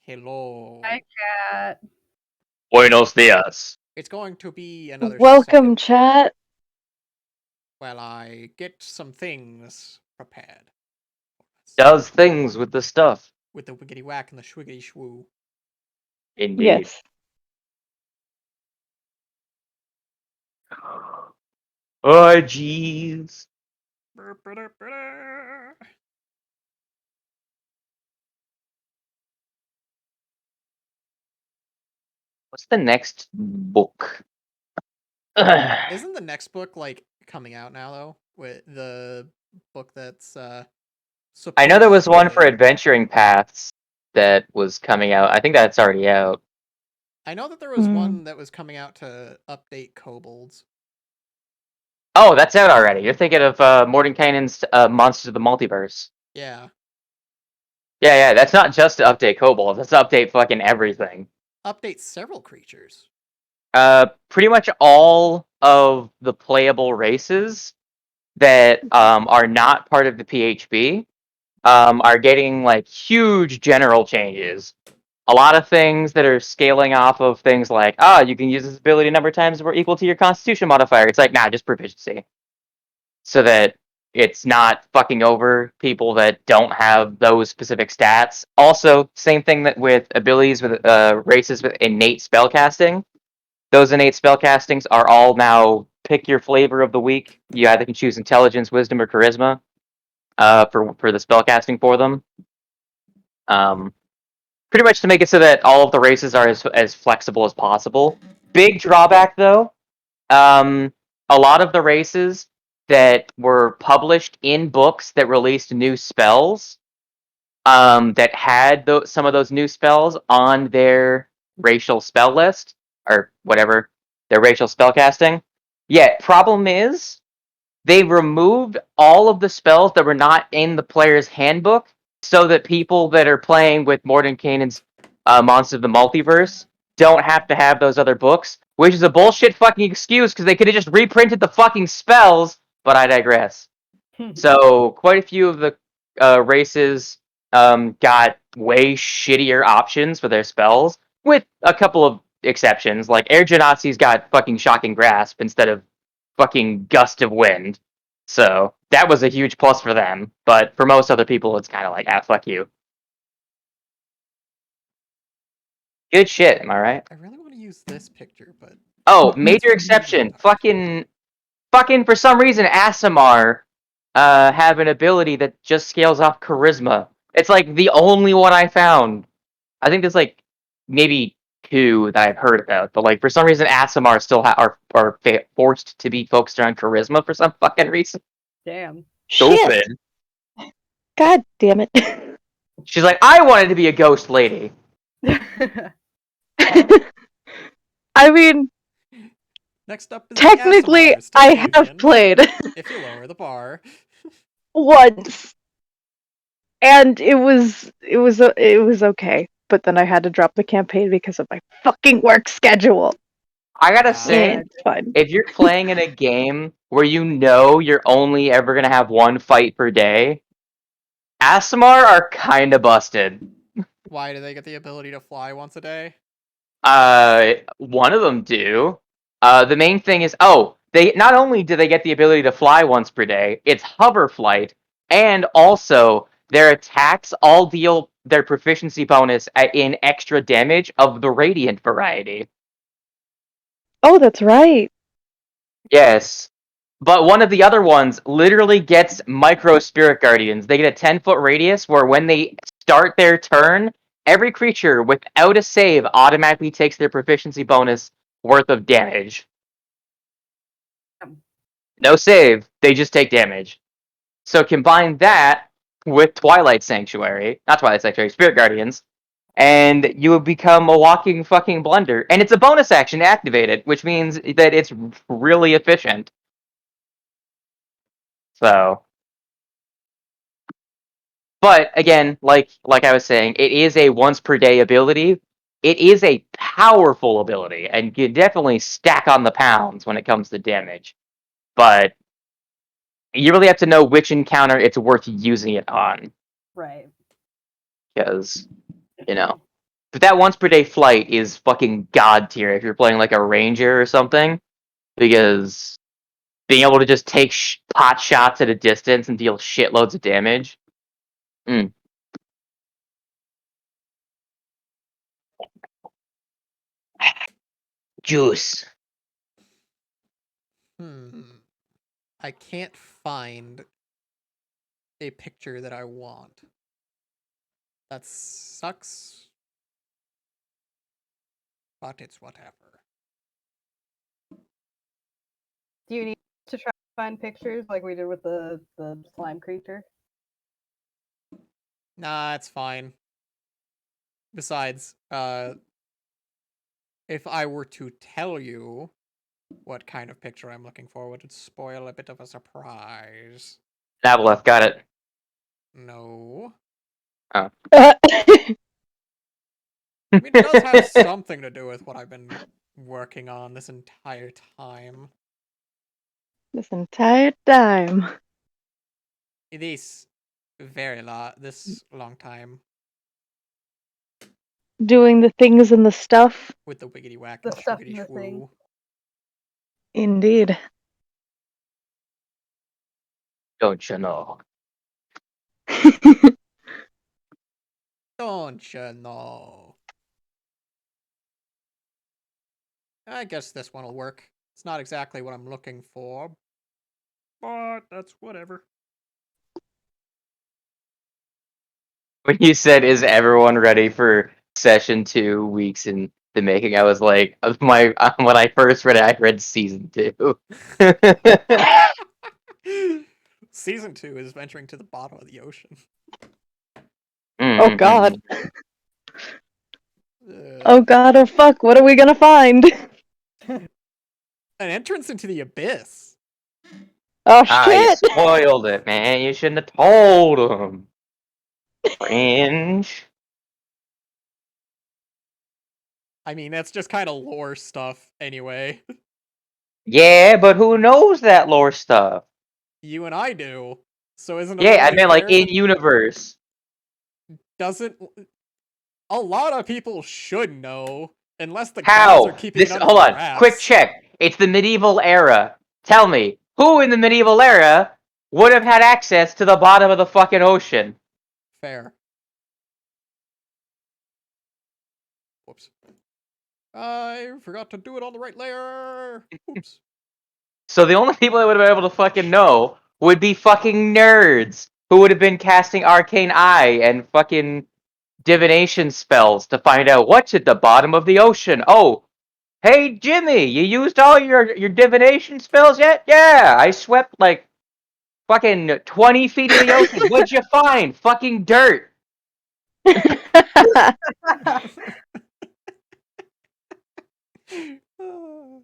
Hello. Hi, Cat. Buenos dias. It's going to be another Welcome, second chat. while I get some things prepared. Does things with the stuff. With the wiggity whack and the schwiggity shwoo. Indeed. Yes. Oh, jeez. What's the next book? Isn't the next book like coming out now though? With the book that's I know there was one for supposedly- Adventuring Paths that was coming out. I think that's already out. I know that there was one that was coming out to update kobolds. Oh, that's out already. You're thinking of Mordenkainen's Monsters of the Multiverse. Yeah. Yeah, that's not just to update kobolds. That's to update fucking everything. Update several creatures. Pretty much all of the playable races that are not part of the PHB are getting like huge general changes. A lot of things that are scaling off of things like, you can use this ability a number of times we're equal to your Constitution modifier. It's like, nah, just proficiency. So that it's not fucking over people that don't have those specific stats. Also, same thing that with abilities with races with innate spellcasting. Those innate spellcastings are all now pick your flavor of the week. You either can choose intelligence, wisdom, or charisma for the spellcasting for them. Pretty much to make it so that all of the races are as flexible as possible. Big drawback though, a lot of the races that were published in books that released new spells, that had some of those new spells on their racial spell list or whatever, their racial spellcasting. Yeah, problem is they removed all of the spells that were not in the player's handbook so that people that are playing with Mordenkainen's Monsters of the Multiverse don't have to have those other books, which is a bullshit fucking excuse because they could have just reprinted the fucking spells, but I digress. So quite a few of the races got way shittier options for their spells, with a couple of exceptions. Like Air Genazi's got fucking Shocking Grasp instead of fucking Gust of Wind. So that was a huge plus for them. But for most other people, it's kind of like, fuck you. Good shit, am I right? I really want to use this picture, but Oh, major exception. Fucking for some reason, Asimar have an ability that just scales off charisma. It's like the only one I found. I think there's like maybe two that I've heard about, but like for some reason, Asimar still are forced to be focused on charisma for some fucking reason. Damn. Stupid. Shit. God damn it. She's like, I wanted to be a ghost lady. I mean, next up is technically, the Star I Alien, have played if you lower the bar. once, and it was okay. But then I had to drop the campaign because of my fucking work schedule. I gotta Ah. say, Yeah, it's fine. if you're playing in a game where you know you're only ever gonna have one fight per day, Asimar are kind of busted. Why do they get the ability to fly once a day? One of them do. The main thing is, they not only do they get the ability to fly once per day, it's hover flight, and also their attacks all deal their proficiency bonus in extra damage of the radiant variety. Oh, that's right. Yes. But one of the other ones literally gets micro spirit guardians. They get a 10-foot radius where when they start their turn, every creature without a save automatically takes their proficiency bonus worth of damage. No save, they just take damage. So combine that with Twilight Sanctuary, not Twilight Sanctuary, Spirit Guardians, and you will become a walking fucking blunder. And it's a bonus action to activate it, which means that it's really efficient. So, but again, like I was saying, it is a once per day ability. It is a powerful ability, and you definitely stack on the pounds when it comes to damage. But you really have to know which encounter it's worth using it on, Right. because you know. But that once per day flight is fucking god tier if you're playing like a ranger or something, because being able to just take pot shots at a distance and deal shitloads of damage. Mm. Juice. I can't find a picture that I want. That sucks. But it's whatever. Do you need to try to find pictures like we did with the slime creature? Nah, it's fine. Besides, if I were to tell you what kind of picture I'm looking for, would it spoil a bit of a surprise? Aboleth, got it. No. Oh. I mean, it does have something to do with what I've been working on this entire time. This entire time. This long time. Doing the things and the stuff. With the wiggity whack The and stuff shiggity and the thing. shwoo. Indeed. Don't you know? Don't you know? I guess this one will work. It's not exactly what I'm looking for, but that's whatever. When you said, "Is everyone ready for session 2 weeks in the making?" I was like, when I first read it, I read season 2. Season 2 is venturing to the bottom of the ocean. Oh god. Uh, Oh god, oh fuck, what are we gonna find? An entrance into the abyss. Oh Ah, you shit! spoiled it, man. You shouldn't have told him. Cringe. I mean, that's just kind of lore stuff anyway. Yeah, but who knows that lore stuff? You and I do. So isn't it Yeah, I only meant like fair in that universe. doesn't a lot of people should know unless the gods are How? keeping it under Hold on. wraps. Quick check. It's the medieval era. Tell me, who in the medieval era would have had access to the bottom of the fucking ocean? Fair. Whoops. I forgot to do it on the right layer. Oops. So the only people that would have been able to fucking know would be fucking nerds who would have been casting arcane eye and fucking divination spells to find out what's at the bottom of the ocean. Oh, hey Jimmy, you used all your divination spells yet? Yeah, I swept like fucking 20 feet of the ocean. What'd you find? Fucking dirt. Oh,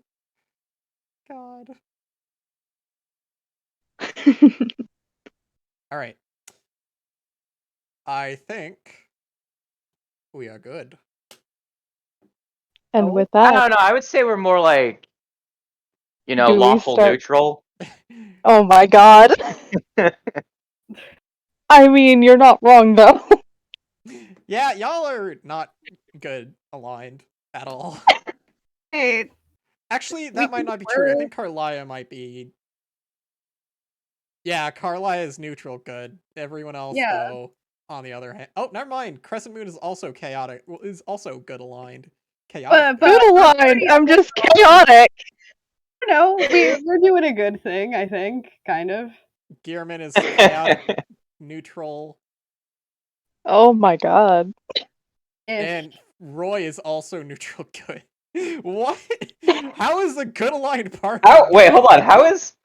God. All right. I think we are good. And with I that, don't know. I would say we're more like, do we lawful start? neutral. Oh my god. I mean, you're not wrong though. Yeah, y'all are not good aligned at all. Hey, Actually, that might not be true. I think Carlia might be. Yeah, Carlia is neutral good. Everyone else, Yeah. though, on the other hand. Oh, never mind. Crescent Moon is also chaotic. Well, is also good aligned. Chaotic. But- Good aligned. I'm just chaotic. you know, we're doing a good thing, I think, kind of. Gearman is chaotic neutral. Oh my god. And Roy is also neutral good. What? How is the good aligned part? Wait, hold on. How is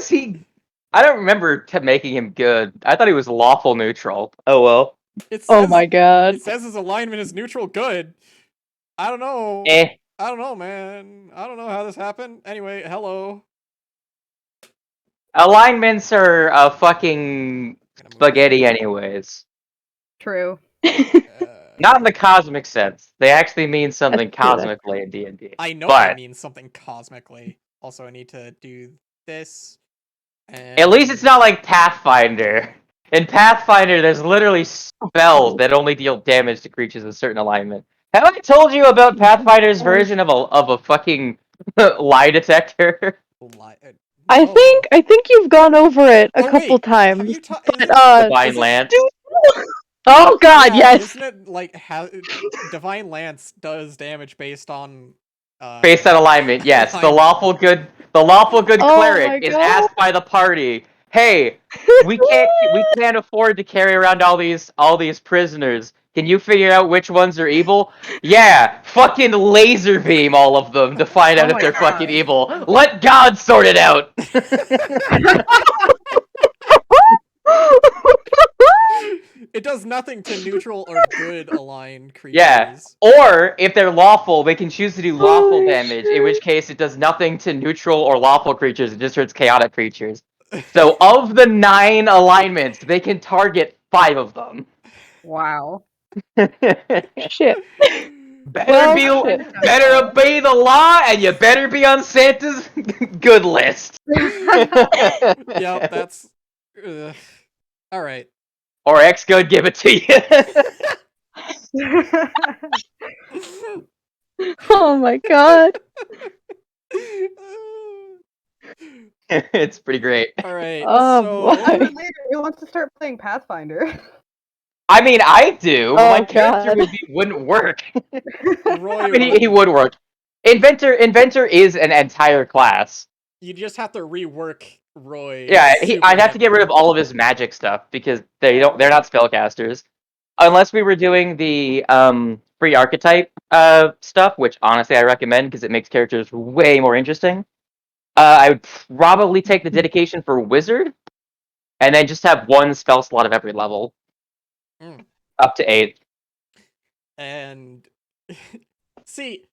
he? I don't remember making him good. I thought he was lawful neutral. Oh well. It says, Oh my god. It says his alignment is neutral good. I don't know. Eh. I don't know, man. I don't know how this happened. Anyway, hello. Alignments are fucking spaghetti, anyways. True. Not in the cosmic sense. They actually mean something That's true, cosmically in D&D. I know But they mean something cosmically. Also, I need to do this. And... at least it's not like Pathfinder. In Pathfinder, there's literally spells that only deal damage to creatures in a certain alignment. Have I told you about Pathfinder's version of a fucking lie detector? I think you've gone over it a couple wait, have times, you but Divine is it Lance. oh god, yeah, yes. isn't it like how Divine Lance does damage based on Based on alignment, yes. The alignment. lawful good Oh cleric my is god. asked by the party, "Hey, we can't afford to carry around all these prisoners. Can you figure out which ones are evil?" Yeah, fucking laser beam all of them to find out Oh if my they're fucking god. evil. Let God sort it out. It does nothing to neutral or good aligned Yeah. creatures. Or if they're lawful, they can choose to do lawful Holy damage, in which shit. case it does nothing to neutral or lawful creatures, it just hurts chaotic creatures. So of the 9 alignments, they can target 5 of them. Wow. Shit. better Well, be shit. better obey the law, and you better be on Santa's good list. Yep, that's all right. Or X could give it to you. Oh my god. It's pretty great. All right, Oh so Sooner or boy. later, who wants to start playing Pathfinder? I mean, I do, but my Oh character god. wouldn't work. I Roy mean, he would. would work. Inventor is an entire class. You just have to rework Roy Yeah, super I'd have to get rid heavily. of all of his magic stuff because Yeah. they're not spellcasters. Unless we were doing the free archetype stuff, which honestly I recommend because it makes characters way more interesting. I would probably take the dedication for wizard, and then just have one spell slot of every level, Mm. up to 8. And see,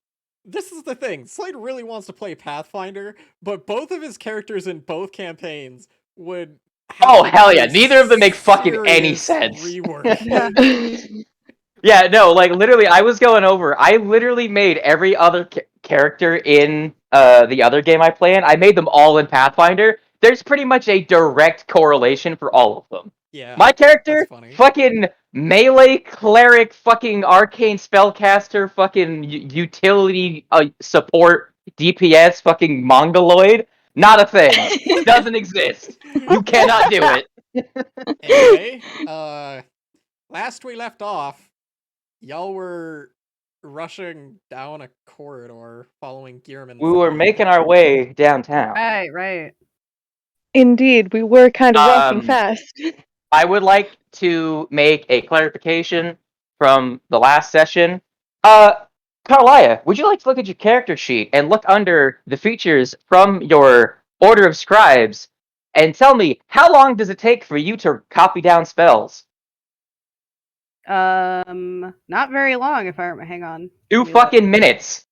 this is the thing. Slade really wants to play Pathfinder, but both of his characters in both campaigns would have Oh to hell do yeah! a Neither of them make fucking any serious sense. rework. Yeah, no, like literally, I was going over. I literally made every other character in the other game I play in. I made them all in Pathfinder. There's pretty much a direct correlation for all of them. Yeah, My that's character, funny. fucking melee cleric, fucking arcane spellcaster, fucking utility support DPS, fucking mongoloid. Not a thing. Doesn't exist. You cannot do it. Anyway, last we left off, y'all were rushing down a corridor following Gearman's We were lead. making our way downtown. Right. Indeed, we were kind of walking Um, fast. I would like to make a clarification from the last session. Carlia, would you like to look at your character sheet and look under the features from your order of scribes and tell me how long does it take for you to copy down spells? Not very long. If I hang on. 2 Let me look. fucking minutes.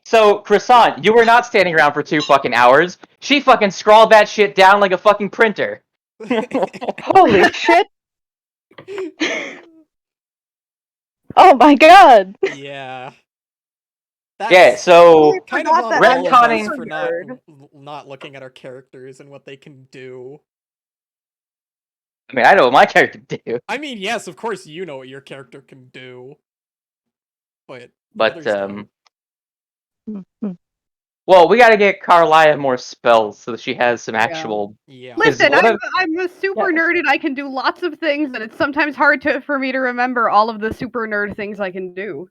So Croissant, you were not standing around for 2 fucking hours. She fucking scrawled that shit down like a fucking printer. Holy shit. Oh my god. Yeah. Yeah, That's so kind of on that I'm all a of us retconning. for super not nerd. not looking at our characters and what they can do. I mean, I know what my character do, I mean, yes, of course you know what your character can do, but the but others don't. well, we got to get Carlia more spells so that she has some actual. Yeah. Listen, one of- I'm a super nerd and I can do lots of things, and it's sometimes hard for me to remember all of the super nerd things I can do.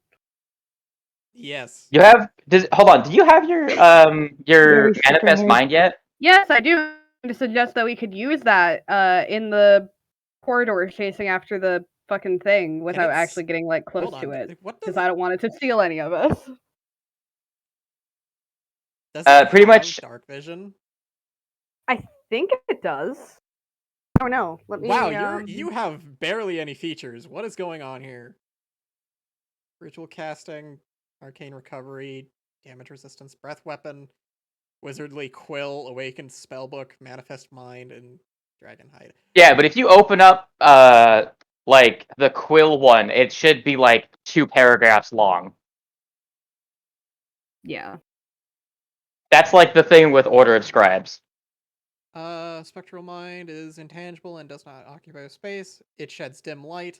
Yes. You have hold on. Do you have your Very super manifest nerd. mind yet? Yes, I do. To suggest that we could use that in the corridor chasing after the fucking thing without it's- actually getting like close Hold to on. it, What does because I don't want it to steal any of us. does it Pretty have much. dark vision? I think it does. Oh no, let me. Wow, you have barely any features. What is going on here? Ritual casting, arcane recovery, damage resistance, breath weapon, wizardly quill, awakened spellbook, manifest mind, and dragon hide. Yeah, but if you open up like the quill one, it should be like 2 paragraphs long. Yeah. That's like the thing with Order of Scribes. Spectral mind is intangible and does not occupy space. It sheds dim light.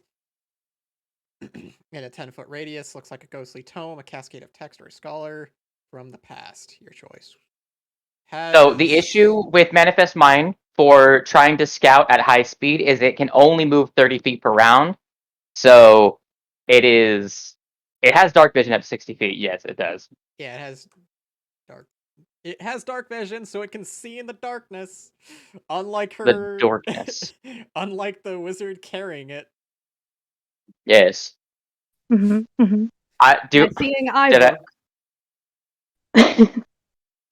In a 10-foot radius, looks like a ghostly tome, a cascade of text, or a scholar from the past. Your choice. So the Has issue with Manifest Mind for trying to scout at high speed is it can only move 30 feet per round. So it has dark vision at 60 feet. Yes, it does. Yeah, it has dark. It has dark vision, so it can see in the darkness. Unlike The her, darkness. unlike the wizard carrying it. Yes. Hmm. Hmm. I do. At seeing Did I? iBook.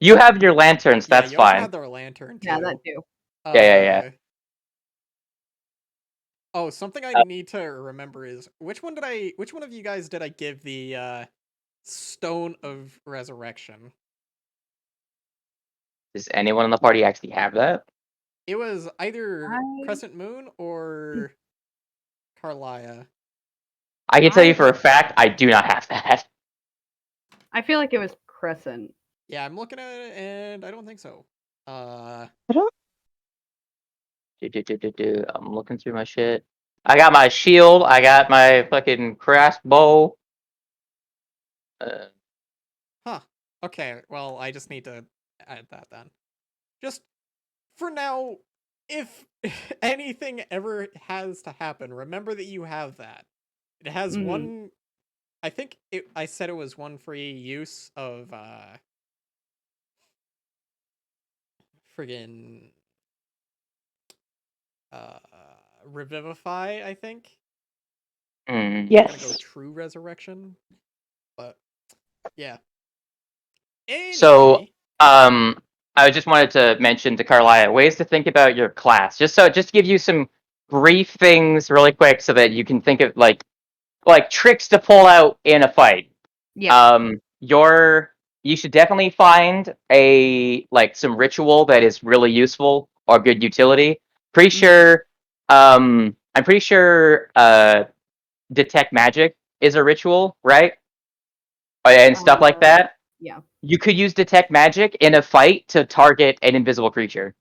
You have your lanterns. Yeah, That's you also fine. have their lantern too. Yeah, that too. Yeah. Oh, something I need to remember is which one of you guys did I give the Stone of Resurrection? Does anyone in the party actually have that? It was either I Crescent Moon or Carlia. I can tell you I for a fact I do not have that. I feel like it was Crescent. Yeah, I'm looking at it and I don't think so. I don't. I'm looking through my shit. I got my shield. I got my fucking crossbow. Huh. Okay, well, I just need to add that then. Just for now, if anything ever has to happen, remember that you have that. It has Mhm. one. I think I said it was one free use of friggin' uh revivify. I think Mm. I'm gonna go Yes. true resurrection, but yeah. So, Anyway, I just wanted to mention to Carlia ways to think about your class. Just to give you some brief things really quick, so that you can think of like tricks to pull out in a fight. Yeah. You should definitely find some ritual that is really useful or good utility. Pretty Mhm. sure, I'm pretty sure, detect magic is a ritual, right? And stuff like that. Yeah. You could use detect magic in a fight to target an invisible creature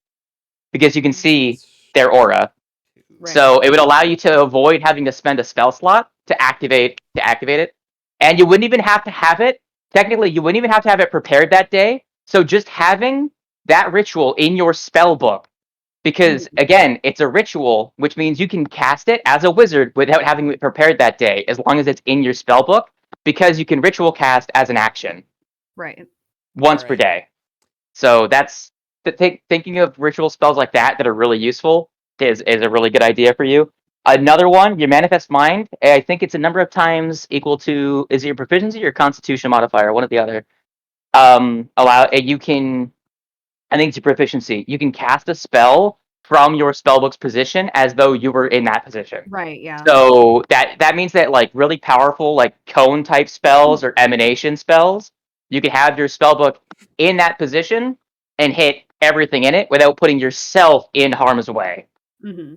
because you can see that's their aura. true. Right. So it would allow you to avoid having to spend a spell slot to activate it. And you wouldn't even have to have it. Technically, you wouldn't even have to have it prepared that day. So just having that ritual in your spell book, because Mhm. again, it's a ritual, which means you can cast it as a wizard without having it prepared that day, as long as it's in your spell book, because you can ritual cast as an action Right. once per Alright. day. So that's thinking of ritual spells like that are really useful is a really good idea for you. Another one, your manifest mind. I think it's a number of times equal to, is it your proficiency or your constitution modifier, one or the other. You can, I think it's your proficiency. You can cast a spell from your spellbook's position as though you were in that position. Right. Yeah. So that means that like really powerful like cone type spells or emanation spells, you can have your spellbook in that position and hit everything in it without putting yourself in harm's way. Hmm.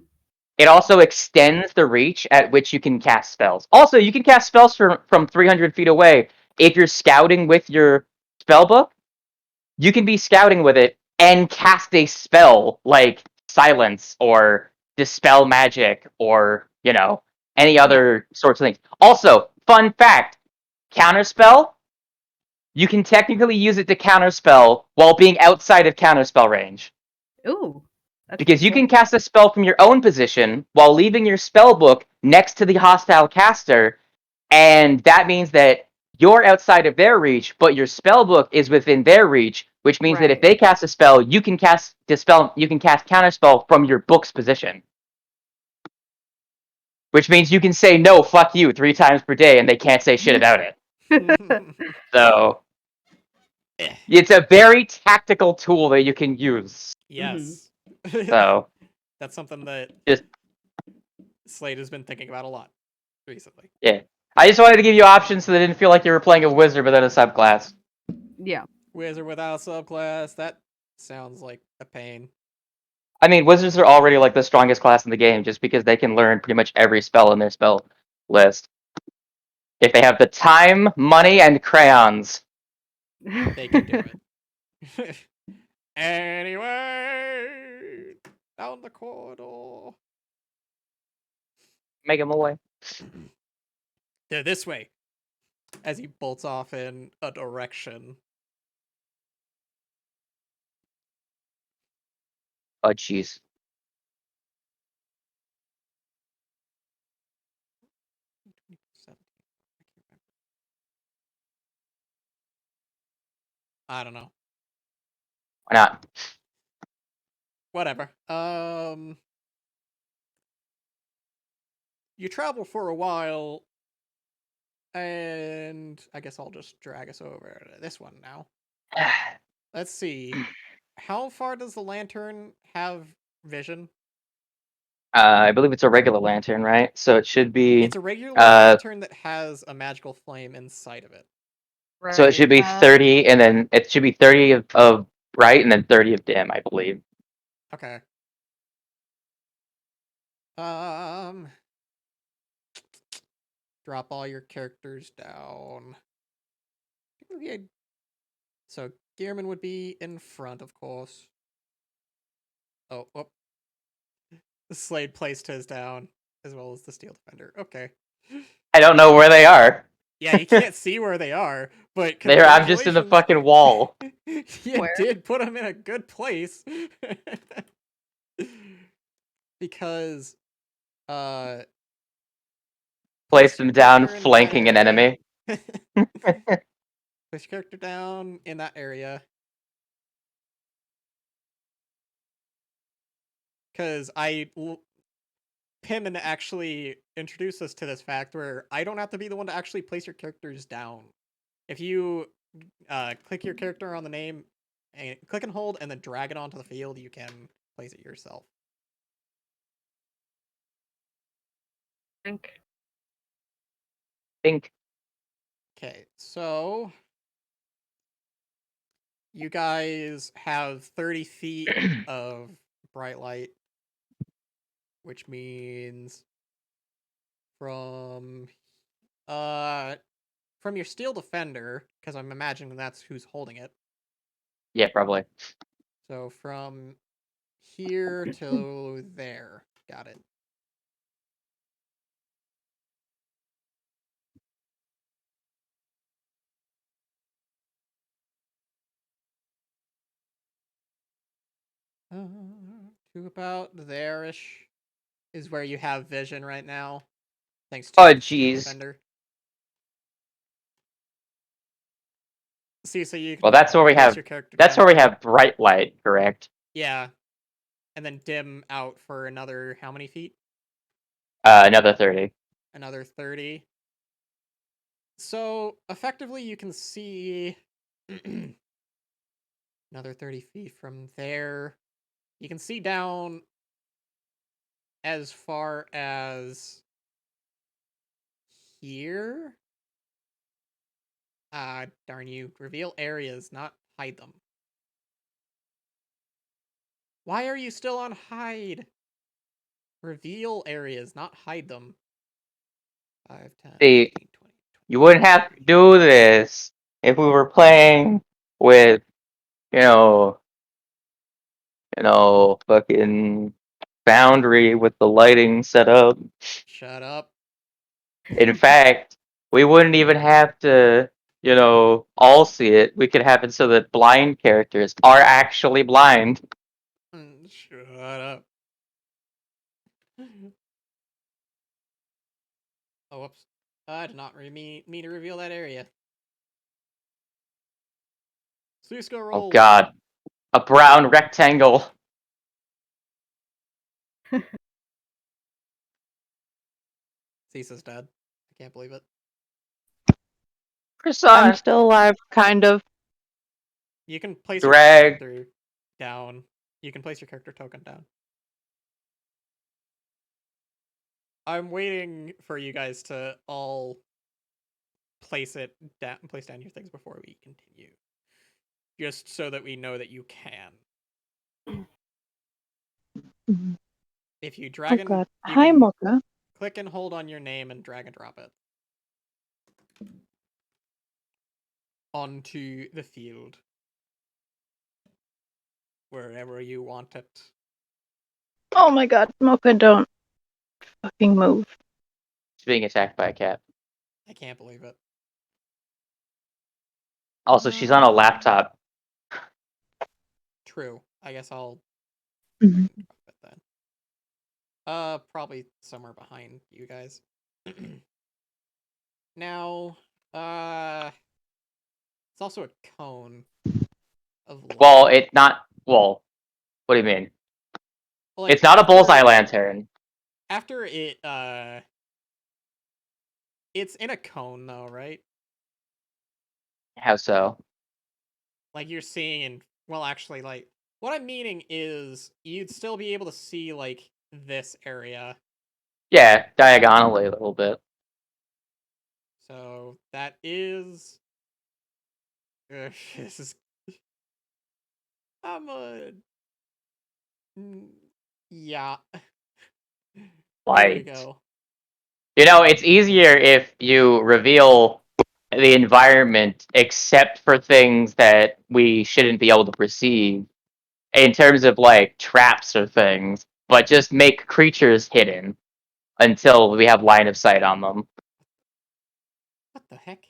It also extends the reach at which you can cast spells. Also, you can cast spells from 300 feet away. If you're scouting with your spellbook, you can be scouting with it and cast a spell like silence or dispel magic or any Yeah. other sorts of things. Also, fun fact, counterspell, you can technically use it to counterspell while being outside of counterspell range, Ooh. That's because you useful. can cast a spell from your own position while leaving your spell book next to the hostile caster, and that means that you're outside of their reach, but your spell book is within their reach, which means that if Right. they cast a spell, you can cast counterspell from your book's position. Which means you can say no, fuck you 3 times per day, and they can't say shit about it. So Eh, it's a very tactical tool that you can use. Mhm. yes. So That's something that just Slade has been thinking about a lot recently. yeah. I just wanted to give you options so they didn't feel like you were playing a wizard without a subclass. Yeah. Wizard without subclass, that sounds like a pain. I mean, wizards are already like the strongest class in the game just because they can learn pretty much every spell in their spell list. If they have the time, money, and crayons. They can do it. Anyway, down the corridor. Make them away. They're this way. As he bolts off in a direction. Oh, jeez. I don't know. Why not? Whatever. You travel for a while, and I guess I'll just drag us over to this one now. Let's see. How far does the lantern have vision? I believe it's a regular lantern, right? So it should be. It's a regular Uh, lantern that has a magical flame inside of it. so it should be Right. 30, and then it should be 30 of bright, and then 30 of dim, I believe. Okay. Drop all your characters down. So Gearman would be in front, of course. Oh. The Slade placed his down, as well as the Steel Defender. Okay. I don't know where they are. Yeah, you can't see where they are, but I'm just in the congratulations. fucking wall. You Where? did put them in a good place. Because, Place place them your down, character in that flanking an area. enemy. Place your character down in that area. Because Pimmon actually introduced us to this fact where I don't have to be the one to actually place your characters down. If you click your character on the name, and click and hold, and then drag it onto the field, you can place it yourself. Think. Think. Okay, so you guys have 30 feet of bright light, which means from your Steel Defender, because I'm imagining that's who's holding it. Yeah, probably. So from here to there. Got it. To about there-ish is where you have vision right now. Thanks to Oh, the Steel jeez. Defender. See, so you Well, can that's where we place have. your character That's down where we here. have bright light, correct? Yeah. And then dim out for another how many feet? Another 30. Another 30. So effectively you can see another 30 feet from there. You can see down as far as here. Darn you. Reveal areas, not hide them. Why are you still on hide? Reveal areas, not hide them. 5, 10, See, 15, 20. you wouldn't have to do this if we were playing with, fucking Foundry with the lighting set up. Shut up. In fact, we wouldn't even have to, all see it. We could have it so that blind characters are actually blind. Shut up. Oh, whoops. I did not mean to reveal that area. Cisco roll. Oh god. A brown rectangle. Cisa's dead. I can't believe it. I'm Croissant. still alive, kind of. You can place Drag. your character down. You can place your character token down. I'm waiting for you guys to all place down your things before we continue. Just so that we know that you can. Mhm. If you Oh drag and god. you Hi, can Mocha. click and hold on your name and drag and drop it onto the field. Wherever you want it. Oh my god, Mocha, don't fucking move. It's being attacked by a cat. I can't believe it. Also, she's on a laptop. True. I guess I'll Mhm. drop it then. Probably somewhere behind you guys. Now, it's also a cone of light. Well, it not. Well, what do you mean? Like, It's not a bullseye lantern. After it, it's in a cone though, right? How so? Like you're seeing in, well, actually, like, what I'm meaning is you'd still be able to see, like, this area. Yeah, diagonally a little bit. So that is, this is, I'm a, yeah. There we Light. go. You know, it's easier if you reveal the environment except for things that we shouldn't be able to perceive in terms of like traps or things, but just make creatures hidden until we have line of sight on them. What the heck?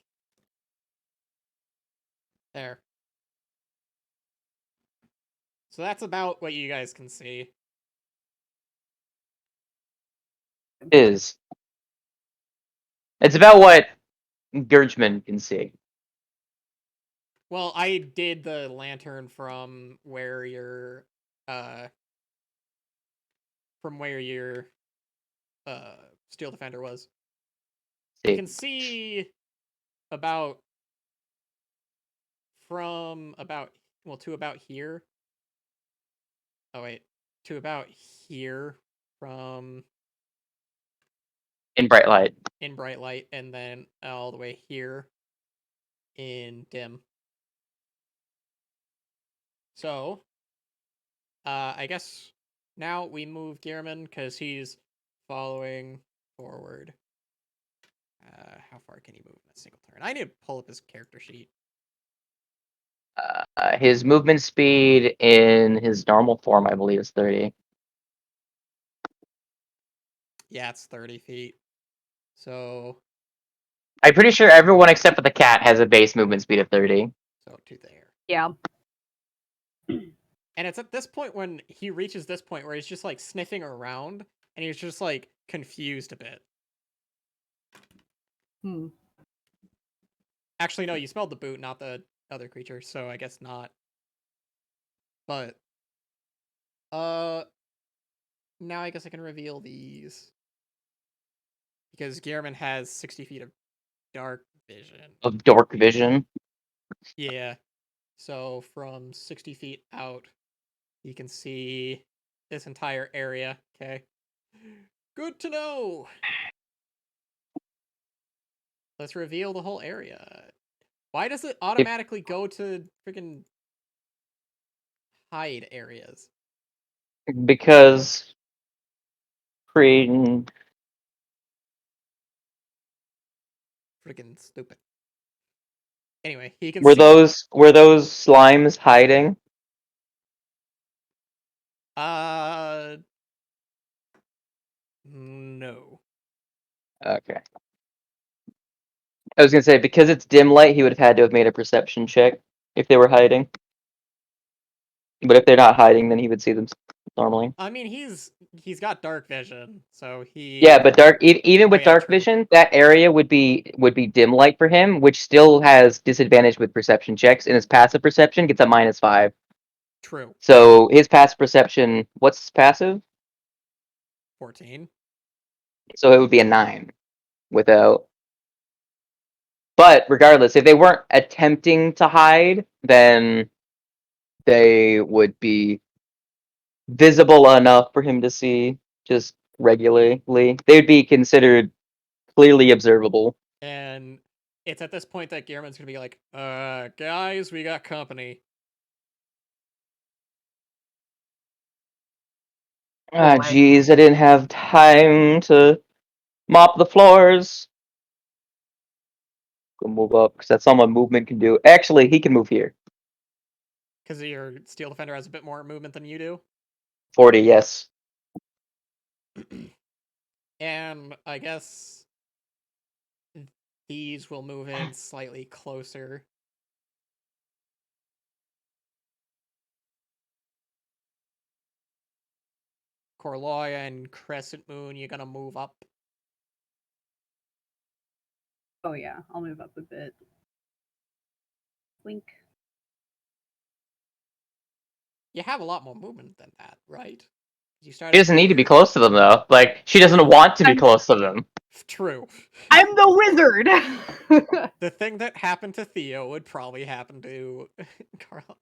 There. So that's about what you guys can see. Is it's about what Gurgman can see. Well, I did the lantern uh, from where your steel defender was. You See. can see about from about to about here. Oh wait, to about here from In bright light. in bright light, and then all the way here in dim. So, I guess now we move Gearman because he's following forward. How far can he move in a single turn? I need to pull up his character sheet. His movement speed in his normal form, I believe, is 30. Yeah, it's 30 feet. So, I'm pretty sure everyone except for the cat has a base movement speed of 30. so to there. Yeah. And it's at this point when he reaches this point where he's just like sniffing around and he's just like confused a bit. Hmm. Actually, no, you smelled the boot, not the other creature, so I guess not. But, now I guess I can reveal these. Because Gearman has 60 feet of dark vision. Of dark vision. Yeah. So from 60 feet out, you can see this entire area. Okay. Good to know. Let's reveal the whole area. Why does it automatically go to freaking hide areas? Because freaking Freaking stupid. Anyway, he can were see. those slimes hiding? No. Okay. I was gonna say because it's dim light, he would have had to have made a perception check if they were hiding. But if they're not hiding, then he would see them normally. I mean, he's got dark vision, so he. Yeah, but even with yeah, dark true. vision, that area would be dim light for him, which still has disadvantage with perception checks, and his passive perception gets a -5. True. So his passive perception, what's his passive? 14. So it would be a 9 without. But regardless, if they weren't attempting to hide, then they would be visible enough for him to see just regularly. They'd be considered clearly observable. And it's at this point that Gearman's gonna be like, guys, we got company. Ah, Boy. jeez, I didn't have time to mop the floors. Go move up, because that's all my movement can do. Actually, he can move here. Because your Steel Defender has a bit more movement than you do. 40, yes. And I guess These will move in slightly closer. Corloya and Crescent Moon, you're gonna move up. Oh yeah, I'll move up a bit. Blink. You have a lot more movement than that, right? You She started. doesn't need to be close to them though. Like she doesn't want to be close to them. True. I'm the wizard. The thing that happened to Theo would probably happen to Carl.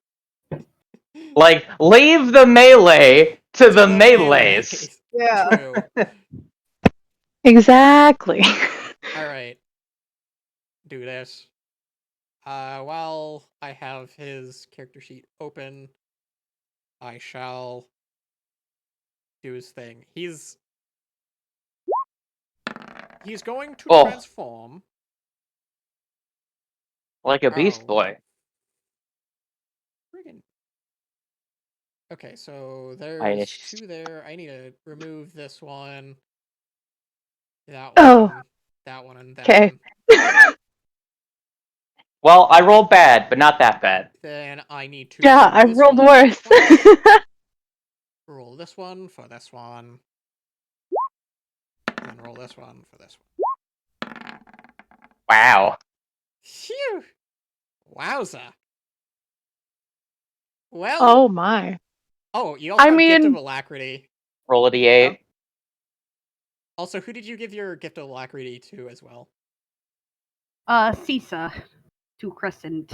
Like leave the melee to the melees. Yeah. True. Exactly. All right. Do this. While I have his character sheet open, I shall do his thing. He's going to Oh. transform. Like a beast Oh. boy. Friggin'. Okay, so there's Nice. 2 there. I need to remove this one. That Oh. one. That one and that 'Kay. one. Well, I rolled bad, but not that bad. Then I need to Yeah, do I've this rolled one worse. twice. Roll this one for this one. And then roll this one for this one. Wow. Phew! Wowza. Well. Oh my. Oh, you also I have Gift of mean- Alacrity. Roll a d8. Also, who did you give your Gift of Alacrity to as well? Sisa to Crescent.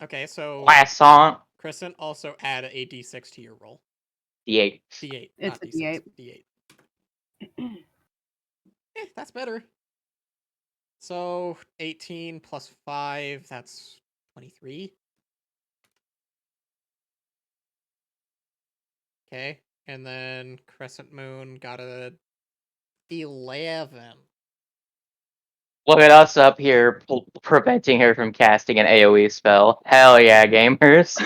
Okay, so Last song. Crescent, also add a d6 to your roll. D8. D8, It's not a d6. D8. That's better. So 18 plus 5, that's 23. Okay, and then Crescent Moon got a 11. Look at us up here preventing her from casting an AoE spell. Hell yeah, gamers.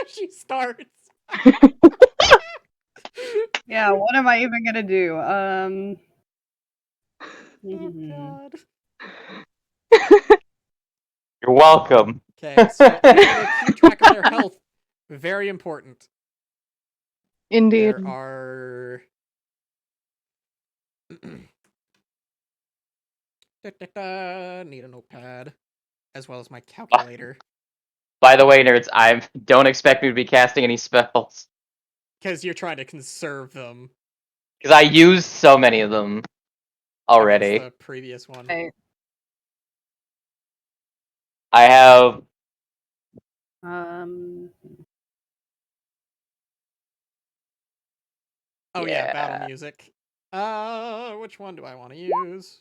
She starts. Yeah, what am I even gonna do? Oh god. You're welcome. Okay, so I need to keep track of their health. Very important. Indeed. There are need a notepad as well as my calculator By the way, nerds, I don't expect me to be casting any spells because you're trying to conserve them. because I used so many of them already. Against the previous one. Okay. I have Oh yeah, battle Yeah. music. Which one do I want to use?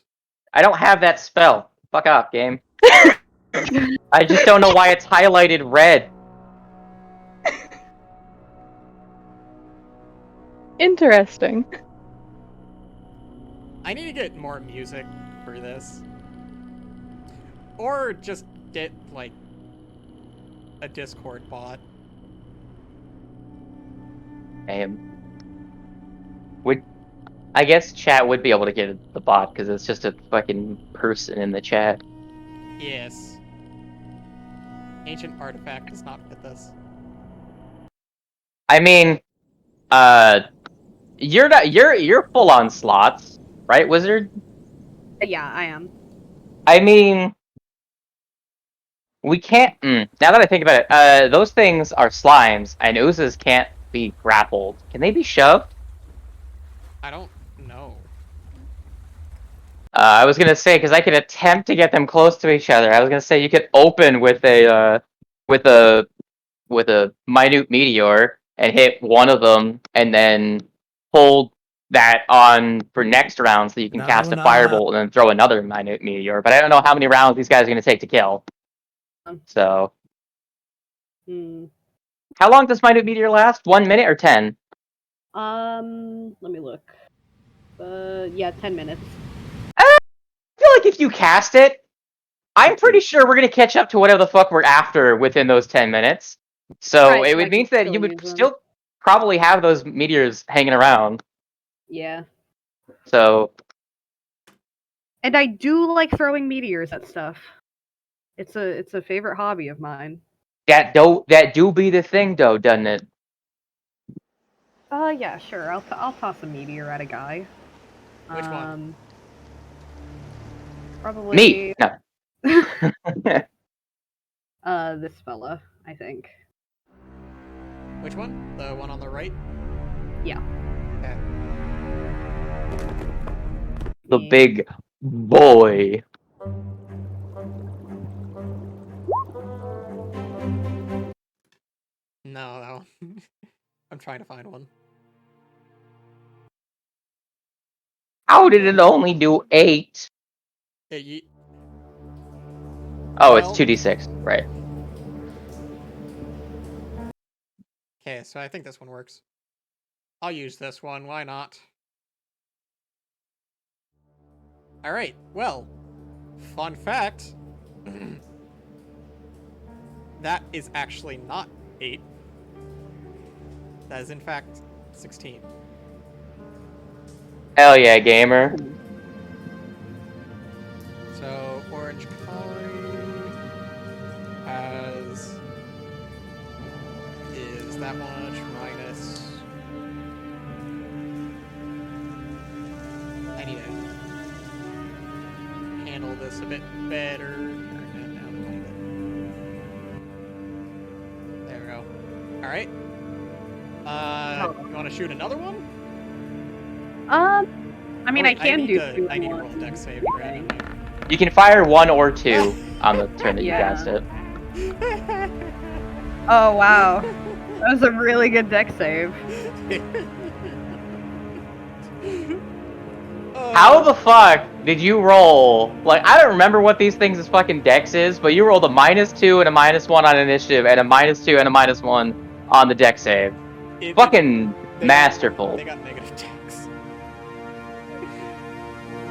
I don't have that spell. Fuck off, game. I just don't know why it's highlighted red. Interesting. I need to get more music for this. Or just get, like, a Discord bot. I guess chat would be able to get the bot because it's just a fucking person in the chat. Yes. Ancient artifact does not fit this. I mean, you're full on slots, right, wizard? Yeah, I am. I mean, we can't. Now that I think about it, those things are slimes, and oozes can't be grappled. Can they be shoved? I don't know. I was gonna say because I could attempt to get them close to each other. I was gonna say you could open with a minute meteor and hit one of them, and then hold that on for next round so you can cast a firebolt and then throw another minute meteor. But I don't know how many rounds these guys are gonna take to kill. So, how long does minute meteor last? 1 minute or 10? Let me look. Yeah, 10 minutes. I feel like if you cast it, I'm pretty sure we're gonna catch up to whatever the fuck we're after within those 10 minutes. So Right, it so I would can mean that still you would use them. still probably have those meteors hanging around. Yeah. So And I do like throwing meteors at stuff. It's a favorite hobby of mine. That do be the thing though, doesn't it? Yeah, sure. I'll toss a meteor at a guy. Which one? Probably Me. No. this fella, I think. Which one? The one on the right? Yeah. Okay. The big boy. No. I'm trying to find one. How did it only do 8? Hey, Oh, well, it's 2d6, right? Okay, so I think this one works. I'll use this one. Why not? All right. Well, fun fact. That is actually not 8. That is in fact 16. Hell yeah, gamer. So orange color is that much minus. I need to handle this a bit better. There we go. All right. You want to shoot another one? I mean, I can do two I need to more. roll a dex save randomly. You can fire 1 or 2 on the turn that you Yeah. cast it. Oh wow, that was a really good deck save. How the fuck did you roll? Like, I don't remember what these things' fucking dex is, but you rolled a -2 and a -1 on initiative, and a -2 and a -1 on the dex save. Fucking masterful. They got negative dex.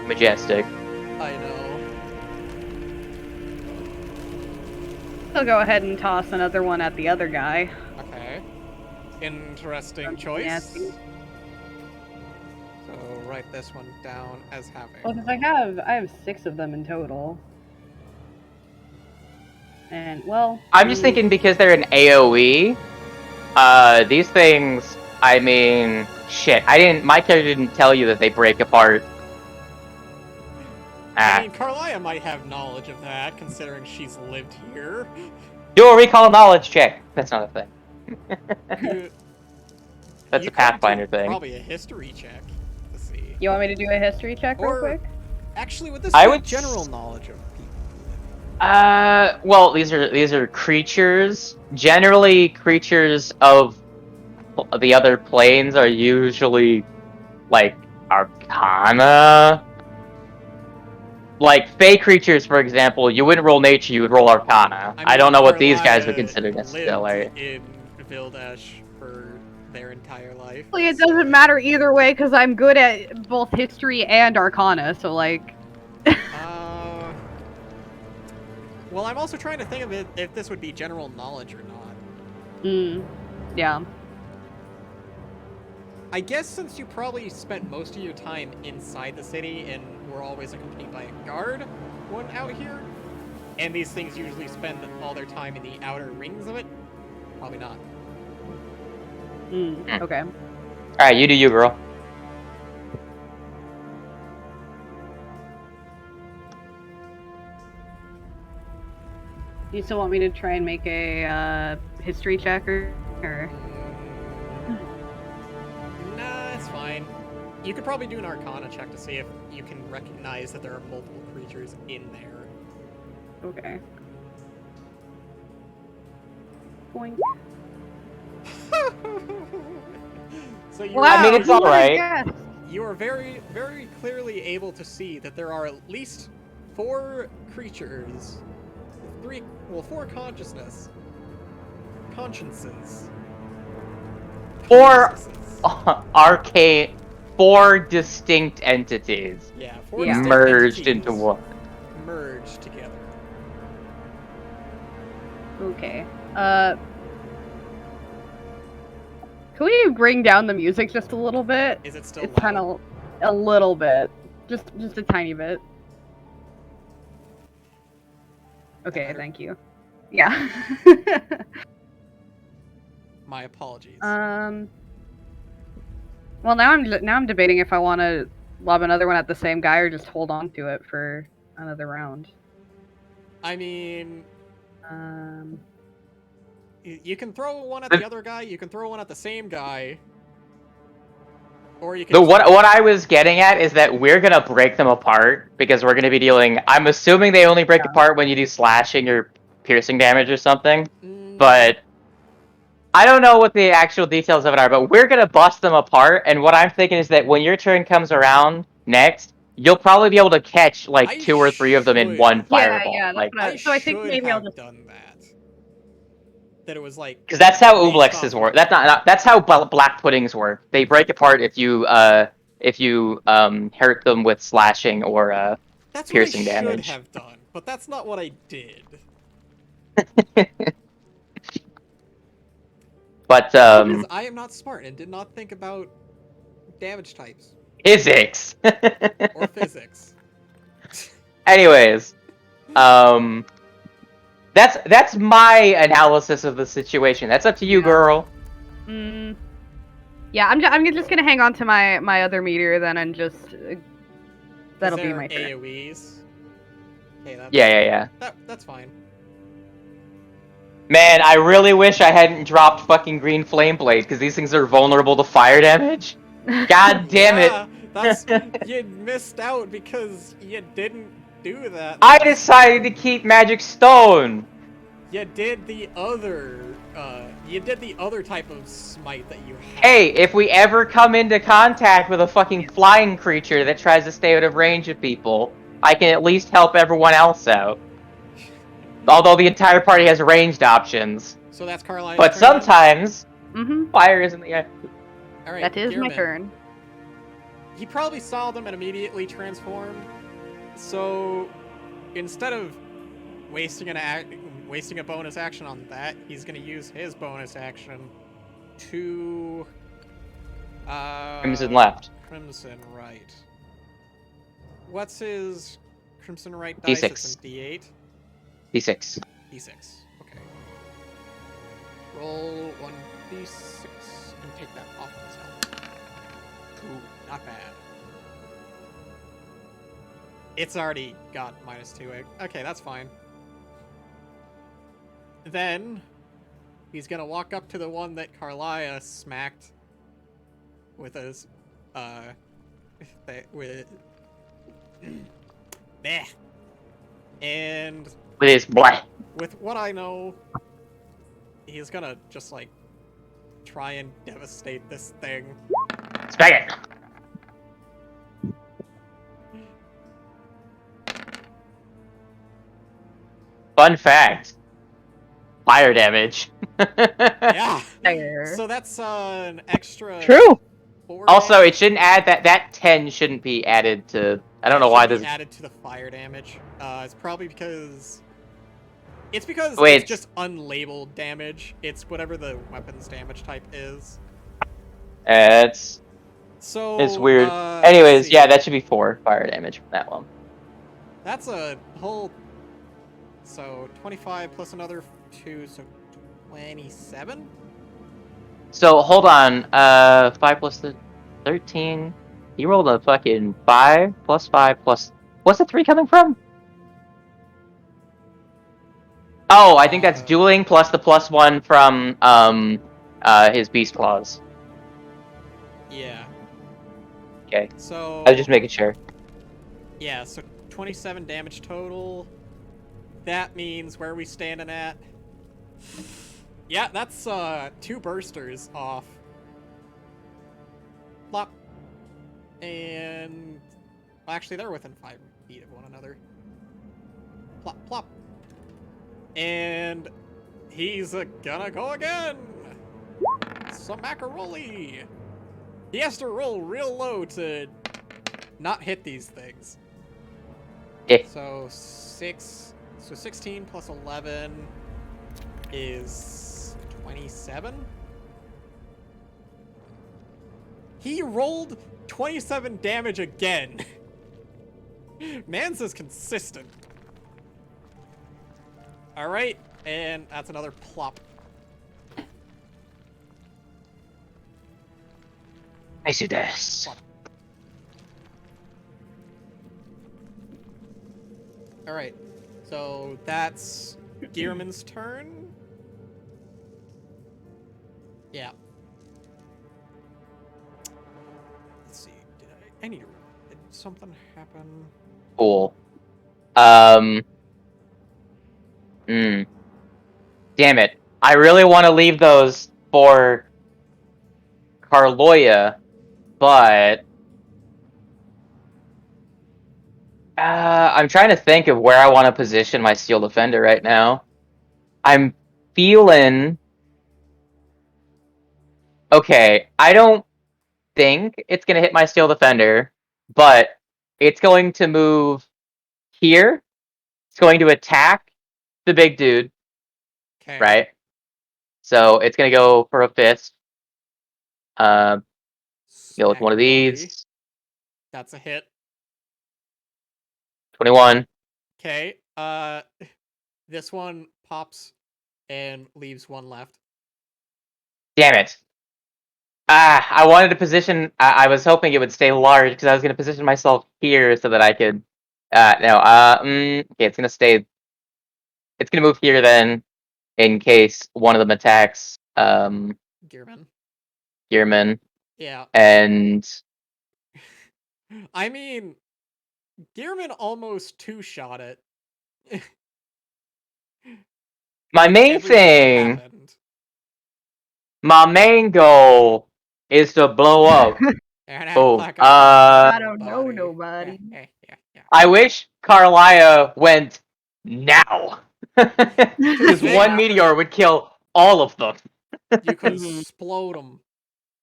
Majestic. I know. I'll go ahead and toss another one at the other guy. Okay. Interesting choice. Nasty. So write this one down as having. Well, because I have 6 of them in total. And well, I'm just thinking because they're an AoE, these things, I mean, shit, my character didn't tell you that they break apart. I mean, Carlia might have knowledge of that, considering she's lived here. Do a recall knowledge check. That's not a thing. That's You a Pathfinder could do thing. Probably a history check to see. you want me to do a history check real Or- quick? Actually, would this I be would general s- knowledge of people? Well, these are creatures. Generally, creatures of the other planes are usually, like, Arcana. Like, fey creatures, for example, you wouldn't roll nature, you would roll Arcana. I I don't mean, know what these guys Carlia would consider necessarily. lived in Vildash for their entire life. Actually, it doesn't matter either way because I'm good at both history and Arcana. So like, Well, I'm also trying to think of it if this would be general knowledge or not. yeah. I guess since you probably spent most of your time inside the city and were always accompanied by a guard when out here, and these things usually spend all their time in the outer rings of it, probably not. Okay. Alright, you do you, girl. You still want me to try and make a history check or? Nah, it's fine. You could probably do an Arcana check to see if you can recognize that there are multiple creatures in there. Okay. Boink. So you, Wow, I mean, it's who would've alright. guessed? you are very, very clearly able to see that there are at least 4 creatures, 4 consciences. 4 Consciousnesses. arcane, 4 distinct entities. Yeah, 4 Yeah. distinct Merged entities into one. merged together. Okay. Can we bring down the music just a little bit? Is it still It's loud? kind of a little bit, just a tiny bit. Okay, better? thank you. Yeah. My apologies. Well, now I'm debating if I want to lob another one at the same guy or just hold on to it for another round. I mean, Um, you can throw one at the other guy. You can throw one at the same guy. Or you can. What I was getting at is that we're gonna break them apart because we're gonna be dealing. I'm assuming they only break apart when you do slashing or piercing damage or something. But I don't know what the actual details of it are. But we're gonna bust them apart. And what I'm thinking is that when your turn comes around next, you'll probably be able to catch like I 2 or 3 of them in one fireball. Yeah, that's like, what so I think maybe I'll just done that. That it was like because that's how based ooblex off work. of- That's not that's how black puddings work. They break apart if you hurt them with slashing or That's what I piercing should damage. have done, but that's not what I did. But Because I am not smart and did not think about damage types physics. or physics. Anyways, that's my analysis of the situation. That's up to you, girl. Yeah, I'm just gonna hang on to my other meteor then and just that'll be my turn. AoEs. Okay, Yeah. That's fine. Man, I really wish I hadn't dropped fucking green flame blade because these things are vulnerable to fire damage. God damn it! That's you missed out because you didn't do that. I decided to keep magic stone. You did the other. You did the other type of smite that you had. Hey, if we ever come into contact with a fucking flying creature that tries to stay out of range of people, I can at least help everyone else out. Although the entire party has ranged options. So that's Carlisle's But turn sometimes, then? fire isn't the... All right, that is my Gearman. turn. He probably saw them and immediately transformed. So instead of wasting a bonus action on that, he's gonna use his bonus action to Crimson left. Crimson right. What's his Crimson right dice? D6. It's in D8. D6. D6. Okay. Roll 1d6 and take that off himself. Ooh, not bad. It's already got -2. Okay, that's fine. Then he's gonna walk up to the one that Carlia smacked with his with bleh. And With his blah. with what I know, he's gonna just like try and devastate this thing. Smack it. Fun fact. Fire damage. Yeah. Fire. So that's an extra. True. 4 Also, damage. it shouldn't add that 10 shouldn't be added to. I don't know It why should this. be added to the fire damage. It's probably because. It's because Wait. it's just unlabeled damage. It's whatever the weapon's damage type is. It's So weird. let's Anyways, see. yeah, that should be 4 fire damage from that one. That's a whole. So 25 plus another 2, so 27. So hold on. 5 plus 13. He rolled a fucking 5 plus 5 plus. What's the 3 coming from? Oh, I think that's dueling plus the +1 from his beast claws. Yeah. Okay. So I was just making sure. yeah, so 27 damage total. That means where are we standing at? Yeah, that's 2 bursters off. Plop. And well, actually they're within 5 feet of one another. Plop plop. And he's gonna go again. Some macaroni. He has to roll real low to not hit these things. Yeah. So 16 plus 11 is 27. He rolled 27 damage again. Man's is consistent. All right, and that's another plop. I see this. All right, so that's Gearman's turn. Yeah. Let's see. I need to. Did something happen? Cool. Damn it. I really want to leave those for Carloya, but I'm trying to think of where I want to position my Steel Defender right now. I'm feeling okay. I don't think it's gonna hit my Steel Defender, but it's going to move here. It's going to attack the big dude, Okay. right? So it's gonna go for a fist. Go with one of Smackability. these. That's a hit. 21. Okay. This one pops and leaves one left. Damn it. I wanted to position. I was hoping it would stay large because I was going to position myself here so that I could. No. Okay, it's going to stay. It's going to move here then, in case one of them attacks. Gearman. Gearman. Yeah. And I mean, Gearman almost two-shot it. my main Everything that thing, happened. my main goal, is to blow up. And Oh, like I don't know nobody. I wish Carlia went now. Because one Yeah. meteor would kill all of them. You could Mhm. explode them.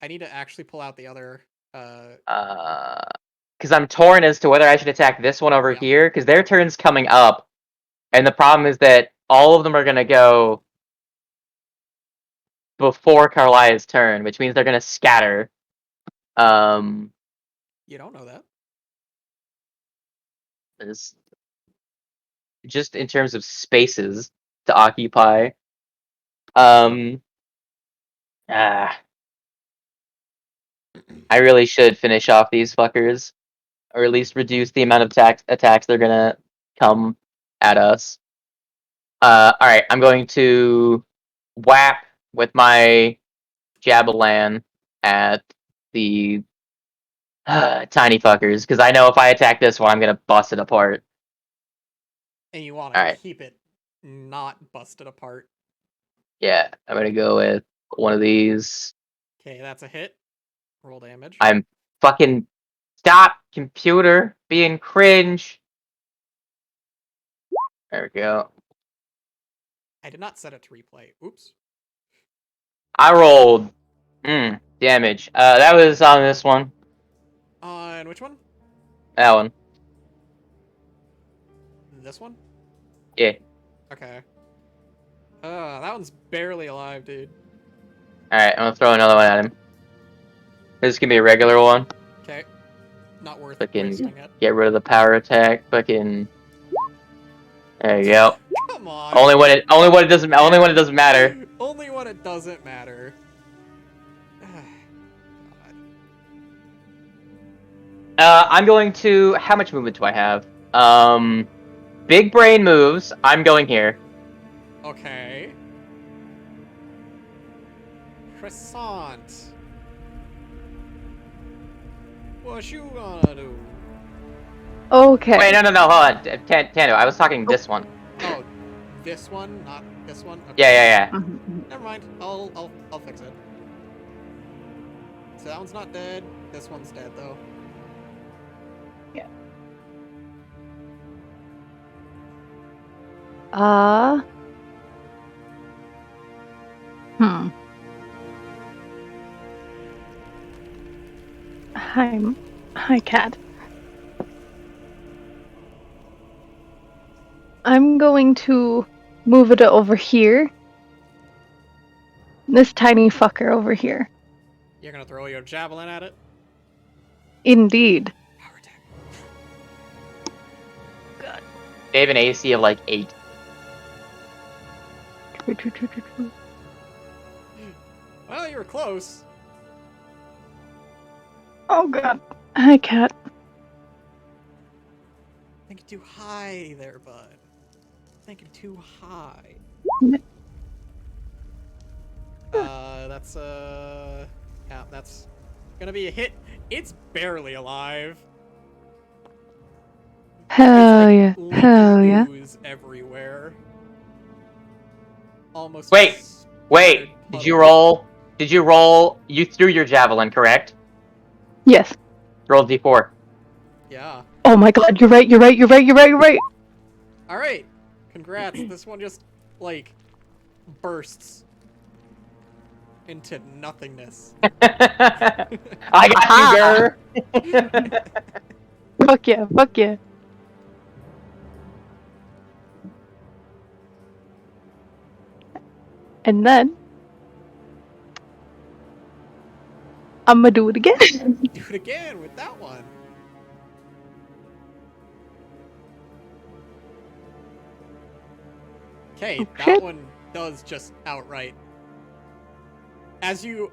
I need to actually pull out the other. Because I'm torn as to whether I should attack this one over Yeah. here, because their turn's coming up, and the problem is that all of them are gonna go before Carlia's turn, which means they're gonna scatter. You don't know that. Is just in terms of spaces to occupy. I really should finish off these fuckers, or at least reduce the amount of attacks they're gonna come at us. Alright, I'm going to whap with my Jabalan at the tiny fuckers, because I know if I attack this one, I'm gonna bust it apart. And you want to Alright, keep it not busted apart. yeah, I'm gonna go with one of these. Okay, that's a hit. Roll damage. I'm fucking stop, computer, being cringe. There we go. I did not set it to replay. Oops. I rolled damage. That was on this one. On which one? That one. This one? Yeah. Okay. That one's barely alive, dude. Alright, I'm gonna throw another one at him. This can be a regular one. Okay. Not worth Fucking wasting it. get rid of the power attack. Fucking. There you go. Come on. Only when it doesn't matter. Only when it doesn't matter. God. I'm going to. How much movement do I have? Big brain moves. I'm going here. Okay. Croissant. What you gonna do? Okay. Wait, no, hold on. Tando, I was talking this one. Oh, this one, not this one. Okay. Yeah. Mhm. Never mind. I'll fix it. So that one's not dead. This one's dead though. Yeah. Hi, cat. I'm going to move it over here. This tiny fucker over here. You're gonna throw your javelin at it? Indeed. Power attack. They have an AC of like 8. Well, you were close. Oh god. Hi, cat. Thinking too high there, bud. Thinking too high. That's yeah, that's gonna be a hit. It's barely alive. Hell It's yeah. like leaking Hell yeah. ooze everywhere. Almost. Wait, splattered Did you puddles. roll? Did you roll? You threw your javelin, correct? Yes. Roll d4. Yeah. Oh my god, you're right, you're right, you're right, you're right, you're right. All right. Congrats. This one just like bursts into nothingness. I got you, girl. Fuck yeah, fuck yeah. And then I'm gonna do it again. Do it again with that one. Okay, Oh, that shit. one does just outright. As your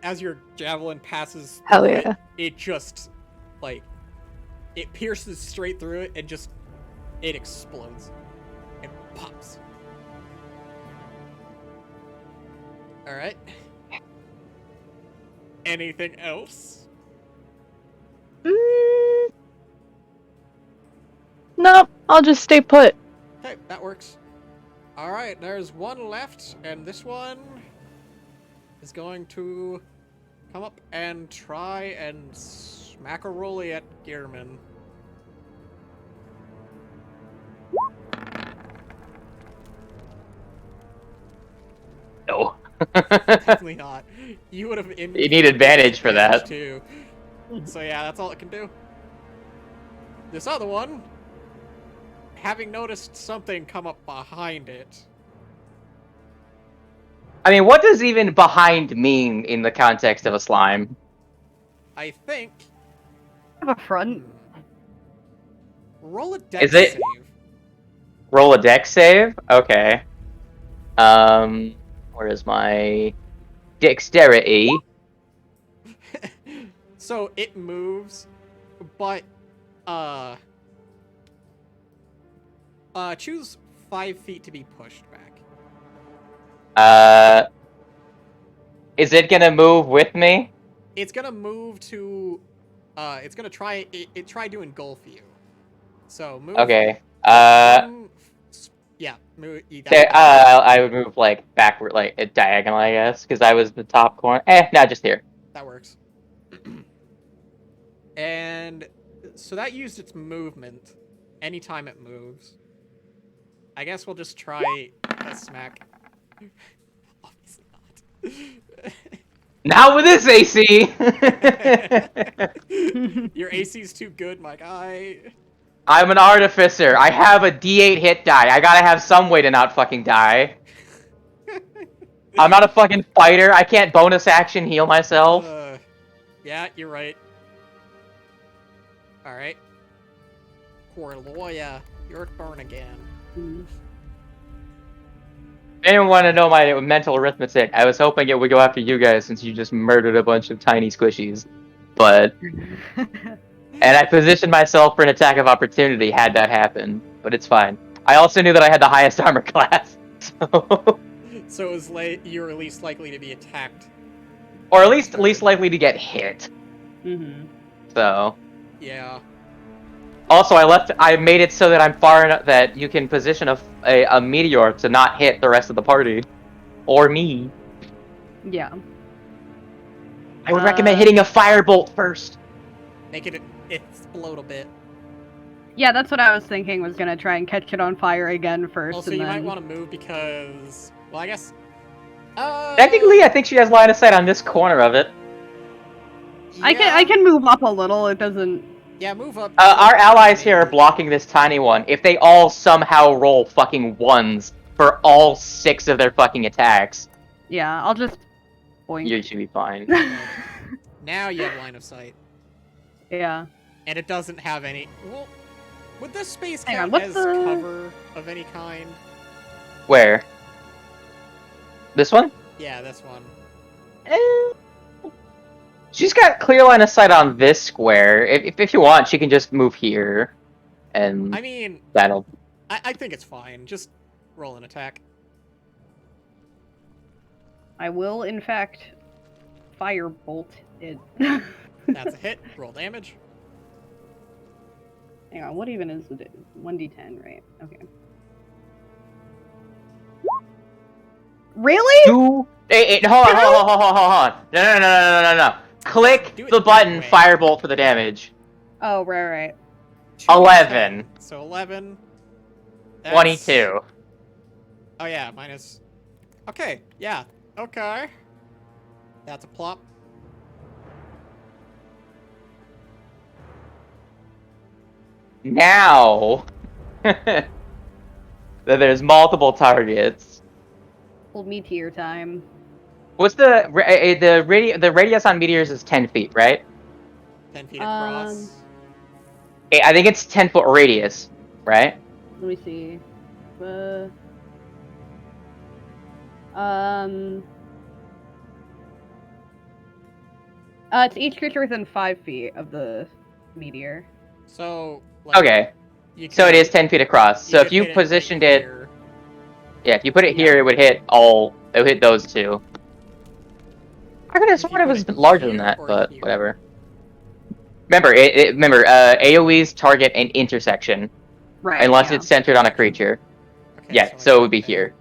javelin passes Hell through yeah. it just like it pierces straight through it and just it explodes. It pops. All right. Anything else? Nope, I'll just stay put. Okay, that works. All right, there's one left, and this one is going to come up and try and smack a rolly at Gearman. No. Definitely not. You would have. You need advantage for that. Too. So yeah, that's all it can do. This other one, having noticed something come up behind it. I mean, what does even behind mean in the context of a slime? I think. Have a front. Roll a dex Is it- save. Roll a dex save? Okay. Where is my dexterity? So it moves, but choose 5 feet to be pushed back. Is it gonna move with me? It's gonna move to, it's gonna try it try to engulf you. So move. Okay. Yeah, move. I would move like backward, like diagonal, I guess, because I was the top corner. No, just here. That works. And so that used its movement anytime it moves. I guess we'll just try a smack. Obviously not. Not with this AC. Your AC's too good, my guy. I'm an artificer. I have a D8 hit die. I gotta have some way to not fucking die. I'm not a fucking fighter. I can't bonus action heal myself. Yeah, you're right. Alright. Poor lawyer. Your turn again. If anyone want to know my mental arithmetic, I was hoping it would go after you guys since you just murdered a bunch of tiny squishies. But... And I positioned myself for an attack of opportunity had that happen. But it's fine. I also knew that I had the highest armor class. So it was you were least likely to be attacked. Or at least likely to get hit. Mm-hmm. So... Yeah. Also, I made it so that I'm far enough that you can position a meteor to not hit the rest of the party. Or me. Yeah. I would recommend hitting a firebolt first. Make it explode a bit. Yeah, that's what I was thinking, was gonna try and catch it on fire again first. Also, and you then... might want to move because... Well, I guess... Technically, I think she has line of sight on this corner of it. Yeah. I can move up a little, it doesn't... Yeah, move up. Our allies here are blocking this tiny one. If they all somehow roll fucking ones for all 6 of their fucking attacks, Yeah, I'll just... Boink. you should be fine. Now you have line of sight. Yeah. And it doesn't have any... Well, would this space Hang count on, as what's the- cover of any kind? Where? This one? Yeah, this one. She's got clear line of sight on this square. If you want, she can just move here, and I mean, that'll. I think it's fine. Just roll an attack. I will, in fact, firebolt it. That's a hit. Roll damage. Hang on, what even is the 1d10, right? Okay. Really? Hold on. No. Click Do it the that button, way. firebolt for the damage. Oh, right. 11. So 11. 22. Oh yeah, minus. Okay, yeah. Okay. That's a plop. Now that there's multiple targets. Old meteor time. What's the radius on meteors is 10 feet, right? 10 feet across. I think it's 10-foot radius, right? Let me see. Um. It's each creature within 5 feet of the meteor. So. Like, Okay. So it is 10 feet across. So if you hit positioned it, it, here. yeah, if you put it Yeah. here, it would hit all. It would hit those two. I could have If you sworn it put was it larger than here that, or but here? whatever. Remember, AOE's target an intersection, Right. unless yeah. it's centered on a creature. Okay, Yeah, like so it right would be there. here.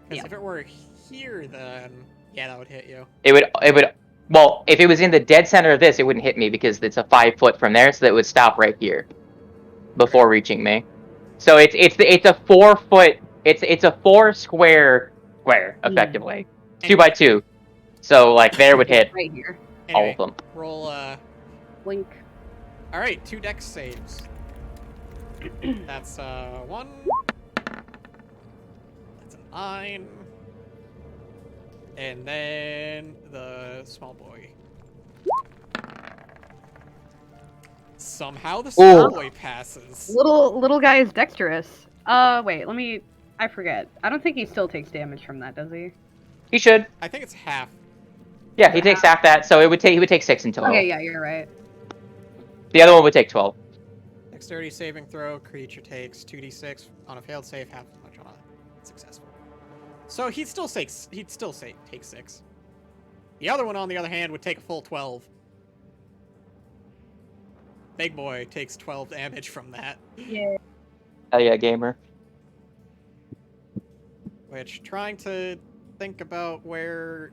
Because Yeah. if it were here, then yeah, that would hit you. It would. Well, if it was in the dead center of this, it wouldn't hit me because it's a 5 foot from there, so that would stop right here before reaching me. So it's a 4 foot. It's a 4 square effectively. Two by Anyway. 2. So like there would Yeah, hit right here. all Anyway, of them. roll. Blink. All right, 2 dex saves. That's 1. That's a 9. And then the small boy. Somehow the small Ooh. boy passes. Little guy is dexterous. Wait, let me. I forget. I don't think he still takes damage from that, does he? He should. I think it's half. Yeah, he takes half that, so he would take 6 in total. Okay, yeah, you're right. The other one would take 12. Dexterity saving throw. Creature takes 2d6 on a failed save, half as much on a successful. So he'd still take 6. The other one, on the other hand, would take a full 12. Big boy takes 12 damage from that. Yeah. Hell yeah, gamer. Which, trying to think about where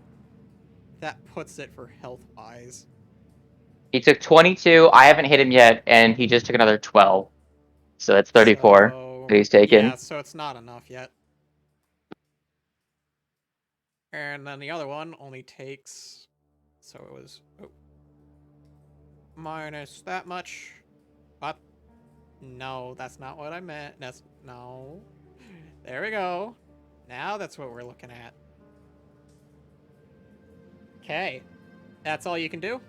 that puts it for health-wise. He took 22. I haven't hit him yet, and he just took another 12. So that's 34 So, that he's taken. yeah, so it's not enough yet. And then the other one only takes... So it was... Oh, minus that much. What? No, that's not what I meant. No. There we go. Now that's what we're looking at. Okay. That's all you can do?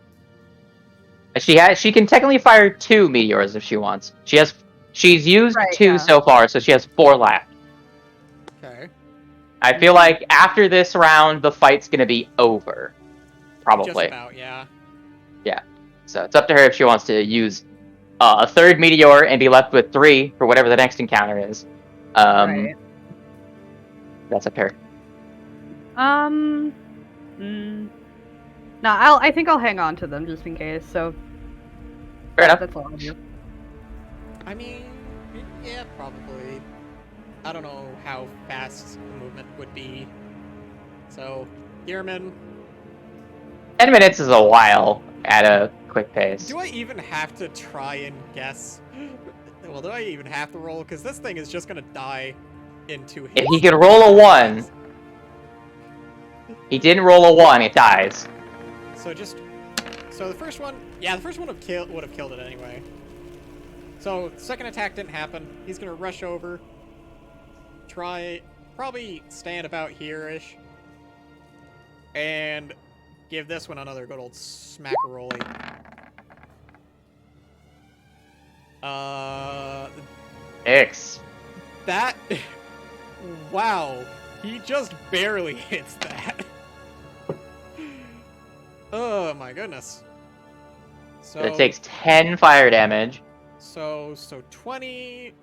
She can technically fire 2 meteors if she wants. She's used Right, 2 yeah. so far, so she has 4 left. Okay. I feel like after this round, the fight's gonna be over. Just Probably. about, yeah. Yeah. So it's up to her if she wants to use a 3rd meteor and be left with 3 for whatever the next encounter is. Right. That's up to her. No, I think I'll hang on to them just in case. So. Fair enough. That's all I'll do. I mean, yeah, probably. I don't know how fast the movement would be. So, Gearman, 10 minutes is a while at a quick pace. do I even have to try and guess? Well, do I even have to roll? Because this thing is just gonna die in 2 hits. If he could roll a 1, he didn't roll a 1, it dies. So the first one, yeah, the first one would have killed it anyway. So second attack didn't happen. He's gonna rush over, probably stand about here-ish, and give this one another good old smack-a-rolly. X. That, wow, He just barely hits that. Oh my goodness. So It takes 10 fire damage. So 20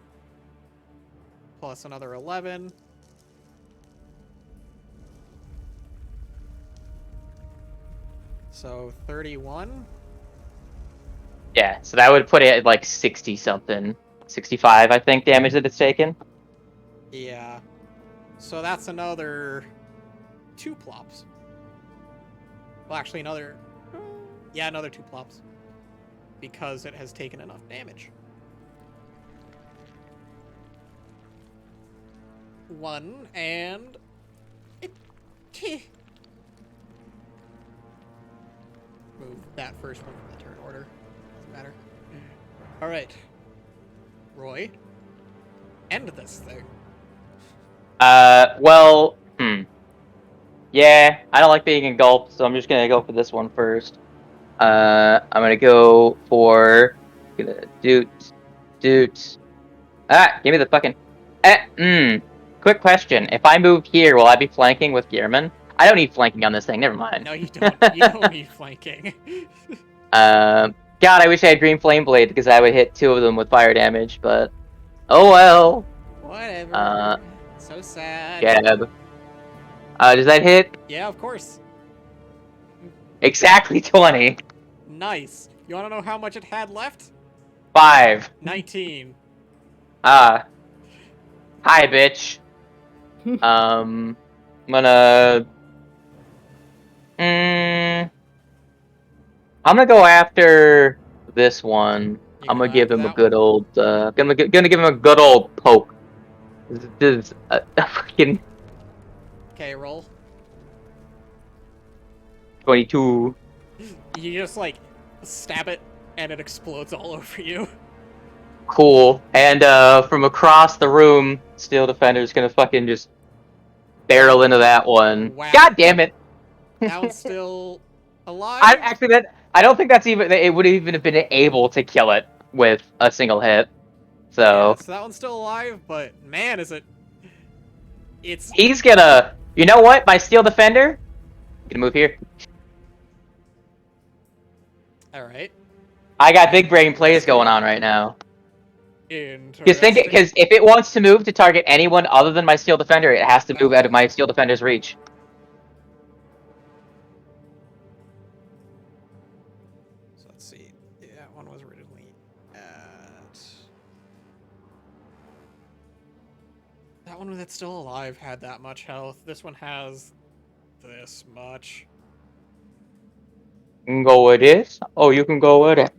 plus another 11. So 31. Yeah, so that would put it at like 60 something. 65, I think, damage that it's taken. Yeah. So that's another 2 plops. Well, actually another... Yeah, another 2 plops. Because it has taken enough damage. 1 and... Move that first one from the turn order. Doesn't matter. Alright. Roy. End this thing. Well, yeah, I don't like being engulfed, so I'm just gonna go for this one first. I'm gonna go for... Doot. Ah, give me the fucking... Quick question. If I move here, will I be flanking with Gearman? I don't need flanking on this thing, never mind. No, you don't. You don't need flanking. God, I wish I had Green Flame Blade, because I would hit 2 of them with fire damage, but... Oh well. Whatever. So sad. Jab. Does that hit? Yeah, of course. Exactly 20. Nice. You want to know how much it had left? 5. 19. Hi, bitch. I'm gonna... I'm gonna go after this one. I'm gonna give him a good old, gonna give him a good old poke. This is a fucking Okay, roll. 22. You just, like, stab it, and it explodes all over you. Cool. And, from across the room, Steel Defender's gonna fucking just barrel into that one. Wow. God damn it! That one's still alive? I don't think that's even, it would even have been able to kill it with a single hit. So... Yeah, so that one's still alive, but man, is it... It's... He's gonna... You know what? My Steel Defender? Gonna move here. Alright. I got big brain plays going on right now. Because if it wants to move to target anyone other than my Steel Defender, it has to move out of my Steel Defender's reach. So let's see. Yeah, one was originally at... That one that's still alive had that much health. This one has this much. You can go with this. Oh, you can go with it.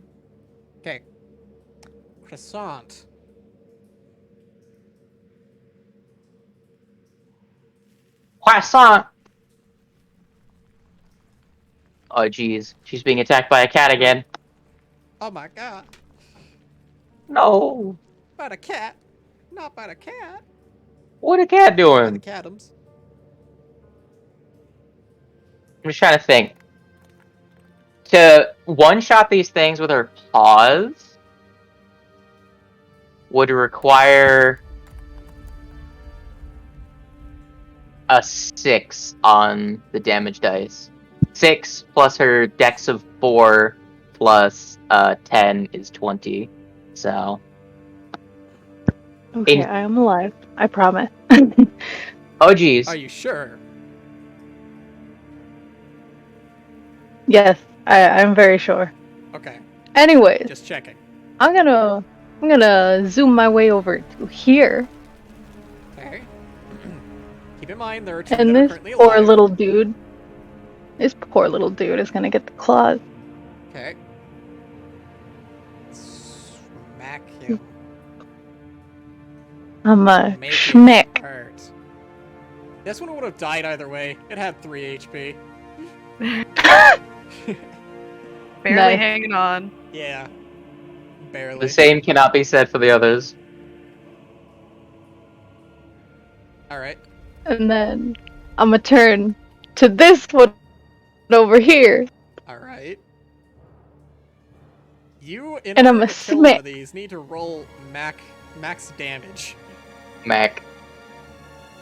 Okay. Croissant. Croissant! Oh, jeez. She's being attacked by a cat again. Oh my god. No. By the cat. Not by the cat. What a cat By the doing? catums. I'm just trying to think. To one-shot these things with her paws would require a 6 on the damage dice. 6 plus her dex of 4 plus 10 is 20. So... Okay, I am alive. I promise. Oh, jeez. Are you sure? Yes, I'm very sure. Okay. Anyways, Just checking. I'm gonna zoom my way over to here. Okay. Keep in mind there are 2 And that are this currently poor alive. little dude. This poor little dude is gonna get the claws. Okay. Smack him. I'm a Make schmick. it hurt. This one would have died either way. It had 3 HP. Barely Nice. hanging on. Yeah. Barely. The same cannot be said for the others. Alright. And then I'm gonna turn to this one over here. Alright. You, in And order I'm a to kill one of smick. these, need to roll max damage. Mac.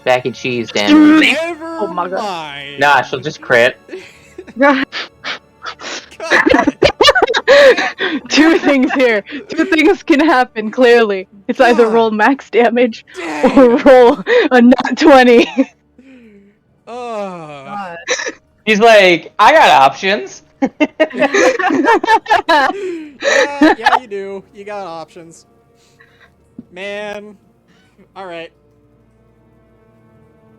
Mac and cheese damage. Never Oh my God. mind. Nah, she'll just crit. God damn it. Two things here. Two things can happen, clearly. It's either God roll max damage or damn. roll a nat 20. Oh. God. He's like, I got options. yeah, you do. You got options. Man. Alright.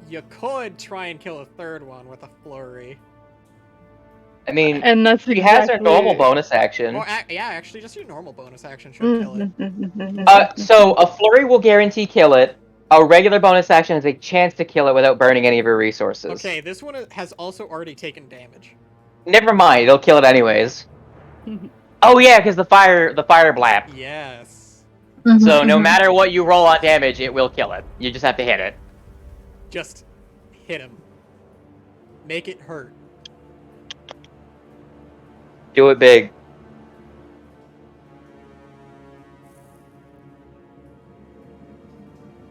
You could try and kill a third one with a flurry. I mean, And that's she exactly... has her normal bonus action. Or, yeah, actually, just your normal bonus action should kill it. So a flurry will guarantee kill it. A regular bonus action has a chance to kill it without burning any of your resources. Okay, this one has also already taken damage. Never mind, it'll kill it anyways. Oh yeah, because the fire blap. Yes. So no matter what you roll on damage, it will kill it. You just have to hit it. Just hit him. Make it hurt. Do it big.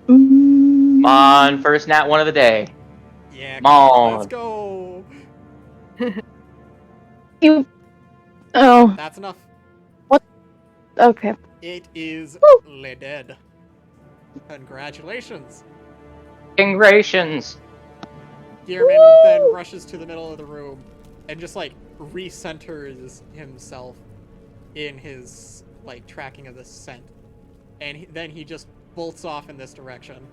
Come on, first nat one of the day. Yeah, Come on. let's go. You... Oh, That's enough. okay. It is le dead. Congratulations. Congratulations. Gearman then rushes to the middle of the room and just like recenters himself in his like tracking of the scent, and then he just bolts off in this direction.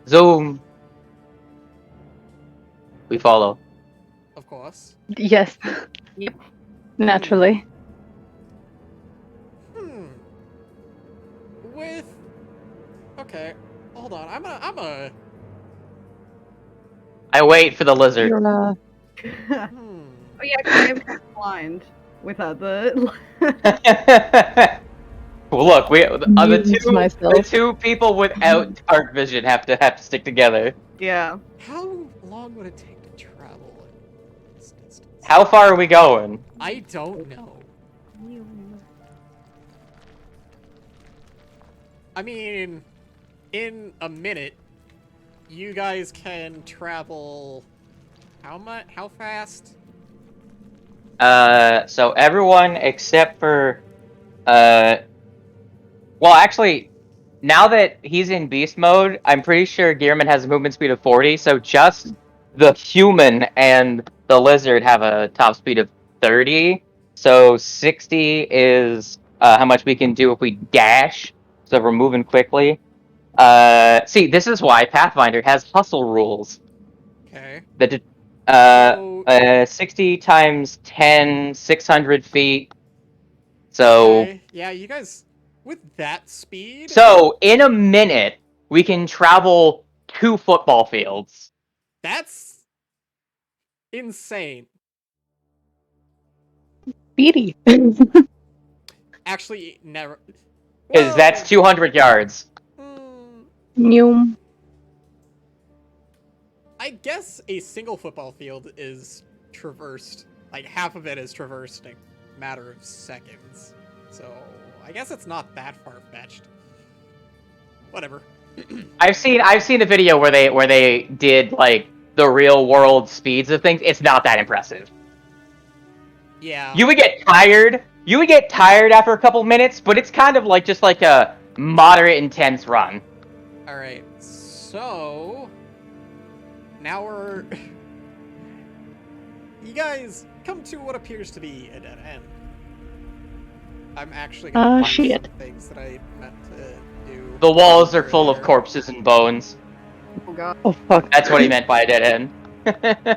Zoom. We follow. Of course. Yes. Yep. Naturally. With okay, hold on. I'm a I wait for the lizard. You're, Oh yeah, 'cause I am kind of blind without the. Well, look, the myself. two people without dark vision have to stick together. Yeah. How long would it take to travel in this distance? How far are we going? I don't know. I mean, in a minute, you guys can travel. How much? How fast? So everyone except for, well, actually, now that he's in beast mode, I'm pretty sure Gearman has a movement speed of 40, so just the human and the lizard have a top speed of 30. So 60 is how much we can do if we dash, so we're moving quickly. See, this is why Pathfinder has hustle rules. Okay. That 60 times 10, 600 feet. So, Okay. Yeah, you guys with that speed. so in a minute, we can travel 2 football fields. That's insane. Speedy. Actually, never. Because that's 200 yards. New. I guess a single football field is traversed. Like half of it is traversed in a matter of seconds. So I guess it's not that far fetched. Whatever. I've seen a video where they did like the real world speeds of things. It's not that impressive. Yeah. You would get tired. You would get tired after a couple minutes, but it's kind of like just like a moderate intense run. All right. So now we're you guys come to what appears to be a dead end. I'm actually gonna find shit. some things that I meant to do. The walls are full of earlier. corpses and bones. Oh god. Oh fuck. That's what he meant by a dead end.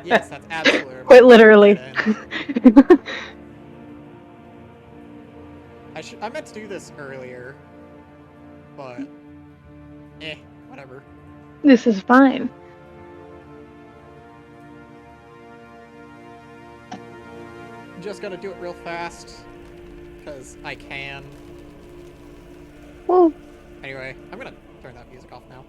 Yes, that's absolutely Quite literally. dead end. I meant to do this earlier, but whatever. This is fine. I'm just gonna do it real fast because I can. Well, Anyway, I'm gonna turn that music off now.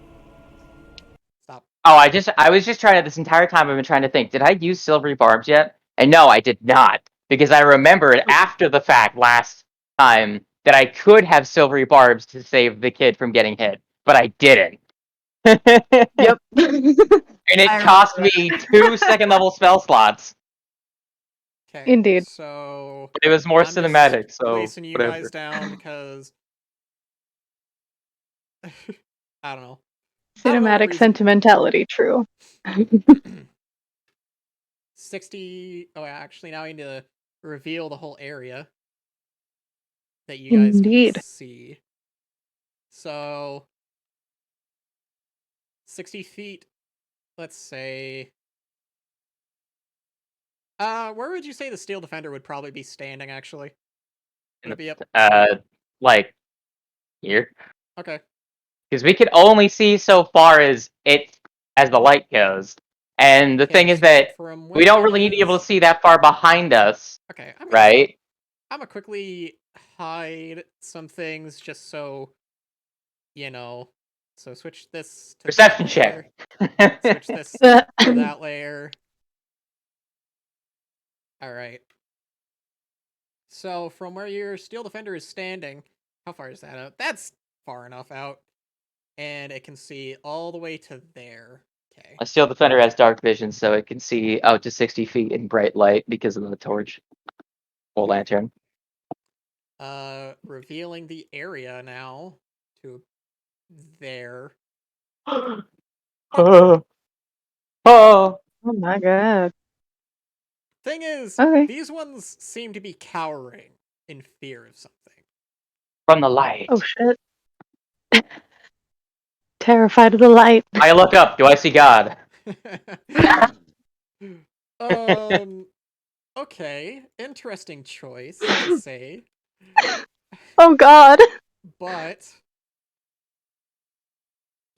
Stop. Oh, I was just trying to, this entire time I've been trying to think, did I use silvery barbs yet? And no, I did not. Because I remembered after the fact last time that I could have silvery barbs to save the kid from getting hit, but I didn't. Yep. And it I cost remember me 2 second-level spell slots. Okay. Indeed. So It was more I'm just cinematic, so placing you whatever. guys down because I don't know. I don't know what Cinematic reason. sentimentality, true. 60. Oh, actually, now I need to reveal the whole area that you guys can Indeed. see. So 60 feet, let's say. Where would you say the Steel Defender would probably be standing, actually? Would it be up? Like here, Okay. because we can only see so far as the light goes, and the Okay, thing is so that from we where don't it really need to be able is... to see that far behind us, Okay, right? I'm gonna quickly hide some things just so, you know... So switch this to that Perception layer. check. Switch this to that layer. Alright. So from where your Steel Defender is standing, how far is that out? That's far enough out. And it can see all the way to there. Okay. A Steel Defender has dark vision, so it can see out to 60 feet in bright light because of the torch or lantern. Revealing the area now to there. Oh, Oh my god. Thing is, Okay. these ones seem to be cowering in fear of something. from the light. Oh shit. Terrified of the light. I look up. Do I see God? Okay, interesting choice to say, Oh god. but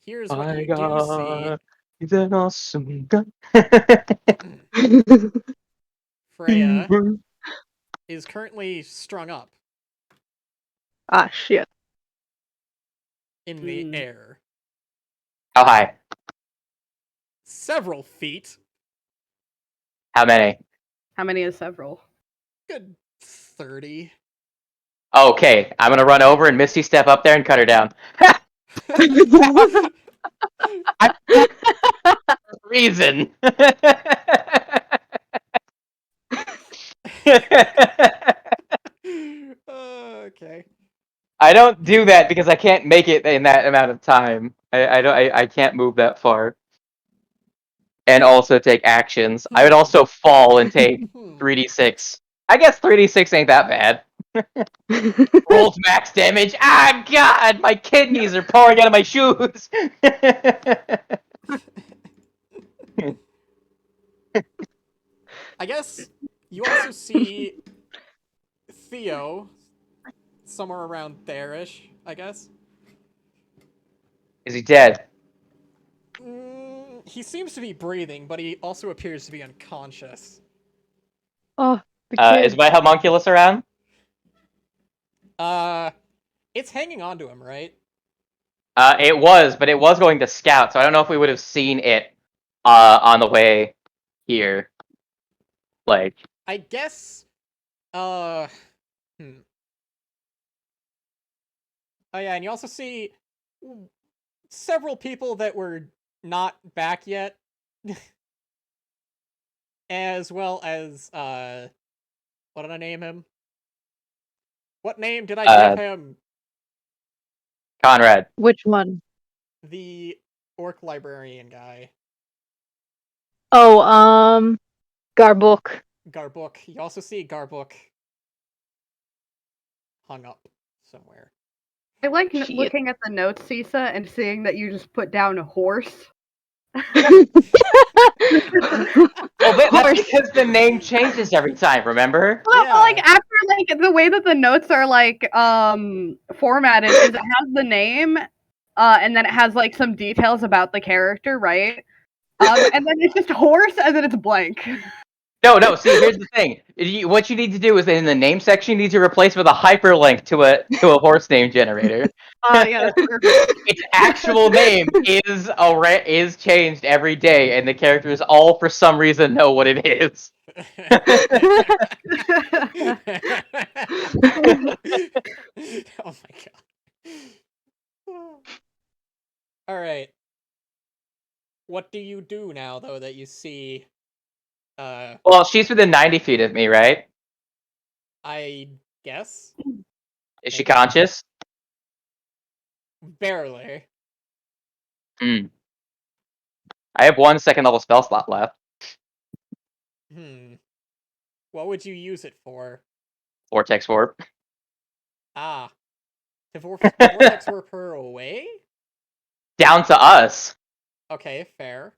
here's what My you do see. God, he's an awesome God. Freya is currently strung up Ah shit. in the air. How high? Several feet. How many? How many is several? Good 30. Okay, I'm gonna run over and Misty step up there and cut her down. I reason. Okay. I don't do that because I can't make it in that amount of time. I can't move that far. And also take actions. I would also fall and take 3d6. I guess 3d6 ain't that bad. Rolled max damage. Ah, God, my kidneys are pouring out of my shoes. I guess you also see Theo somewhere around there-ish, I guess. Is he dead? He seems to be breathing, but he also appears to be unconscious. Oh, the kid. Is my homunculus around? It's hanging on to him, right? It was, but it was going to scout, so I don't know if we would have seen it on the way here. Like, I guess, uh, Oh yeah, and you also see several people that were not back yet. As well as, what did I name him? What name did I give him? Conrad. Which one? The orc librarian guy. Oh, Garbuk. Garbuk. You also see Garbuk hung up somewhere. I like Shit. looking at the notes, Sisa, and seeing that you just put down a horse. Well, that's Horse. because the name changes every time, remember? Well, Yeah. but like after like the way that the notes are like formatted is it has the name, and then it has like some details about the character, right? And then it's just horse, and then it's blank. No, see, here's the thing. What you need to do is in the name section, you need to replace with a hyperlink to a horse name generator. Yeah, that's perfect. Its actual name is changed every day, and the characters all for some reason know what it is. Oh my god. Alright. what do you do now, though, that you see? Well, she's within 90 feet of me, right? I guess Is she maybe conscious? barely. Hmm. I have 1 second level spell slot left. What would you use it for? Vortex Warp. Ah, to vortex warp her away. Down to us. Okay, fair.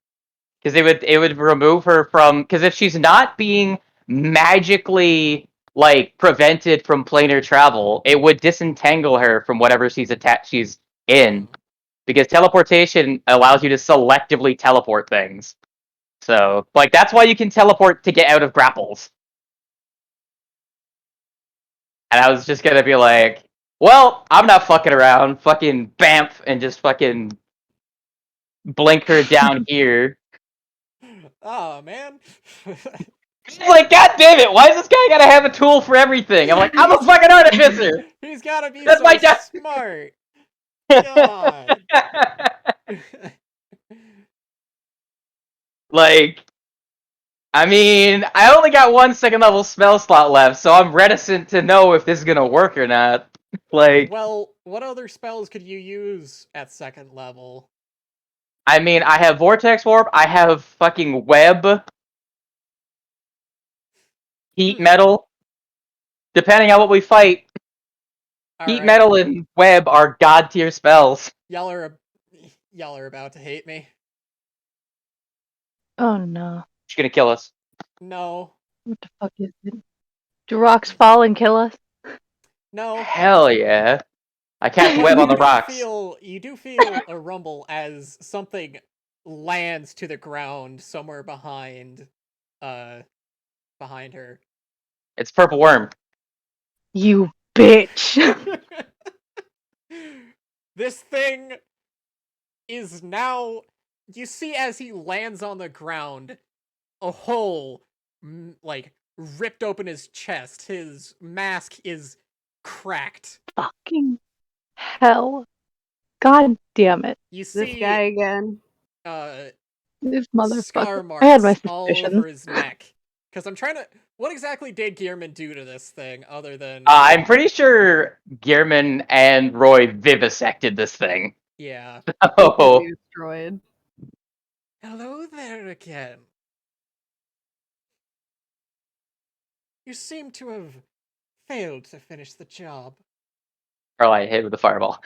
Because it would remove her from, because if she's not being magically like prevented from planar travel, it would disentangle her from whatever she's in. Because teleportation allows you to selectively teleport things. So like that's why you can teleport to get out of grapples. And I was just gonna be like, well, I'm not fucking around, fucking bamf, and just fucking blink her down here. Oh man. It's like, god damn it, why does this guy gotta have a tool for everything? I'm like, I'm a fucking artificer! He's gotta be That's so my job! smart. God. Like, I mean, I only got 1 second level spell slot left, so I'm reticent to know if this is gonna work or not. Like, Well, what other spells could you use at second level? I mean, I have Vortex Warp, I have fucking Web, Heat Metal. Depending on what we fight, Heat Alright. Metal and Web are god tier spells. Y'all are about to hate me. Oh no. She's gonna kill us. No. What the fuck is it? Do rocks fall and kill us? No. Hell yeah. I cast But Web on the rocks. you do feel a rumble as something lands to the ground somewhere behind her. It's Purple Worm. You bitch. This thing is now, you see as he lands on the ground, a hole like ripped open his chest. His mask is cracked. Fucking hell. God damn it. You This see guy again. This scar motherfucker. I had my marks all suspicions. over his neck. Because I'm trying to, what exactly did Gearman do to this thing other than I'm pretty sure Gearman and Roy vivisected this thing. yeah. Oh, Completely destroyed. Hello there again. You seem to have failed to finish the job. or I hit with a fireball.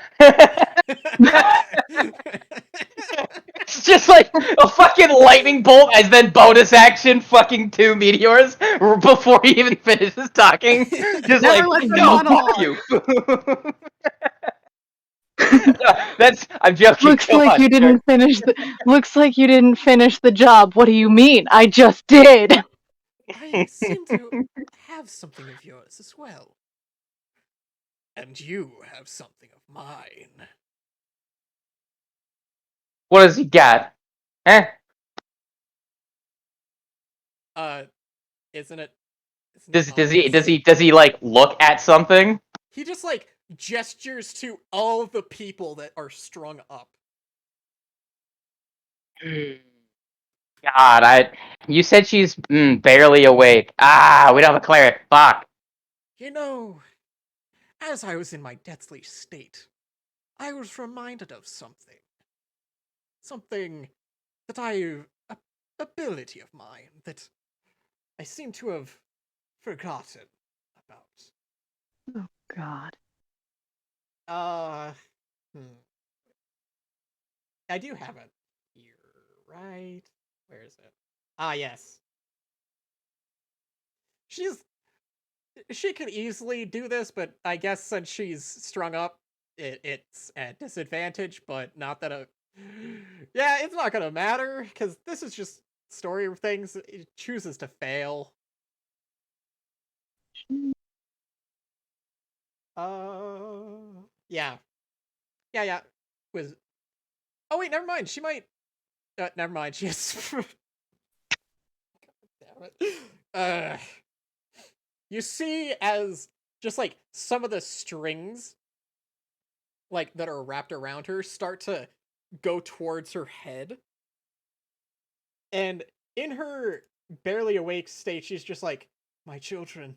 It's just like a fucking lightning bolt, and then bonus action, fucking 2 meteors before he even finishes talking. Just Never like, lets him no, fuck monologue. you. That's I'm joking. Looks Go like on, you didn't finish the looks like you didn't finish the job. What do you mean? I just did. I seem to have something of yours as well. And you have something of mine. What does he got? Eh? Isn't it? Isn't it Does he like look at something? He just like gestures to all of the people that are strung up. God, you said she's barely awake. Ah, we don't have a cleric. Fuck. You know, as I was in my deathly state, I was reminded of something. Something that ability of mine that I seem to have forgotten about. Oh god. Uh, I do have it here, right? Where is it? Ah, yes. She could easily do this, but I guess since she's strung up, it's at disadvantage, but not that yeah, it's not gonna matter, because this is just story of things. It chooses to fail. Yeah. Yeah. Was Oh wait, never mind. She might never mind. She has damn it. You see as just like some of the strings like that are wrapped around her start to go towards her head, And in her barely awake state, she's just like, "My children,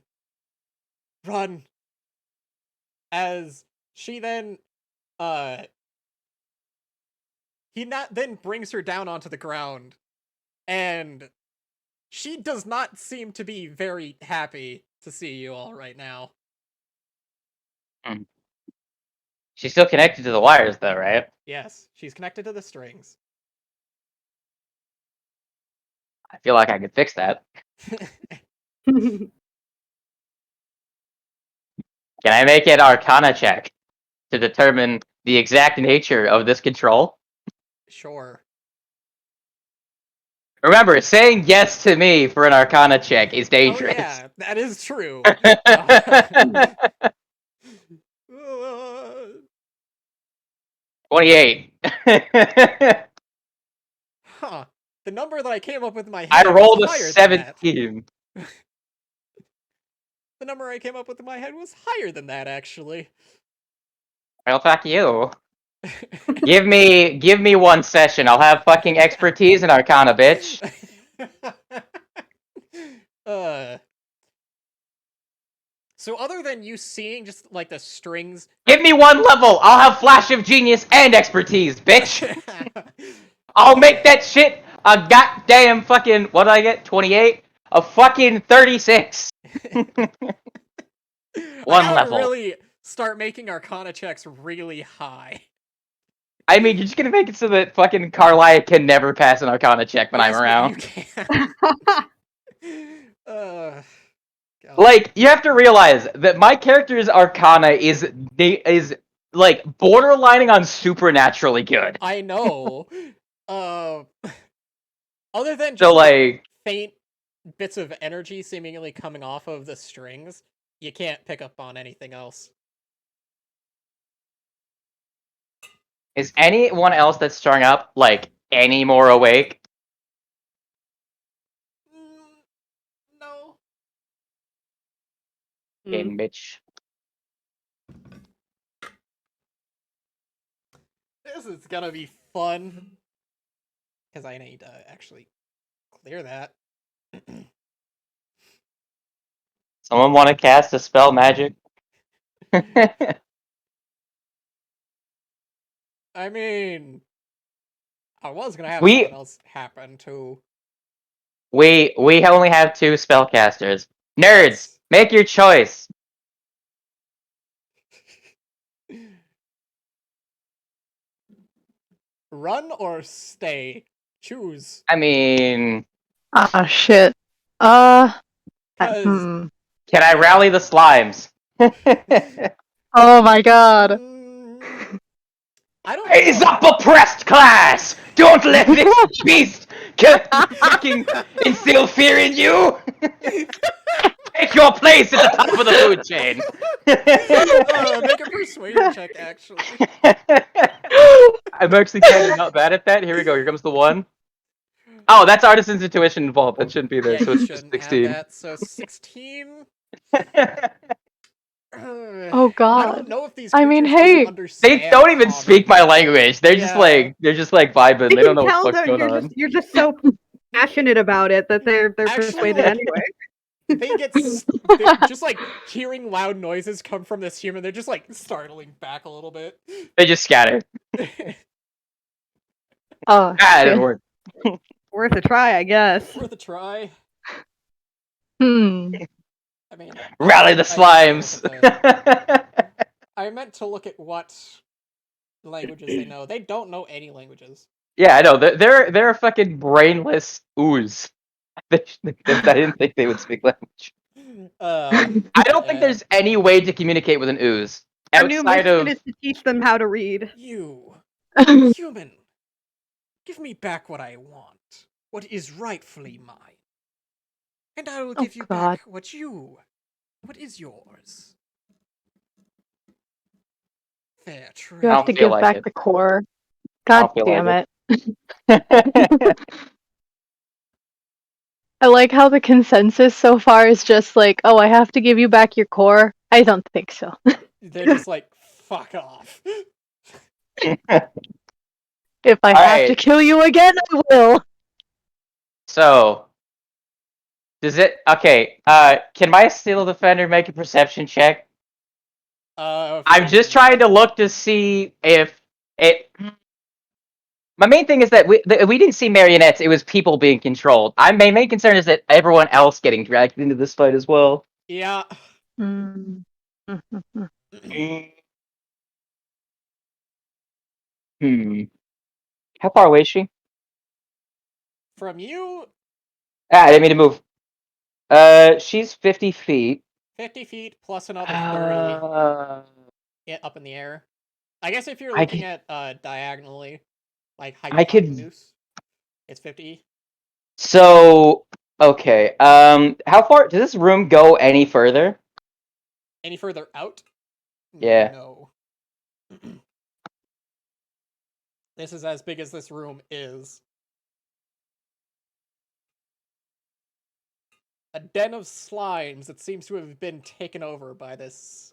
run!" As she then, then brings her down onto the ground, and she does not seem to be very happy to see you all right now. She's still connected to the wires, though, right? Yes, she's connected to the strings. I feel like I could fix that. Can I make an Arcana check to determine the exact nature of this control? Sure. Remember, saying yes to me for an Arcana check is dangerous. Oh yeah, that is true. 28. Huh. The number that I came up with in my I head rolled a was higher than that. 17. The number I came up with in my head was higher than that, actually. Well, fuck you. Give me one session. I'll have fucking expertise in Arcana, bitch. So other than you seeing just like the strings, Give me one level. I'll have flash of genius and expertise, bitch. I'll make that shit a goddamn fucking, what did I get? 28? A fucking 36. One I gotta level. really start making Arcana checks really high. I mean, you're just gonna make it so that fucking Carlisle can never pass an Arcana check when I'm Yes, but around. you can. God. Like, you have to realize that my character's Arcana is like borderlining on supernaturally good. I know. Other than just So like, faint bits of energy seemingly coming off of the strings, you can't pick up on anything else. is anyone else that's strung up like any more awake? No. Fucking bitch. This is gonna be fun. Because I need to actually clear that. Someone want to cast a spell magic? I mean, I was gonna have We- something else happen too. we only have 2 spellcasters. Nerds, Yes. make your choice. Run or stay? Choose. I mean, Ah, shit. Cause can I rally the slimes? Oh my god. I don't Raise know. up, oppressed class! Don't let this beast fucking instill fear in you! Take your place at the top of the food chain! Make a persuasion check, actually. I'm actually kind of not bad at that. Here we go. Here comes the 1. Oh, that's Artisan's Intuition involved. That shouldn't be there, Yeah, so you it's just shouldn't have 16. that. So 16. Oh I god. don't know if these I mean, creatures even hey, understand They don't even common. speak my language. They're just Yeah. like vibing. They don't know what the tell fuck's that going on. you're just so passionate about it that they're Actually, persuaded like, anyway. They get just like hearing loud noises come from this human. They're just like startling back a little bit. They just scatter. Oh, Ah, it shit. didn't work. Worth a try, I guess. Worth a try. Hmm. I mean, Rally the slimes. I meant to look at what languages they know. They don't know any languages. Yeah, I know. They're a fucking brainless ooze. I didn't think they would speak language. I don't think there's any way to communicate with an ooze Our new outside mission of. is to teach them how to read. You, human, give me back what I want, what is rightfully mine, and I will Oh, give you God. back what is yours. Fair trade. You I have don't to feel give like back it. the core. I God don't feel damn like it. I like how the consensus so far is just like, oh, I have to give you back your core. I don't think so. They're just like, fuck off. If I have to Alright. kill you again, I will. So, does it? Okay. Can my steel defender make a perception check? I'm just trying to look to see if it. My main thing is that we didn't see marionettes. It was people being controlled. My main concern is that everyone else getting dragged into this fight as well. Yeah. Mm. How far away is she? From you, I didn't mean to move. She's 50 feet. 50 feet plus another 30 up in the air. I guess if you're I looking could- at diagonally, like I could- hypotenuse, it's 50. So okay. How far does this room go any further? Any further out? Yeah. No. This is as big as this room is. A den of slimes that seems to have been taken over by this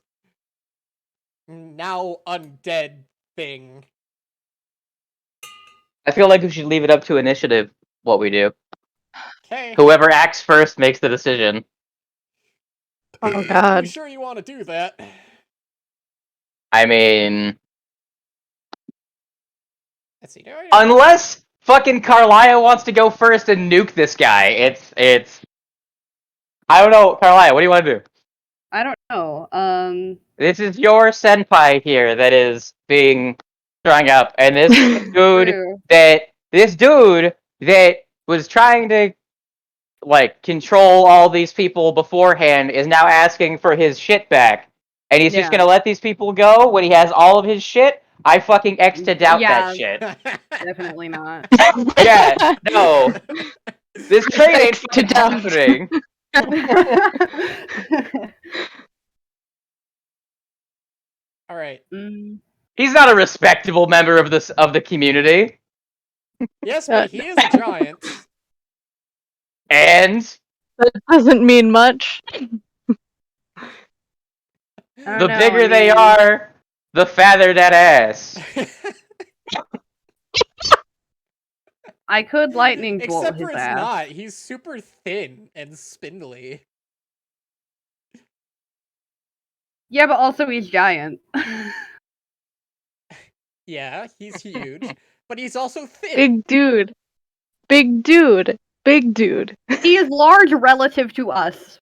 now undead thing. I feel like we should leave it up to initiative what we do. Okay. Whoever acts first makes the decision. Oh You god. sure you want to do that? I mean, Let's see. No, unless fucking Carlisle wants to go first and nuke this guy, it's. I don't know, Carlisle. What do you want to do? I don't know. This is your senpai here that is being strung up, and this True. dude that was trying to like control all these people beforehand is now asking for his shit back, and he's just Yeah. gonna let these people go when he has all of his shit. I fucking X to doubt Yeah. that shit. Definitely not. Yeah, no, this train ain't X to fucking doubt. happening. All right. Mm. He's not a respectable member of the community, Yes, but he is a giant. and That doesn't mean much. I the don't know, bigger they mean, are, the fatter that ass. I could lightning bolt Except his for it's ass. not. He's super thin and spindly. Yeah, but also he's giant. Yeah, he's huge, but he's also thin. Big dude. Big dude. Big dude. He is large relative to us.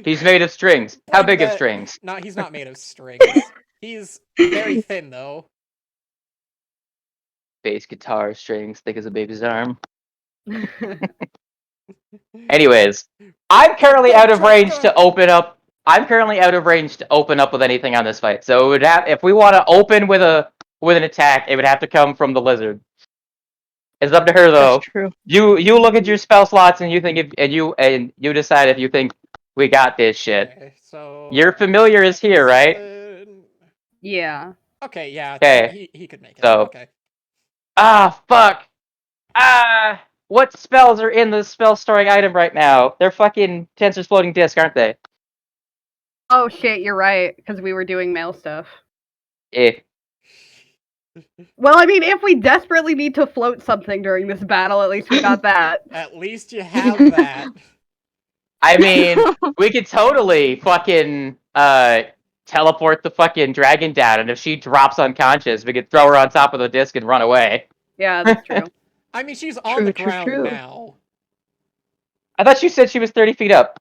He's made of strings. How Like big of that- strings? No, he's not made of strings. He's very thin, though. Bass guitar strings, thick as a baby's arm. Anyways, I'm currently out of range to open up. I'm currently out of range to open up with anything on this fight. So it would have, if we want to open with an attack, it would have to come from the lizard. It's up to her though. That's true. You look at your spell slots and you think if and you decide if you think we got this shit. Okay, so Your familiar is here, right? 7. Yeah. Okay, yeah. Okay. He could make it. So- Okay. Ah, fuck. Ah, what spells are in the spell storing item right now? They're fucking Tensor's floating disc, aren't they? Oh shit, you're right, because we were doing mail stuff. Eh. Well, I mean, if we desperately need to float something during this battle, at least we got that. At least you have that. I mean, we could totally fucking teleport the fucking dragon down, and if she drops unconscious, we could throw her on top of the disc and run away. Yeah, that's true. I mean, she's on the ground now. I thought you said she was 30 feet up.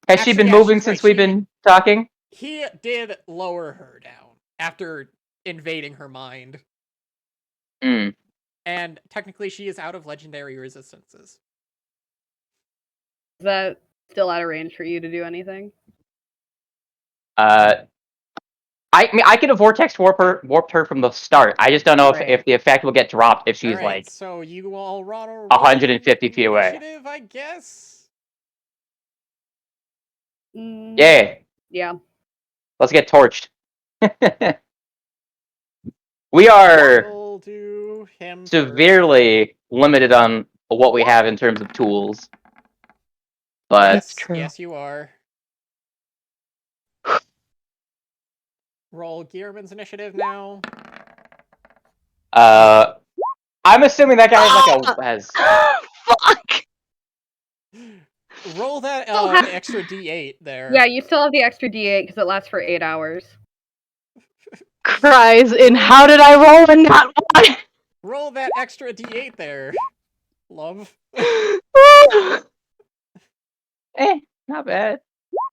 Has she Actually, been yeah, moving she's right. since we've been talking? He did lower her down after invading her mind. Hmm. And technically, she is out of legendary resistances. Is that still out of range for you to do anything? I mean, I could have vortex warped her from the start. I just don't know Right. if the effect will get dropped if she's Alright, like so you all run 150 feet away. Initiative, I guess. Mm, Yeah. Yeah. Let's get torched. We are We'll do him severely limited on what we have in terms of tools. But Yes, true. yes, you are. Roll Gearman's initiative now. I'm assuming that guy has Fuck! Roll that Still have- extra D8 there. Yeah, you still have the extra D8 because it lasts for 8 hours. Cries in how did I roll and not one? Roll that extra D8 there, love. Not bad.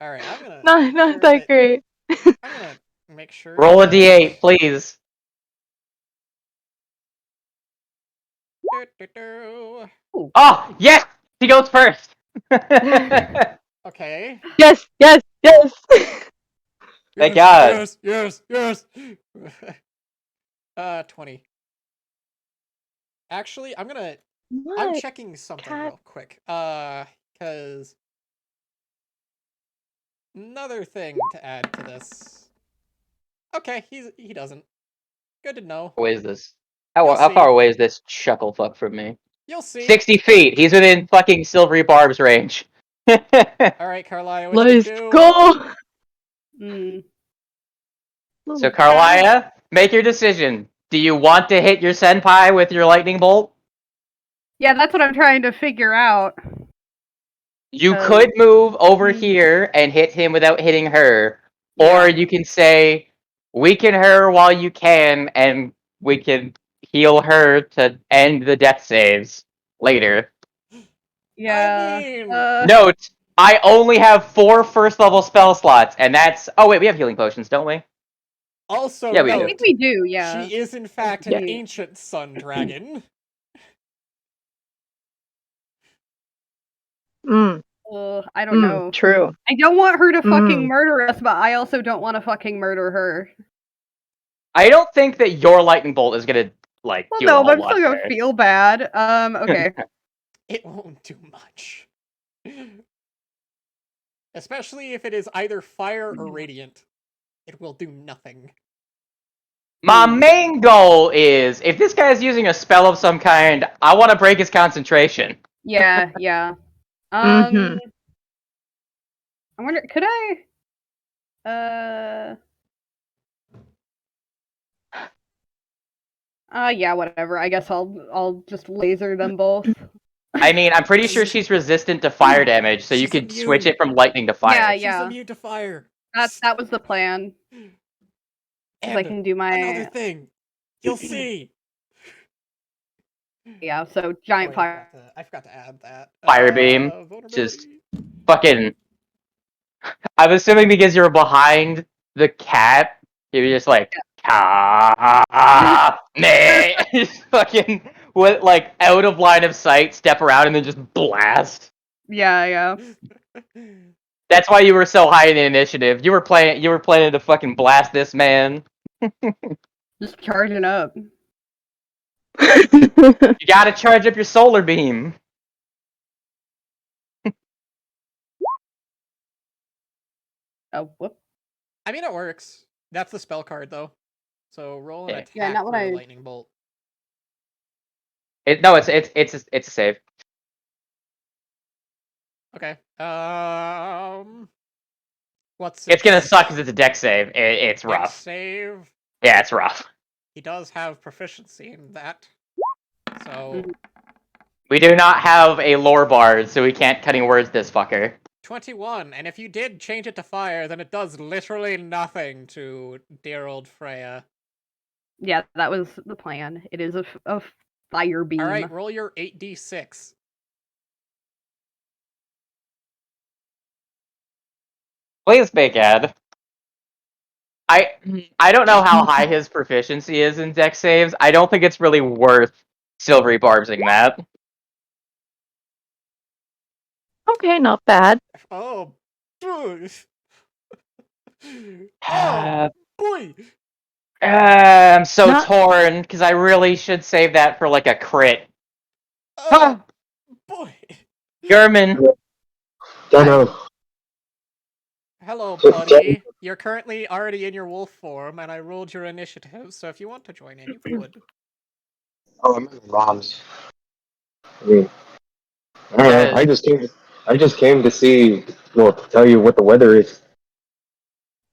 All right, I'm gonna. Not that great. I'm gonna make sure. Roll a that- d8, please. Do-do-do. Oh, yes! She goes first! Okay. Yes, yes, yes. Thank God. Yes, yes, yes. 20. Actually, I'm What? checking something Cat? real quick. Because another thing to add to this. Okay, he doesn't. Good to know. How away is this? You'll How see. far away is this chuckle fuck from me? You'll see. 60 feet. He's within fucking Silvery Barb's range. All right, Carlia, what Let's do you do? go. Mm. So, Carlia, make your decision. Do you want to hit your senpai with your lightning bolt? Yeah, that's what I'm trying to figure out. You could move over Mm. here and hit him without hitting her. Yeah. Or you can say, weaken her while you can, and we can heal her to end the death saves later. Yeah. I mean, Note, I only have 4 first level spell slots, and that's... Oh wait, we have healing potions, don't we? also Yeah, we I do. note, think we do, yeah. she is in fact Yeah. an ancient sun dragon. I don't know. True. I don't want her to fucking Mm. murder us, but I also don't want to fucking murder her. I don't think that your lightning bolt is gonna, like, Well, do no, a but whole I'm lot still gonna there. feel bad. Okay. It won't do much. Especially if it is either fire or radiant. It will do nothing. My main goal is, if this guy is using a spell of some kind, I want to break his concentration. Yeah, yeah. Mhm. I wonder, could I? Yeah, whatever. I guess I'll just laser them both. I mean, I'm pretty sure she's resistant to fire damage, so you She's could switch immune. it from lightning to fire. Yeah, She's yeah. immune to fire. That was the plan. Because I And can do another my thing, you'll see. yeah. So giant Wait, fire. I forgot to add that. Fire beam, Vulnerability. just fucking... I'm assuming because you're behind the cat, you're just like, meh. Just fucking, with, like, out of line of sight, step around and then just blast. Yeah, yeah. That's why you were so high in the initiative. You were planning to fucking blast this man. Just charging up. You gotta charge up your solar beam. Oh, whoop. I mean, it works. That's the spell card, though. So roll an Yeah. attack Yeah, not what for a I- lightning bolt. No, it's a save. Okay. What's It's gonna suck because it's a deck save. It's Dex rough. save? Yeah, it's rough. He does have proficiency in that. So Mhm. We do not have a lore bard, so we can't cutting words this fucker. 21, and if you did change it to fire, then it does literally nothing to dear old Freya. Yeah, that was the plan. It is a fire beam. Alright, roll your 8d6. Please, Big Ed. I don't know how high his proficiency is in deck saves. I don't think it's really worth Silvery Barbsing that. Okay, not bad. Oh, boy. Oh, boy. I'm so Not- torn, because I really should save that for, like, a crit. Oh, boy. German. Don't know. Hello, buddy. You're currently already in your wolf form, and I rolled your initiative, so if you want to join in, you would. Oh, I'm in mom's. I mean, I don't know. I just came to see. Well, to tell you what the weather is.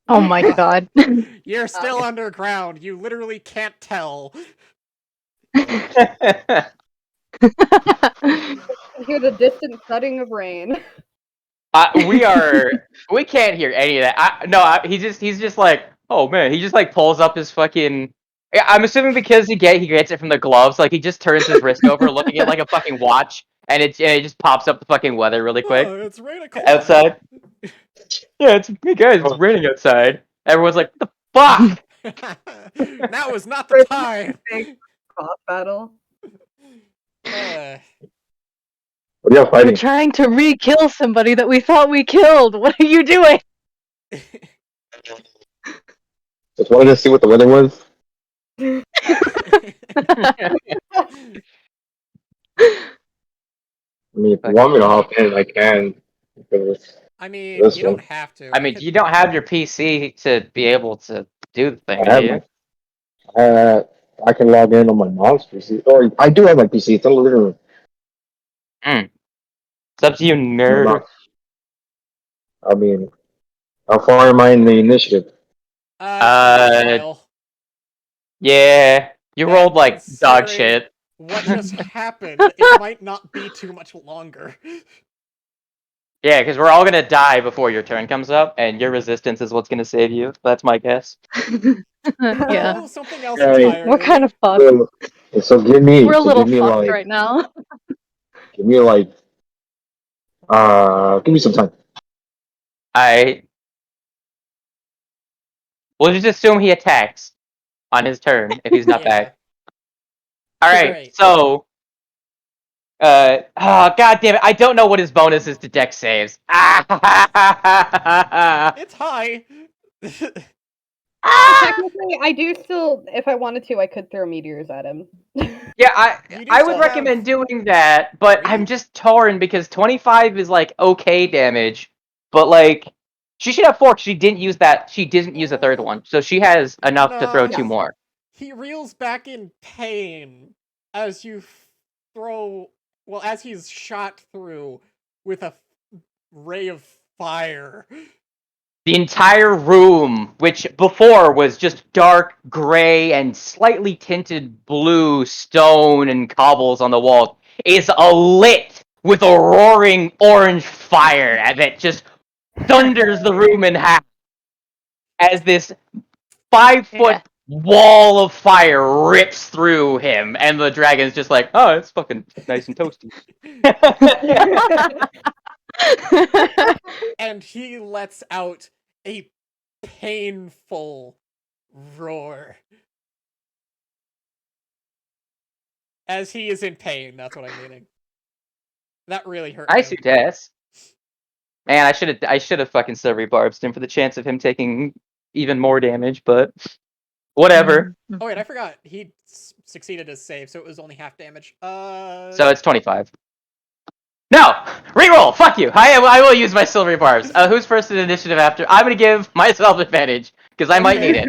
Oh my god. You're still underground. You literally can't tell. You hear the distant thudding of rain. We can't hear any of that. He's just like, oh man, he just like pulls up his fucking. Yeah, I'm assuming because he gets it from the gloves, like he just turns his wrist over, looking at like a fucking watch, and it just pops up the fucking weather really quick Oh, it's 8:00. outside. Yeah, it's hey guys, it's raining outside. Everyone's like, what the fuck? Now is not the time. Big boss battle. What are y'all We're fighting? trying to re-kill somebody that we thought we killed. What are you doing? Just wanted to see what the weather was. I mean, if you want me to hop in, I can. Because I mean, this you don't one, have to. I mean, you don't have your PC to be able to do the thing, I do have you? I can log in on my mom's PC. Or I do have my PC. It's in the living room. It's up to you, nerd. I mean, how far am I in the initiative? It's a while. Yeah, you And rolled like dog considering shit. What just happened? It might not be too much longer. Yeah, because we're all gonna die before your turn comes up, and your resistance is what's gonna save you. That's my guess. Yeah. No, something else Alright. entirely. What kind of fuck? So give me, We're a little give me fucked like, right now. give me like, give me some time. We'll just assume he attacks on his turn if he's not Yeah. back. All right, Right. so, oh god damn it! I don't know what his bonus is to dex saves. It's high. Technically, I do still, if I wanted to, I could throw meteors at him. Yeah, You do I still would have recommend doing that, but 3? I'm just torn because 25 is like okay damage, but like she should have 4 'cause she didn't use that. She didn't use the third one, so she has enough to throw No, 2 more. he reels back in pain as you throw. Well, as he's shot through with a ray of fire. The entire room, which before was just dark gray and slightly tinted blue stone and cobbles on the walls, is alit with a roaring orange fire that just thunders the room in half as this 5-foot wall of fire rips through him, and the dragon's just like, oh, it's fucking nice and toasty. And he lets out a painful roar. As he is in pain, that's what I'm meaning. That really hurt I me. see Tess. Man, I should have fucking still rebarbed him for the chance of him taking even more damage, but whatever. Oh wait, I forgot. He succeeded his save, so it was only half damage. So it's 25. No! Reroll! Fuck you! I will use my silvery barbs. Who's first in initiative after? I'm gonna give myself advantage, because I might need it.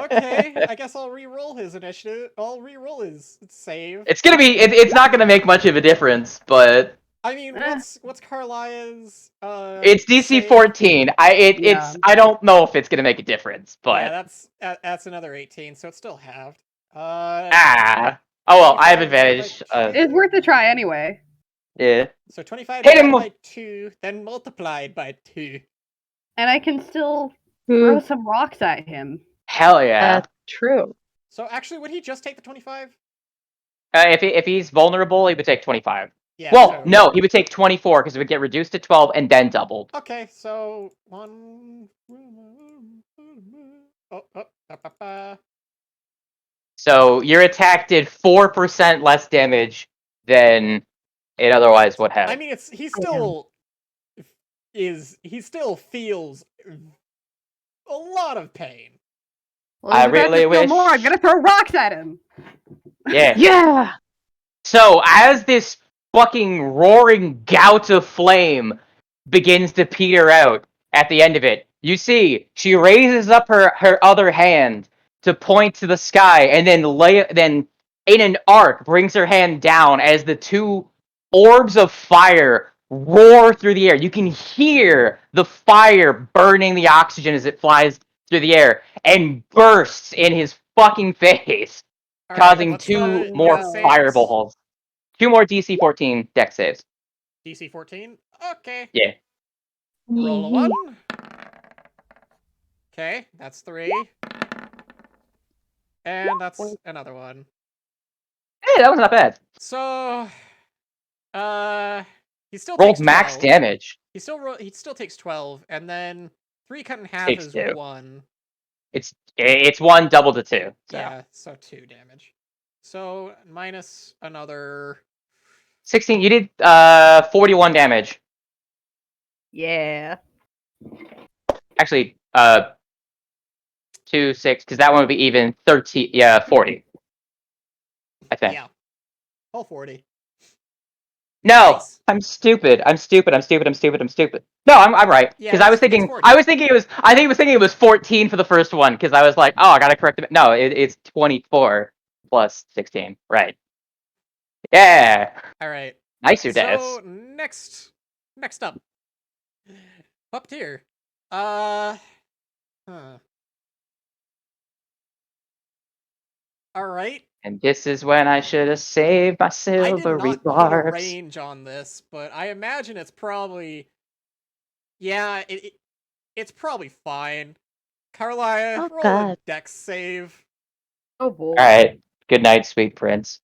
Okay, I guess I'll re-roll his initiative. I'll re-roll his save. It's gonna be it's not gonna make much of a difference, but I mean, what's Carlia's it's DC save? 14. I don't know if it's gonna make a difference, but yeah, that's another 18, so it's still halved. oh well, I have 25 advantage. divided by It's worth a try anyway. Yeah. So 25 Hit him divided by 2, then multiplied by 2. And I can still throw some rocks at him. Hell yeah. True. So actually, would he just take the 25? If he's vulnerable, he would take 25. Yeah. Well, so... no, he would take 24 because it would get reduced to 12 and then doubled. Okay, so 1. So your attack did 4% less damage than it otherwise would have. I mean, he still feels a lot of pain. Well, I he's about to really feel wish- more. I'm gonna throw rocks at him. Yeah. Yeah. So as this fucking roaring gout of flame begins to peter out at the end of it, you see she raises up her other hand to point to the sky, and then in an arc brings her hand down as the 2 orbs of fire roar through the air. You can hear the fire burning the oxygen as it flies through the air and bursts in his fucking face. All right, causing what's 2 the more dex saves? fireballs. 2 more DC 14 dex saves. DC 14. Okay. Yeah. Roll a 1. Okay, that's 3. And that's another 1. Hey, that was not bad. So, he still Rolled takes max 12. damage. He still takes 12, and then 3 cut in half Takes is 2. 1. It's 1 double to 2. So. Yeah, so 2 damage. So minus another 16. You did 41 damage. Yeah. Actually, 2, 6, because that one would be even 13. Yeah, 40. I think. Yeah. Whole 40. No, Nice. I'm stupid. I'm stupid. No, I'm right. Yeah, Because I was it's thinking 40. I was thinking it was 14 for the first one, because I was like, oh, I gotta correct it. No, it's 24 plus 16. Right. Yeah. All right. Nicer So dice. next up. Puppeteer. Huh. All right. And this is when I should have saved my I did silvery not put a barbs. range on this, but I imagine it's probably it's probably fine. Carlia, Oh, roll a God. dex save. Oh boy. Alright. Good night, sweet prince.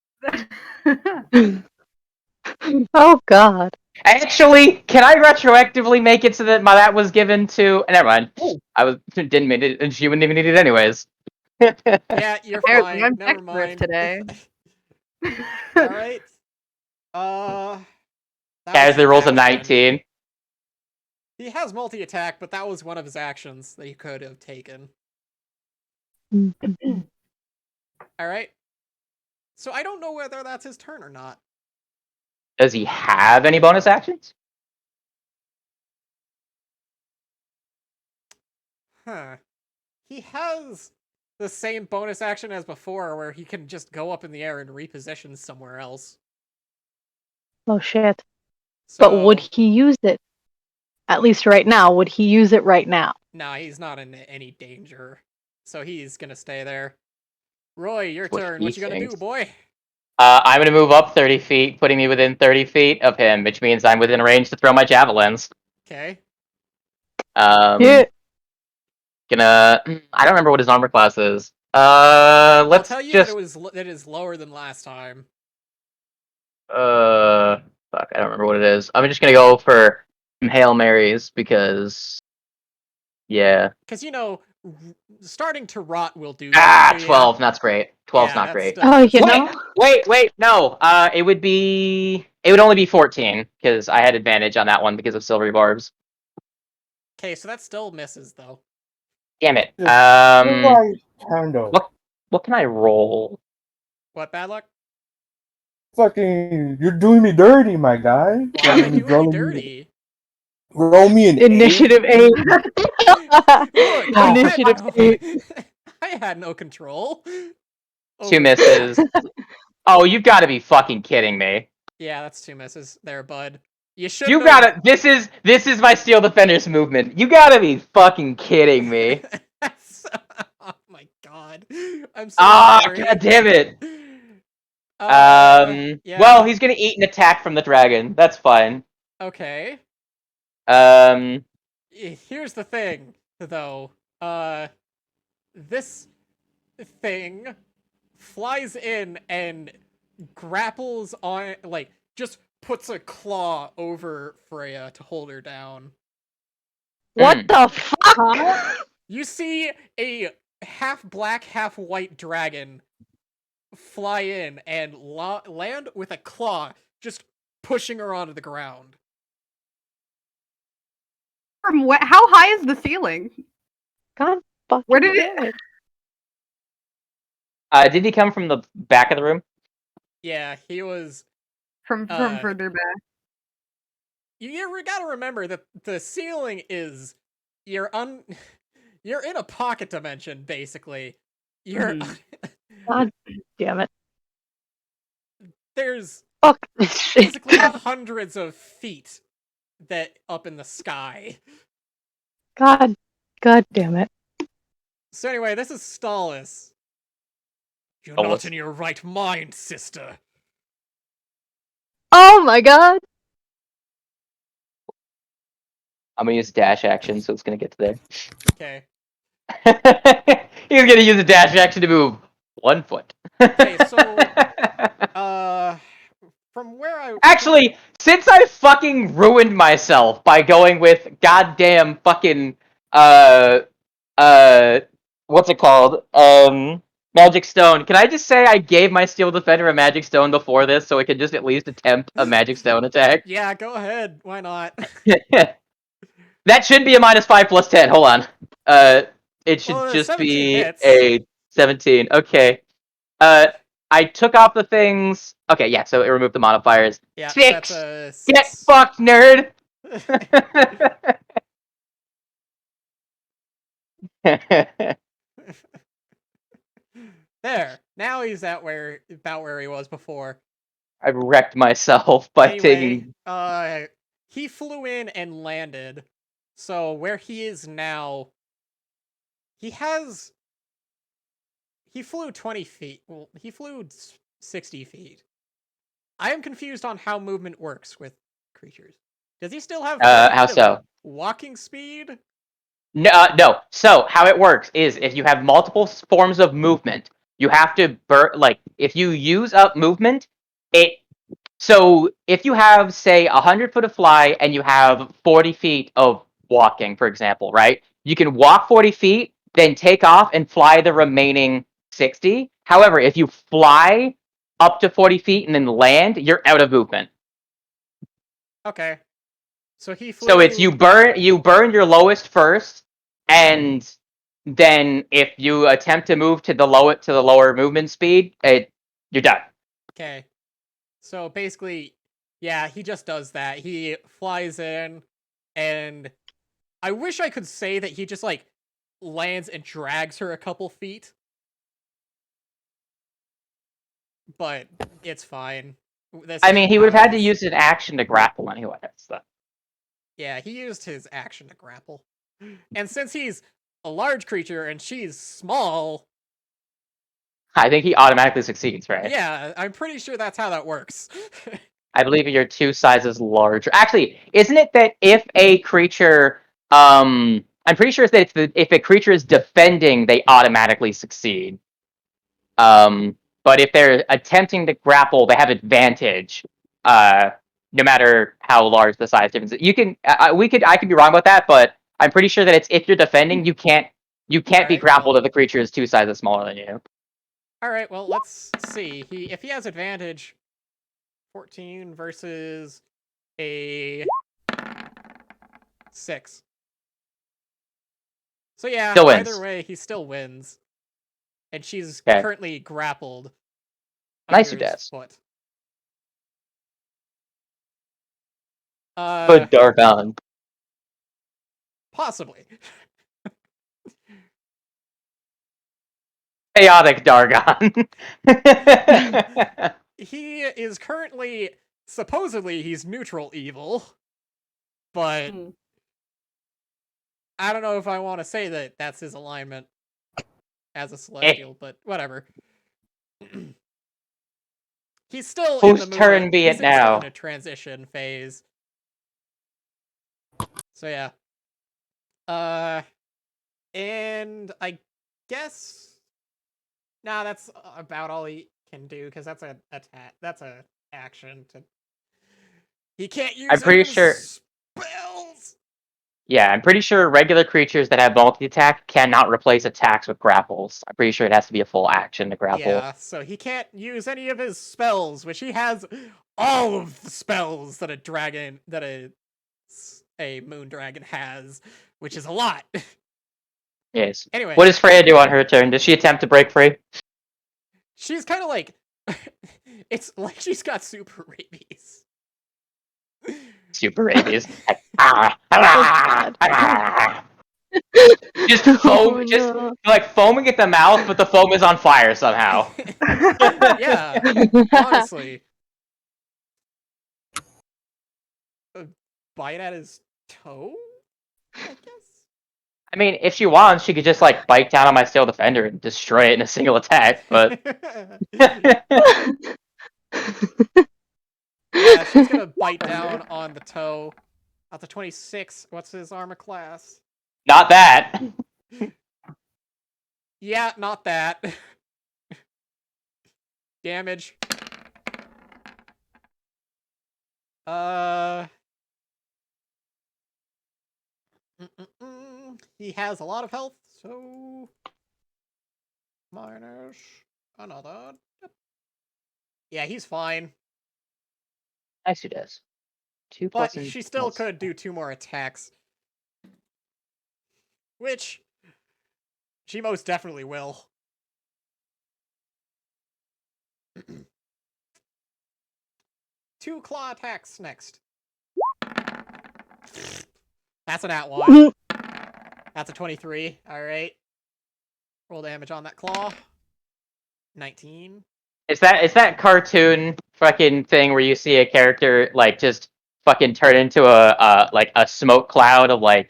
Oh God. Actually, can I retroactively make it so that that was given to? Never mind. I didn't mean it, and she wouldn't even need it anyways. Yeah, you're Apparently, fine. I'm Never dexterous mind. today. All right. That was Casually his rolls a action. 19. He has multi-attack, but that was one of his actions that he could have taken. All right. So I don't know whether that's his turn or not. Does he have any bonus actions? Huh. He has the same bonus action as before, where he can just go up in the air and reposition somewhere else. Oh shit. So, But would he use it? At least right now, would he use it right now? Nah, he's not in any danger. So he's gonna stay there. Roy, your What turn. he What you gonna do, thinks. boy? I'm gonna move up 30 feet, putting me within 30 feet of him, which means I'm within range to throw my javelins. Okay. Yeah. Gonna. I don't remember what his armor class is. I'll Let's tell you just. that it is lower than last time. Fuck, I don't remember what it is. I'm just gonna go for some Hail Marys because. Yeah. Because, starting to rot will do Ah, that to 12. That's great. 12's Yeah, not that's great. still Oh, you misses. know. Wait, no. It would be. It would only be 14 because I had advantage on that one because of silvery barbs. Okay, so that still misses, though. Damn it. Handle. What can I roll? What, bad luck? Fucking, you're doing me dirty, my guy. Why am I You're doing you rolling dirty? Roll me an Initiative 8. Look, Initiative 8. I had no control. 2 over misses. that. Oh, you've got to be fucking kidding me. Yeah, that's 2 misses there, bud. You should You gotta. This is my Steel Defenders movement. You gotta be fucking kidding me. Oh my god. I'm so Ah, sorry. god damn it. Yeah. Well, he's gonna eat an attack from the dragon. That's fine. Okay. Um. Here's the thing, though. This thing flies in and grapples on, just puts a claw over Freya to hold her down. What the fuck? You see a half black, half white dragon fly in and land with a claw, just pushing her onto the ground. From how high is the ceiling? God fucking Where did damn it? Did he come from the back of the room? Yeah, he was. From further back. You gotta remember that the ceiling is you're in a pocket dimension, basically. You're God damn it. There's Fuck this shit. physically hundreds of feet that up in the sky. God damn it. So anyway, this is Stallis. You're Oh, not what's- in your right mind, sister. Oh my god. I'm gonna use dash action, so it's gonna get to there. Okay. He's gonna use a dash action to move 1 foot. Okay, so from where I Actually, since I fucking ruined myself by going with goddamn fucking uh what's it called? Magic Stone. Can I just say I gave my Steel Defender a Magic Stone before this, so it could just at least attempt a Magic Stone attack? Yeah, go ahead. Why not? That should be a -5 plus 10. Hold on. It should Well, the just 17 be hits. a 17. Okay. I took off the things. Okay, yeah, so it removed the modifiers. Yeah, so 6! that's a Get 6. fucked, nerd! There. Now he's at about where he was before. I wrecked myself by Anyway, taking. he flew in and landed. So where he is now, he flew 20 feet. Well, he flew 60 feet. I am confused on how movement works with creatures. Does he still have 30 How feet of so? walking speed? No. So how it works is if you have multiple forms of movement, you have to if you use up movement, it. So if you have say 100 foot of fly and you have 40 feet of walking, for example, right? You can walk 40 feet, then take off and fly the remaining 60. However, if you fly up to 40 feet and then land, you're out of movement. Okay. So he flew. So it's you burn your lowest first, and then if you attempt to move to the lower movement speed, you're done. Okay. So basically, yeah, he just does that. He flies in, and I wish I could say that he just like lands and drags her a couple feet, but it's fine. I mean, he would have had to his... use an action to grapple anyway. So. Yeah, he used his action to grapple, and since he's a large creature and she's small, I think he automatically succeeds, right? yeah, I'm pretty sure that's how that works. I believe you're 2 sizes larger. Actually, isn't it that if a creature, I'm pretty sure it's that if a creature is defending, they automatically succeed. But if they're attempting to grapple, they have advantage. No matter how large the size difference. You can, I could be wrong about that, but I'm pretty sure that it's if you're defending, you can't be Alright, grappled well. if the creature is 2 sizes smaller than you. All right, well, let's see. If he has advantage, 14 versus a 6. So yeah, Still wins. either way, he still wins. And she's Okay. currently grappled Nice, under you his Des. foot. Good Dargon. Possibly. Chaotic Dargon. He is currently, supposedly, he's neutral evil. But I don't know if I want to say that that's his alignment as a celestial, but whatever. He's still in Whose the turn movement. be He's it now? still in a transition phase. So yeah. And I guess that's about all he can do because that's a attack. That's a action to. He can't use. I'm pretty sure. Spells. Yeah, I'm pretty sure regular creatures that have multi-attack cannot replace attacks with grapples. I'm pretty sure it has to be a full action to grapple. Yeah, so he can't use any of his spells, which he has all of the spells that a moon dragon has, which is a lot. Yes. Anyway. What does Freya do on her turn? Does she attempt to break free? She's kind of like... it's like she's got super rabies. Super rabies. Just foam, Oh, just no. like foaming at the mouth, but the foam is on fire somehow. Yeah, honestly. Bite at his toe, I guess? I mean, if she wants, she could just like bite down on my steel defender and destroy it in a single attack. But Yeah, she's gonna bite down on the toe. At the 26, what's his armor class? not that. Yeah, not that. Damage. He has a lot of health, so minus another. Yeah, he's fine. Nice, who does? 2 But plus. she still could do 2 more attacks. Which she most definitely will. Two claw attacks next. That's an @1. That's a 23. Alright. Roll damage on that claw. 19. Is that cartoon fucking thing where you see a character like just fucking turn into a smoke cloud of like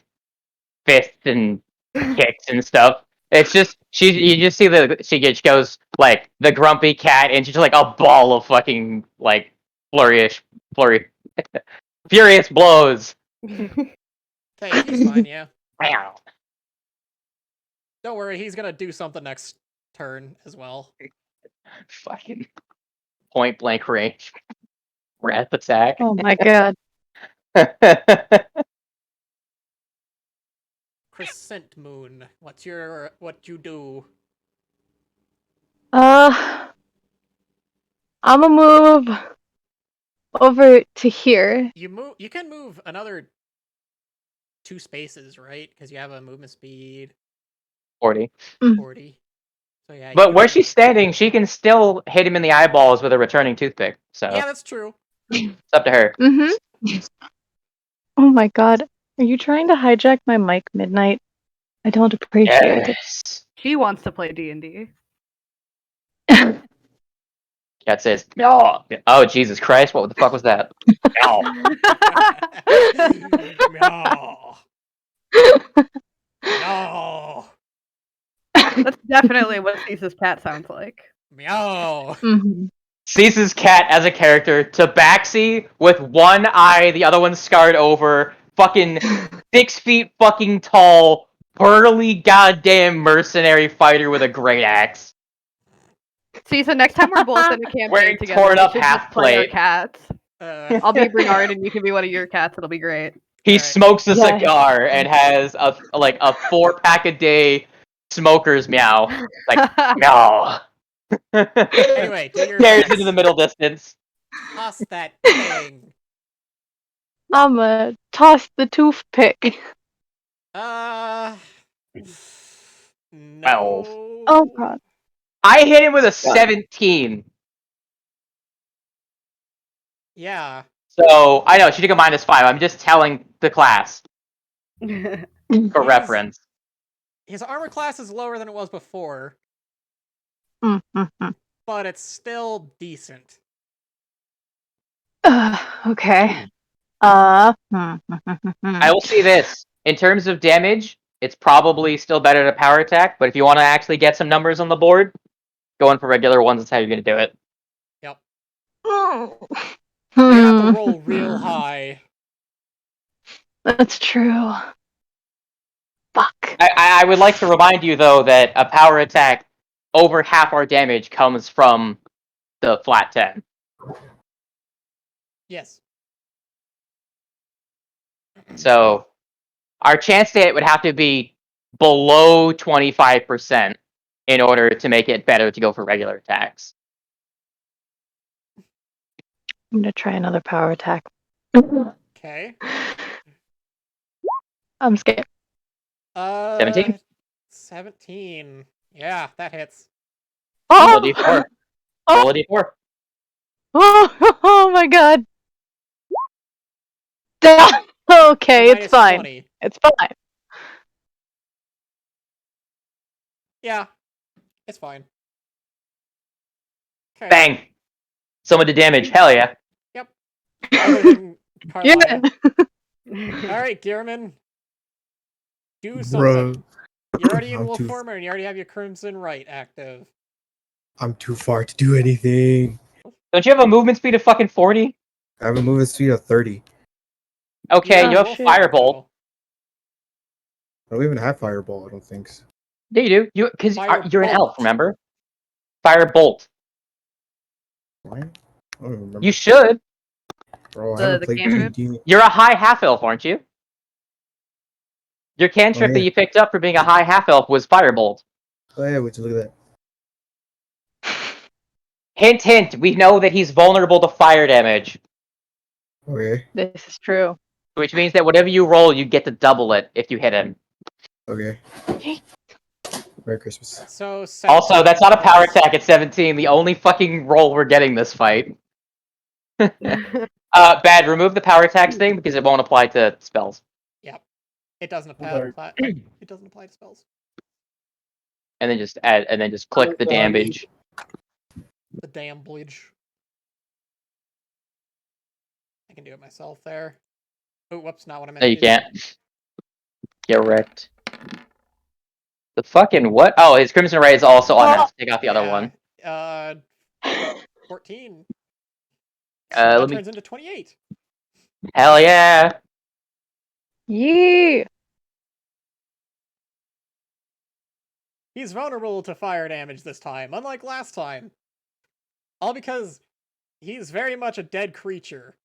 fists and kicks and stuff? It's just you just see she goes like the grumpy cat and she's just like a ball of fucking like furious blows. Okay, he's fine, yeah. Wow. Don't worry, he's gonna do something next turn as well. Fucking point blank range. Breath attack. Oh my god. Crescent Moon. What you do? I'ma move over to here. You can move another 2 spaces, right? Because you have a movement speed 40. 40. So yeah. But where she's standing, she can still hit him in the eyeballs with a returning toothpick. So Yeah, that's true. it's up to her. Mm-hmm. Oh my god. Are you trying to hijack my mic, Midnight? I don't appreciate Yes. She wants to play D&D. it. Cat says, no. Oh, Jesus Christ. What the fuck was that? Ow. No. No. That's definitely what Cease's cat sounds like. Meow. Mhm. Cease's cat as a character. Tabaxi with one eye, the other one scarred over. Fucking 6 feet fucking tall, burly goddamn mercenary fighter with a great axe. See, so next time we're both in a campaign Wearing together, torn we up should half just play our plate. cats. I'll be Bernard and you can be one of your cats. It'll be great. He Alright. smokes a Yeah. cigar and has a 4-pack a day smoker's meow. Like meow. Anyway, do your Stares attacks. into the middle distance. Toss that thing. I'ma toss the toothpick. No. Oh god. I hit him with a 17. Yeah. So I know she took a -5. I'm just telling the class for reference. His armor class is lower than it was before, Mm-hmm. but it's still decent. Okay. I will say this. In terms of damage, it's probably still better to power attack, but if you want to actually get some numbers on the board, going for regular ones is how you're going to do it. Yep. You have to roll real Hmm. high. That's true. Fuck. I would like to remind you, though, that a power attack, over half our damage comes from the flat 10. Yes. So our chance to hit would have to be below 25% in order to make it better to go for regular attacks. I'm gonna try another power attack. Okay. I'm scared. 17? 17. Yeah, that hits. Roll a Oh! d4. Oh! Roll a d4. Oh my god. Okay, it's Minus fine. 20. It's fine. Yeah, it's fine. Okay. Bang! Someone did damage. Hell yeah. Other than Yeah. Carlotta. Alright, Gearman. Do something. You're already in I'm wolf too- form, and you already have your Crimson Right active. I'm too far to do anything. Don't you have a movement speed of fucking 40? I have a movement speed of 30. Okay, You're you in have wolf shit. form, Firebolt. though. I don't even have Fireball, I don't think. So. Yeah, you do. Because you're an Firebolt. elf, remember? Firebolt. Why? I don't even remember. You should. Bro, I The haven't played cantrip? D&D. You're a high half elf, aren't you? Your cantrip Oh, that yeah. you picked up for being a high half elf was Firebolt. Oh yeah, would you look at that? Hint, hint. We know that he's vulnerable to fire damage, Okay, This is true. which means that whatever you roll, you get to double it if you hit him. okay. Merry Christmas. So, Also, 17 that's not a power is- attack at 17. The only fucking roll we're getting this fight. Bad. Remove the power attacks thing because it won't apply to spells. Yep. It doesn't apply. Sorry. It doesn't apply to spells. And then just add, and then just click the damage. The damn bleach. I can do it myself there. Oh, whoops, not what I meant No, to you do. can't. Get wrecked. The fucking what? Oh, his Crimson Ray is also on that. So take out the other one. 14. So Let that me- turns into 28. Hell yeah! Yeah. He's vulnerable to fire damage this time, unlike last time. All because he's very much a dead creature.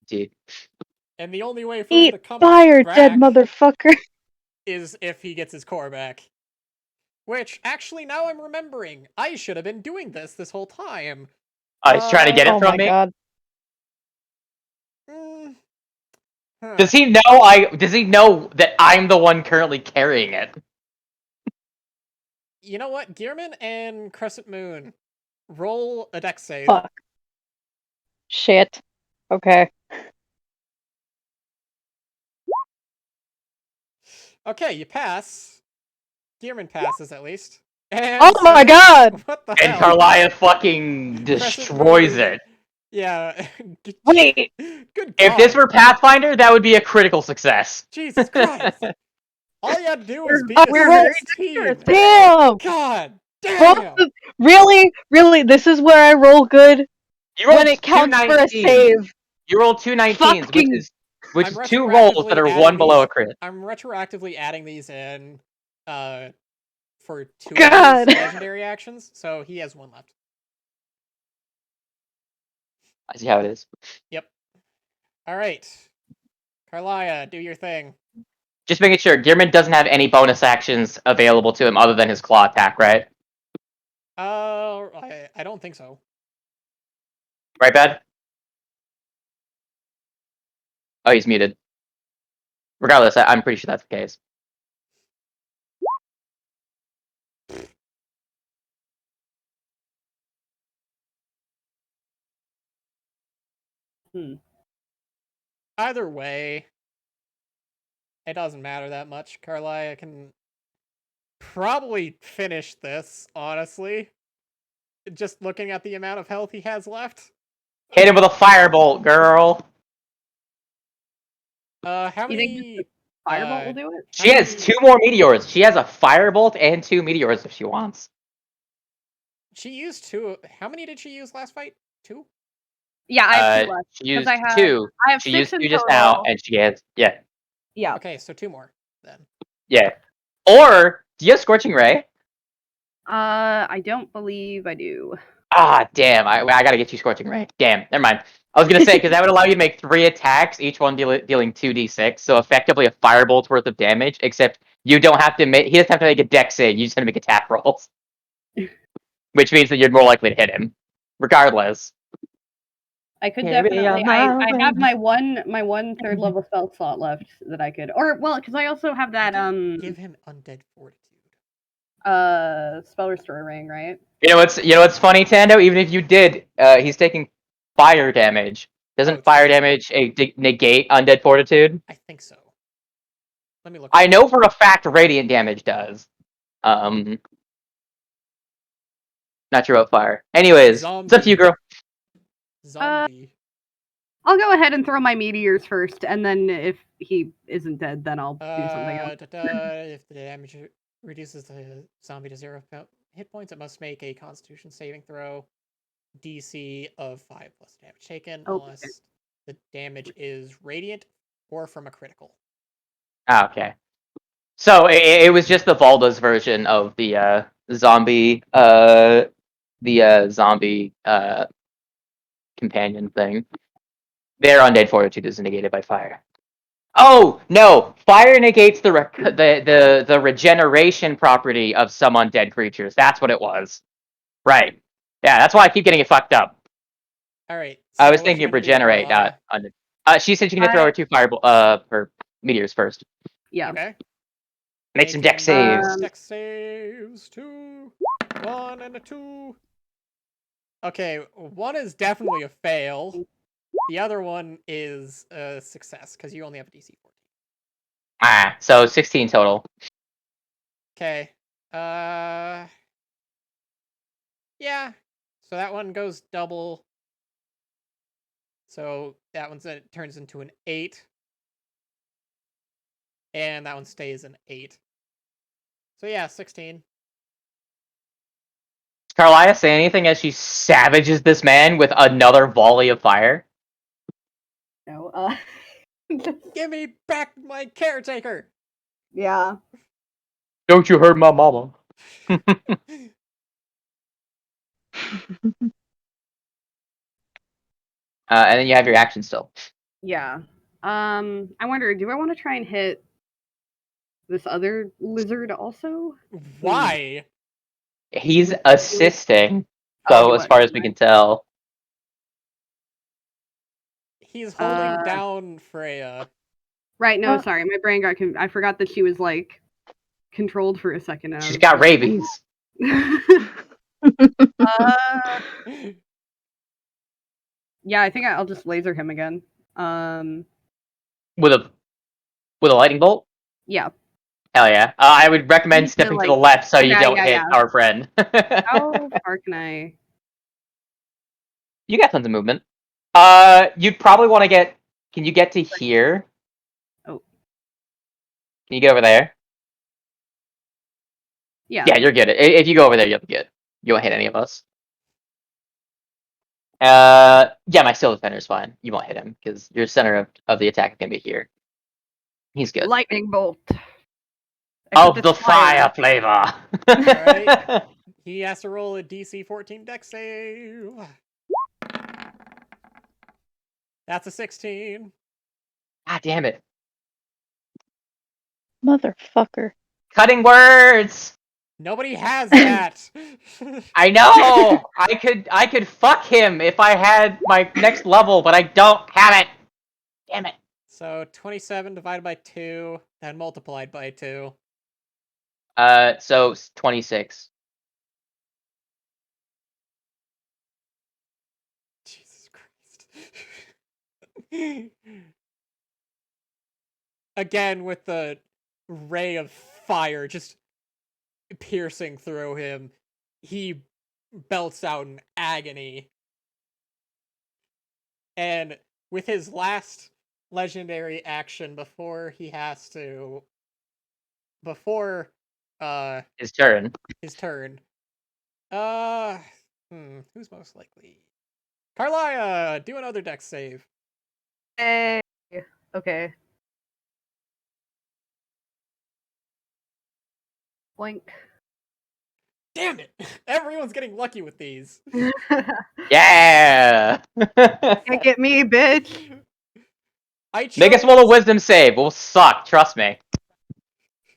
Dude. And the only way for him Eat to come fire, back dead motherfucker. is if he gets his core back. Which, actually, now I'm remembering, I should have been doing this whole time. Oh, he's trying to get it Oh from my me. god. Mm, huh. Does he know Does he know that I'm the one currently carrying it? You know what? Gearman and Crescent Moon, roll a dex save. Fuck. Shit. Okay. Okay, you pass. Gearman passes, at least. And Oh my god! What the And hell? Carlia fucking Crescent destroys Moon- it. Yeah. Wait. Good If this God. were Pathfinder, that would be a critical success. Jesus Christ. All you had to do was beat we're a very 16. Damn! God Both damn. of- really, this is where I roll good You rolled when it counts for a 219s. save. You rolled 2 19s, Fucking- which I'm is 2 rolls retroactively that are adding 1 below these- a crit. I'm retroactively adding these in for 2 God. of his legendary actions, so he has 1 left. I see how it is. Yep. Alright. Carlia, do your thing. Just making sure, Gearman doesn't have any bonus actions available to him other than his claw attack, right? I don't think so. Right, Bad? Oh, he's muted. Regardless, I'm pretty sure that's the case. Either way, it doesn't matter that much. Carlia can probably finish this, honestly. Just looking at the amount of health he has left. Hit him with a firebolt, girl! How You think many... Firebolt will do it? She has 2 more meteors. She has a firebolt and 2 meteors if she wants. She used 2... How many did she use last fight? 2? Yeah, I have 2 left. She used I have- 2. I have She 6 used in 2 just now, total. and she has... Yeah. Yeah. Okay, so 2 more, then. Yeah. Or, do you have Scorching Ray? I don't believe I do. Ah, damn. I gotta get you Scorching Ray. Damn, never mind. I was gonna say, because that would allow you to make 3 attacks, each one dealing 2d6, so effectively a firebolt's worth of damage, except you don't have to make... He doesn't have to make a dex save, you just have to make attack rolls. Which means that you're more likely to hit him. Regardless. I could Carry definitely. on I my have way. my one third level spell slot left that I could, or well, because I also have that Give him Undead Fortitude. spell restore ring, right? You know what's funny, Tando? Even if you did, he's taking fire damage. Doesn't Oh, fire true. damage negate undead fortitude? I think so. Let me look. I know for a fact radiant damage does. Not sure about fire. Anyways, it's up to you, girl. Zombie. I'll go ahead and throw my meteors first, and then if he isn't dead, then I'll do something else. If the damage reduces the zombie to 0 hit points, it must make a Constitution saving throw DC of 5 plus damage taken, Okay. unless the damage is radiant or from a critical. Ah, okay. So it was just the Valda's version of the zombie zombie companion thing. Their undead fortitude is negated by fire. Oh no! Fire negates the regeneration property of some undead creatures. That's what it was. Right. Yeah, that's why I keep getting it fucked up. All right. I was what thinking you of gonna do, regenerate, Carla? not undead. She said she's gonna throw her 2 her meteors first. Yeah. Okay. Make some deck saves. Deck saves. 2, 1, and a 2. Okay, one is definitely a fail. The other one is a success because you only have a DC 14. So 16 total. Okay. Yeah. So that one goes double. So that one turns into an 8. And that one stays an 8. So yeah, 16. Carlia say anything as she savages this man with another volley of fire? No. Give me back my caretaker. Yeah. Don't you hurt my mama. And then you have your action still. Yeah. I wonder, do I want to try and hit this other lizard also? Why? He's assisting. Oh, So he as was, far as we can tell. He's holding down Freya. Right, no, sorry. My brain got I forgot that she was like controlled for a second. She's got rabies. Yeah, I think I'll just laser him again. With a lightning bolt? Yeah. Hell yeah. I would recommend to, stepping to like, the left so you don't hit yeah. our friend. How far can I? You got tons of movement. You'd probably want to get. Can you get to here? Oh. Can you get over there? Yeah. Yeah, you're good. If you go over there, you'll be good. You won't hit any of us. Yeah, my steel defender is fine. You won't hit him because your center of the attack is gonna be here. He's good. Lightning bolt. Of the fire flavor. Alright. He has to roll a DC 14 deck save. That's a 16. Ah, damn it. Motherfucker. Cutting words. Nobody has that. I know. I could fuck him if I had my next level, but I don't have it. Damn it. So 27 divided by 2, then multiplied by 2. So 26. Jesus Christ. Again with the ray of fire just piercing through him, he belts out in agony. And with his last legendary action before he has to His turn. Who's most likely? Carlia, do another dex save. Hey. Okay. Blink. Damn it! Everyone's getting lucky with these. Yeah. Can't get me, bitch. Make us roll a wisdom save. We'll suck. Trust me.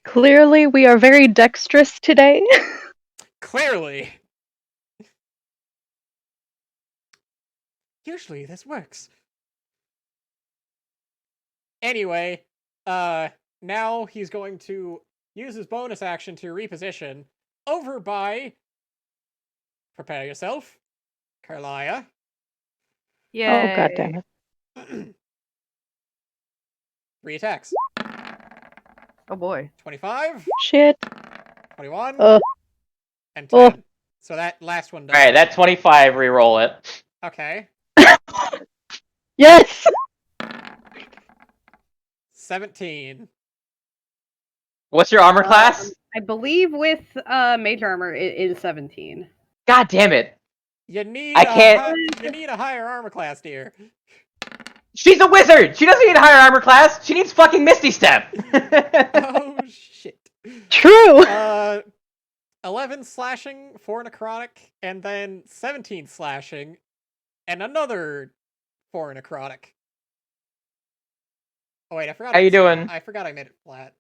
Clearly, we are very dexterous today. Clearly. Usually this works. Anyway, now he's going to use his bonus action to reposition over by. Prepare yourself, Carlia. Yeah. Oh, god damn it. 3 attacks. Oh boy. 25. Shit. 21. And 10. Oh. So that last one does. Alright, that 25, re-roll it. Okay. Yes. 17. What's your armor class? I believe with major armor it is 17. God damn it. You need I can't. you need a higher armor class, dear. She's a wizard! She doesn't need a higher armor class! She needs fucking Misty Step! Oh shit. True. 11 slashing, 4 necrotic, and then 17 slashing, and another 4 necrotic. Oh wait, I forgot. How you doing? I forgot I made it flat.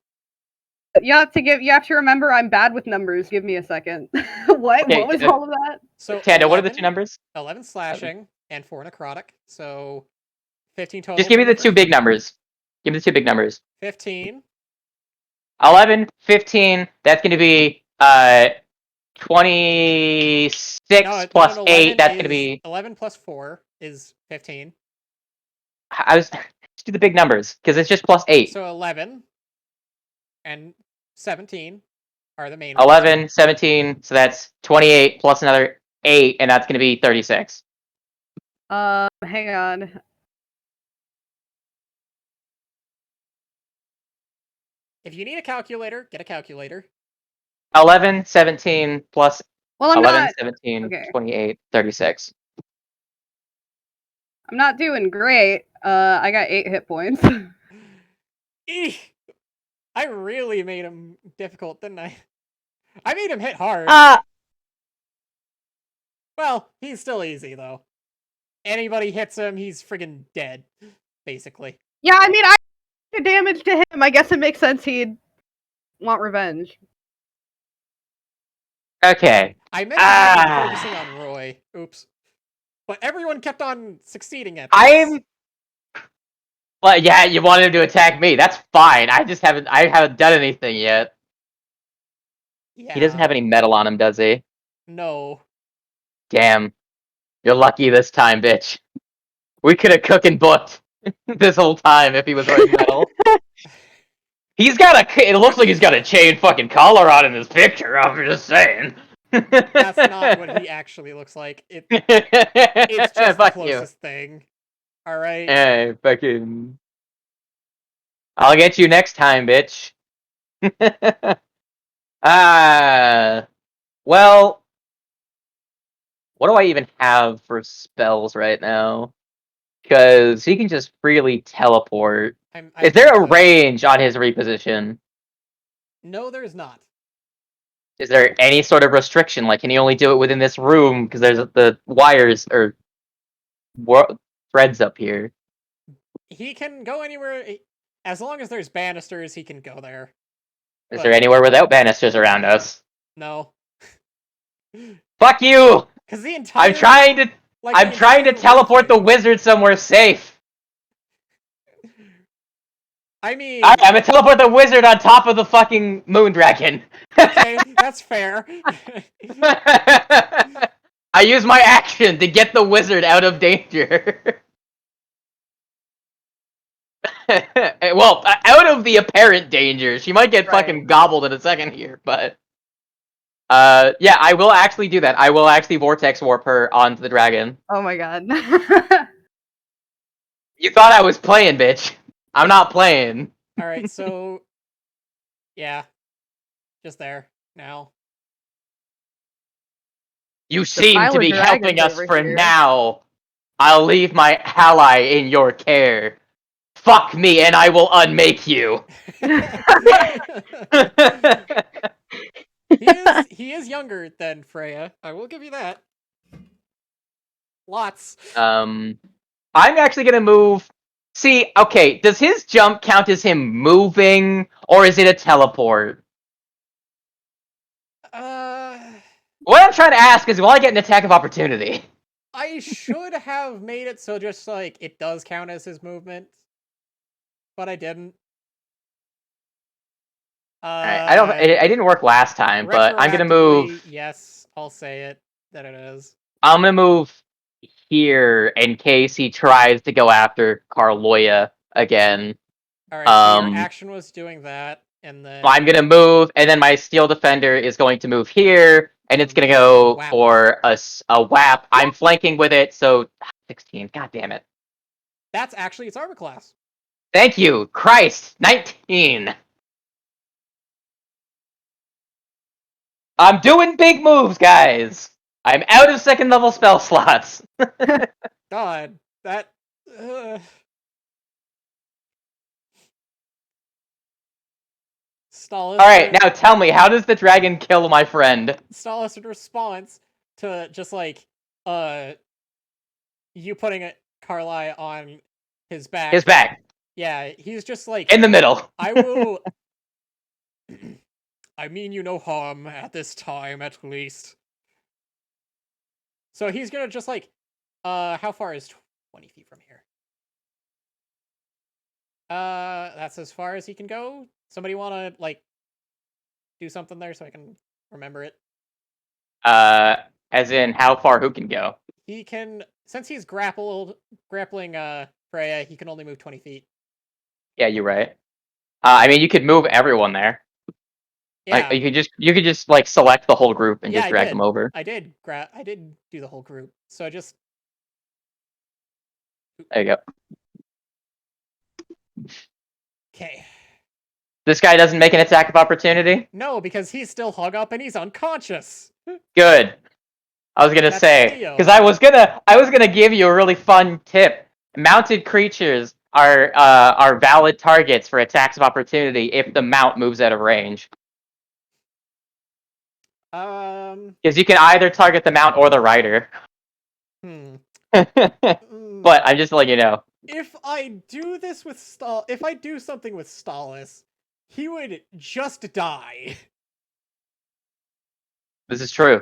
You have to remember I'm bad with numbers. Give me a second. What? Okay, What was all of that? So Tanda, what are the two numbers? 11 slashing and 4 necrotic. So 15 total. Just give me for the two big numbers. Give me the two big numbers. 15. 11, 15, that's going to be 26 plus 11 8, that's going to is- be... 11 plus 4 is 15. Just do the big numbers, because it's just plus 8. So 11 and 17 are the main 11, ones. 17, so that's 28 plus another 8, and that's going to be 36. Hang on. If you need a calculator, get a calculator. 11, 17 plus Well, I'm 11, not. 17, Okay. 28, 36. I'm not doing great. I got 8 hit points. Eek! I really made him difficult, didn't I? I made him hit hard. Well, he's still easy, though. Anybody hits him, he's friggin' dead, basically. Yeah, I mean, I did damage to him. I guess it makes sense he'd want revenge. Okay. I meant to have been focusing on Roy. Oops. But everyone kept on succeeding at this. Well, yeah, you wanted him to attack me. That's fine. I haven't done anything yet. Yeah. He doesn't have any metal on him, does he? No. Damn. You're lucky this time, bitch. We could have cooked and booked this whole time if he was wearing metal. It looks like he's got a chain fucking collar on in this picture, I'm just saying. That's not what he actually looks like. It's just the Fuck closest thing. Alright? Hey, fucking... I'll get you next time, bitch. Well... What do I even have for spells right now? Because he can just freely teleport. Is there a range on his reposition? No, there's not. Is there any sort of restriction? Like, can he only do it within this room? Because there's the wires or threads up here. He can go anywhere. As long as there's banisters, he can go there. Is there anywhere without banisters around us? No. Fuck you! Because the entire... I'm trying to teleport the wizard somewhere safe. I mean... I'm gonna teleport the wizard on top of the fucking moon dragon. Okay, that's fair. I use my action to get the wizard out of danger. Well, out of the apparent danger. She might get fucking gobbled in a second here, but... yeah, I will actually do that. I will actually vortex warp her onto the dragon. Oh my god. You thought I was playing, bitch. I'm not playing. Alright, so... Yeah. Just there. Now. You seem pile to of be dragons helping us over for here. now. I'll leave my ally in your care. Fuck me and I will unmake you. He is younger than Freya. I will give you that. Lots. I'm actually gonna move. See, okay, does his jump count as him moving, or is it a teleport? What I'm trying to ask is, will I get an attack of opportunity? I should have made it so just, like, it does count as his movement. But I didn't. It didn't work last time, but I'm gonna move. Yes, I'll say it, that it is. I'm gonna move here in case he tries to go after Carloya again. Alright, so your action was doing that, and then... I'm gonna move, and then my Steel Defender is going to move here, and it's gonna go for a whap. I'm flanking with it, so 16. God damn it. That's actually its armor class. Thank you, Christ. 19. I'm doing big moves, guys. I'm out of second level spell slots. God, that. Stallis. All right, now tell me, how does the dragon kill my friend? Stallis in response to just like you putting a Carly on his back. His back. Yeah, he's just like In the middle. I will. I mean you no harm at this time, at least. So he's gonna just like, how far is 20 feet from here? That's as far as he can go. Somebody wanna like do something there so I can remember it? As in how far who can go? He can, since he's grappling Freya, he can only move 20 feet. Yeah, you're right. I mean, you could move everyone there. Yeah, Like you could just like select the whole group and yeah, just drag them over. I did do the whole group. So I just There you go. okay. This guy doesn't make an attack of opportunity? No, because he's still hung up and he's unconscious. Good. I was gonna That's say Theo. because I was gonna give you a really fun tip. Mounted creatures are valid targets for attacks of opportunity if the mount moves out of range. Because you can either target the mount or the rider. But I'm just letting you know. If I do this with if I do something with Stallis, he would just die. This is true.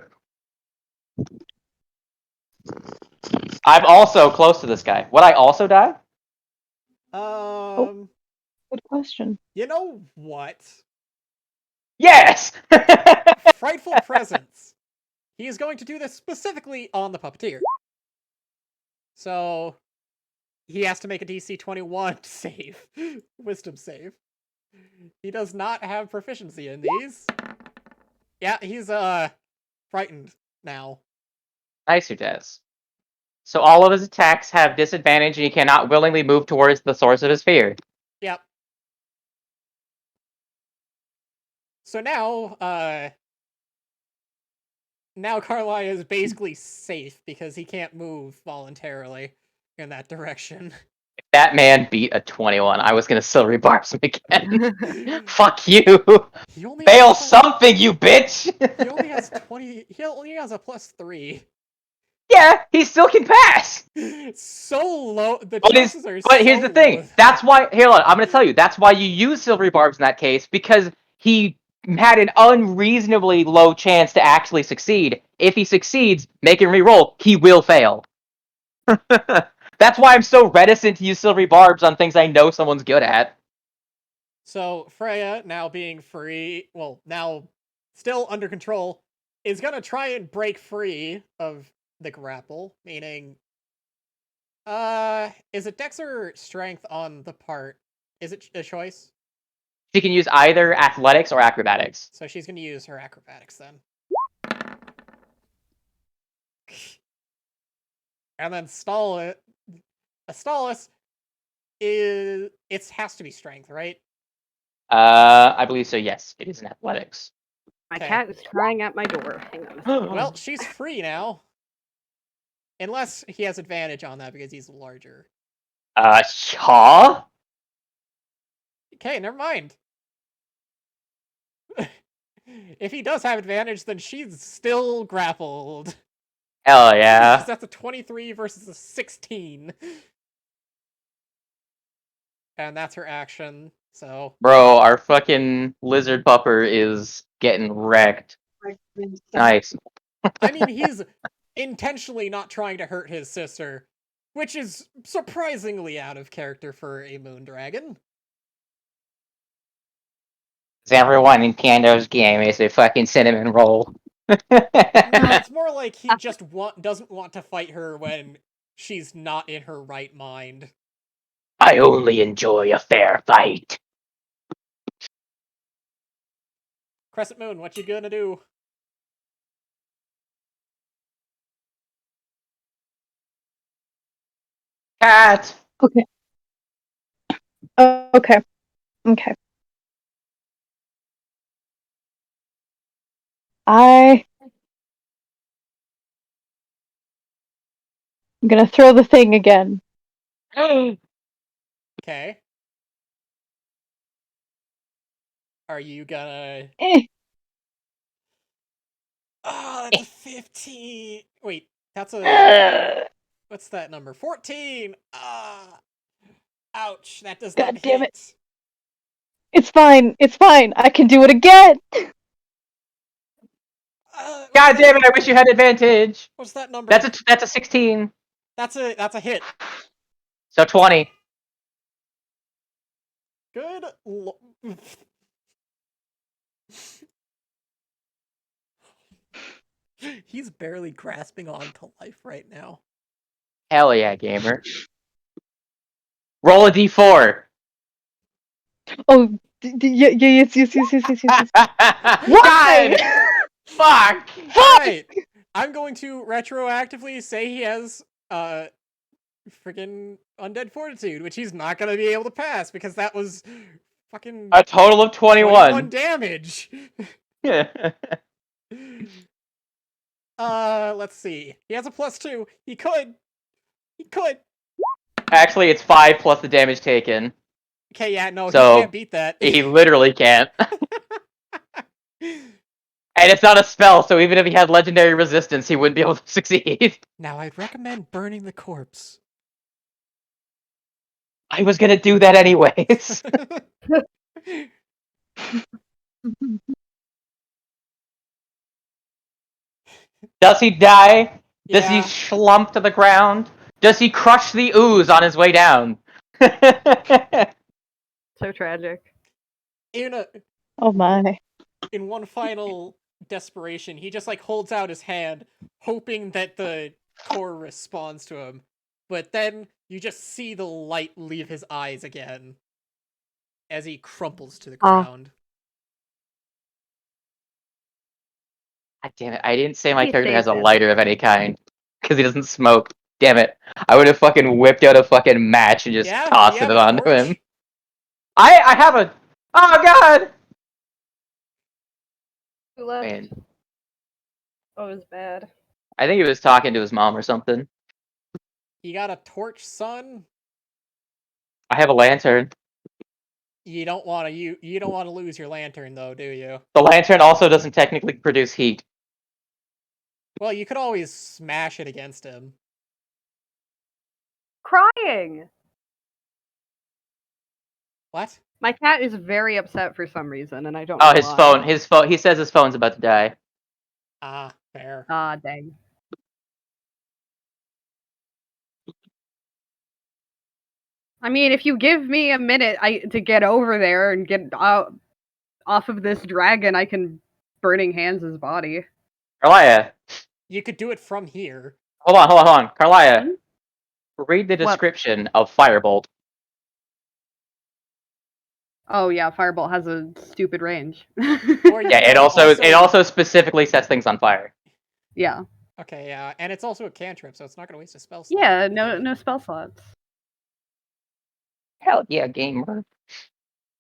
I'm also close to this guy. Would I also die? Good question. You know what? Yes! Frightful Presence. He is going to do this specifically on the puppeteer. So he has to make a DC 21 save. Wisdom save. He does not have proficiency in these. Yeah, he's frightened now. Nice, who does. So all of his attacks have disadvantage and he cannot willingly move towards the source of his fear. Yep. So now Carly is basically safe because he can't move voluntarily in that direction. If that man beat a 21, I was gonna silvery barbs him again. Fuck you! He only Fail has something, you bitch! he only has 20. He only has a +3. Yeah, he still can pass. So low. The But chances are. But here's the thing. That's why. Here, look, I'm gonna tell you. That's why you use silvery barbs in that case because he had an unreasonably low chance to actually succeed. If he succeeds, make him re-roll. He will fail. That's why I'm so reticent to use silvery barbs on things I know someone's good at. So Freya, now being free, well, now still under control, is gonna try and break free of the grapple, meaning is it Dex or Strength on the part? Is it a choice? She can use either athletics or acrobatics. So she's gonna use her acrobatics then. And then Stallis is it has to be Strength, right? I believe so. Yes, it is in athletics. My Okay. cat is crying at my door. Hang on a second. Well, she's free now. Unless he has advantage on that because he's larger. Huh? Okay, never mind. If he does have advantage, then she's still grappled. Hell yeah. That's a 23 versus a 16. And that's her action, so... Bro, our fucking lizard pupper is getting wrecked. Nice. I mean, he's intentionally not trying to hurt his sister, which is surprisingly out of character for a moon dragon. Everyone in Kando's game is a fucking cinnamon roll. No, it's more like he just doesn't want to fight her when she's not in her right mind. I only enjoy a fair fight. Crescent Moon, what you gonna do? Cat! Okay. Okay. Okay. I'm gonna throw the thing again. Okay. Are you gonna? Eh. Oh, that's a 15. Wait, that's a. What's that number? 14. Ah. Ouch. That does not God damn it. hit. It's fine. It's fine. I can do it again. God damn it! I wish you had advantage. What's that number? That's a 16. That's a hit. So 20. Good. He's barely grasping onto life right now. Hell yeah, gamer. Roll a d4. Oh, yes. God! Why? Fuck! Alright. I'm going to retroactively say he has freaking undead fortitude, which he's not gonna be able to pass because that was fucking A total of 21. damage. Let's see. He has a +2. He could. Actually, it's 5 plus the damage taken. Okay, yeah, no, So, he can't beat that. He literally can't. And it's not a spell, so even if he had legendary resistance, he wouldn't be able to succeed. Now, I'd recommend burning the corpse. I was gonna do that anyways. Does he die? Does he Yeah. slump to the ground? Does he crush the ooze on his way down? So tragic. Oh my. In one final desperation, he just like holds out his hand, hoping that the core responds to him. But then you just see the light leave his eyes again as he crumples to the ground. God damn it, I didn't say my He character has saved a him. lighter of any kind. Because he doesn't smoke. Damn it. I would have fucking whipped out a fucking match and just Yeah? tossed Do you it have a onto torch? him. I have a... Oh god! Who left? Man, Oh, it was bad. I think he was talking to his mom or something. You got a torch, son? I have a lantern. You don't want to you don't want to lose your lantern though, do you? The lantern also doesn't technically produce heat. Well, you could always smash it against him. Crying! What? My cat is very upset for some reason, and I don't Oh, know why. his phone, he says his phone's about to die. Ah, fair. Ah, dang. I mean, if you give me a minute to get over there and get out off of this dragon, I can burning hands his body. Carlia, You could do it from here. hold on. Carlia, Hmm? read the What? description of Firebolt. Oh yeah, Firebolt has a stupid range. Or you Yeah, could it also specifically sets things on fire. Yeah. Okay, yeah, and it's also a cantrip, so it's not gonna waste a spell slot. Yeah, no spell slots. Hell yeah, gamer.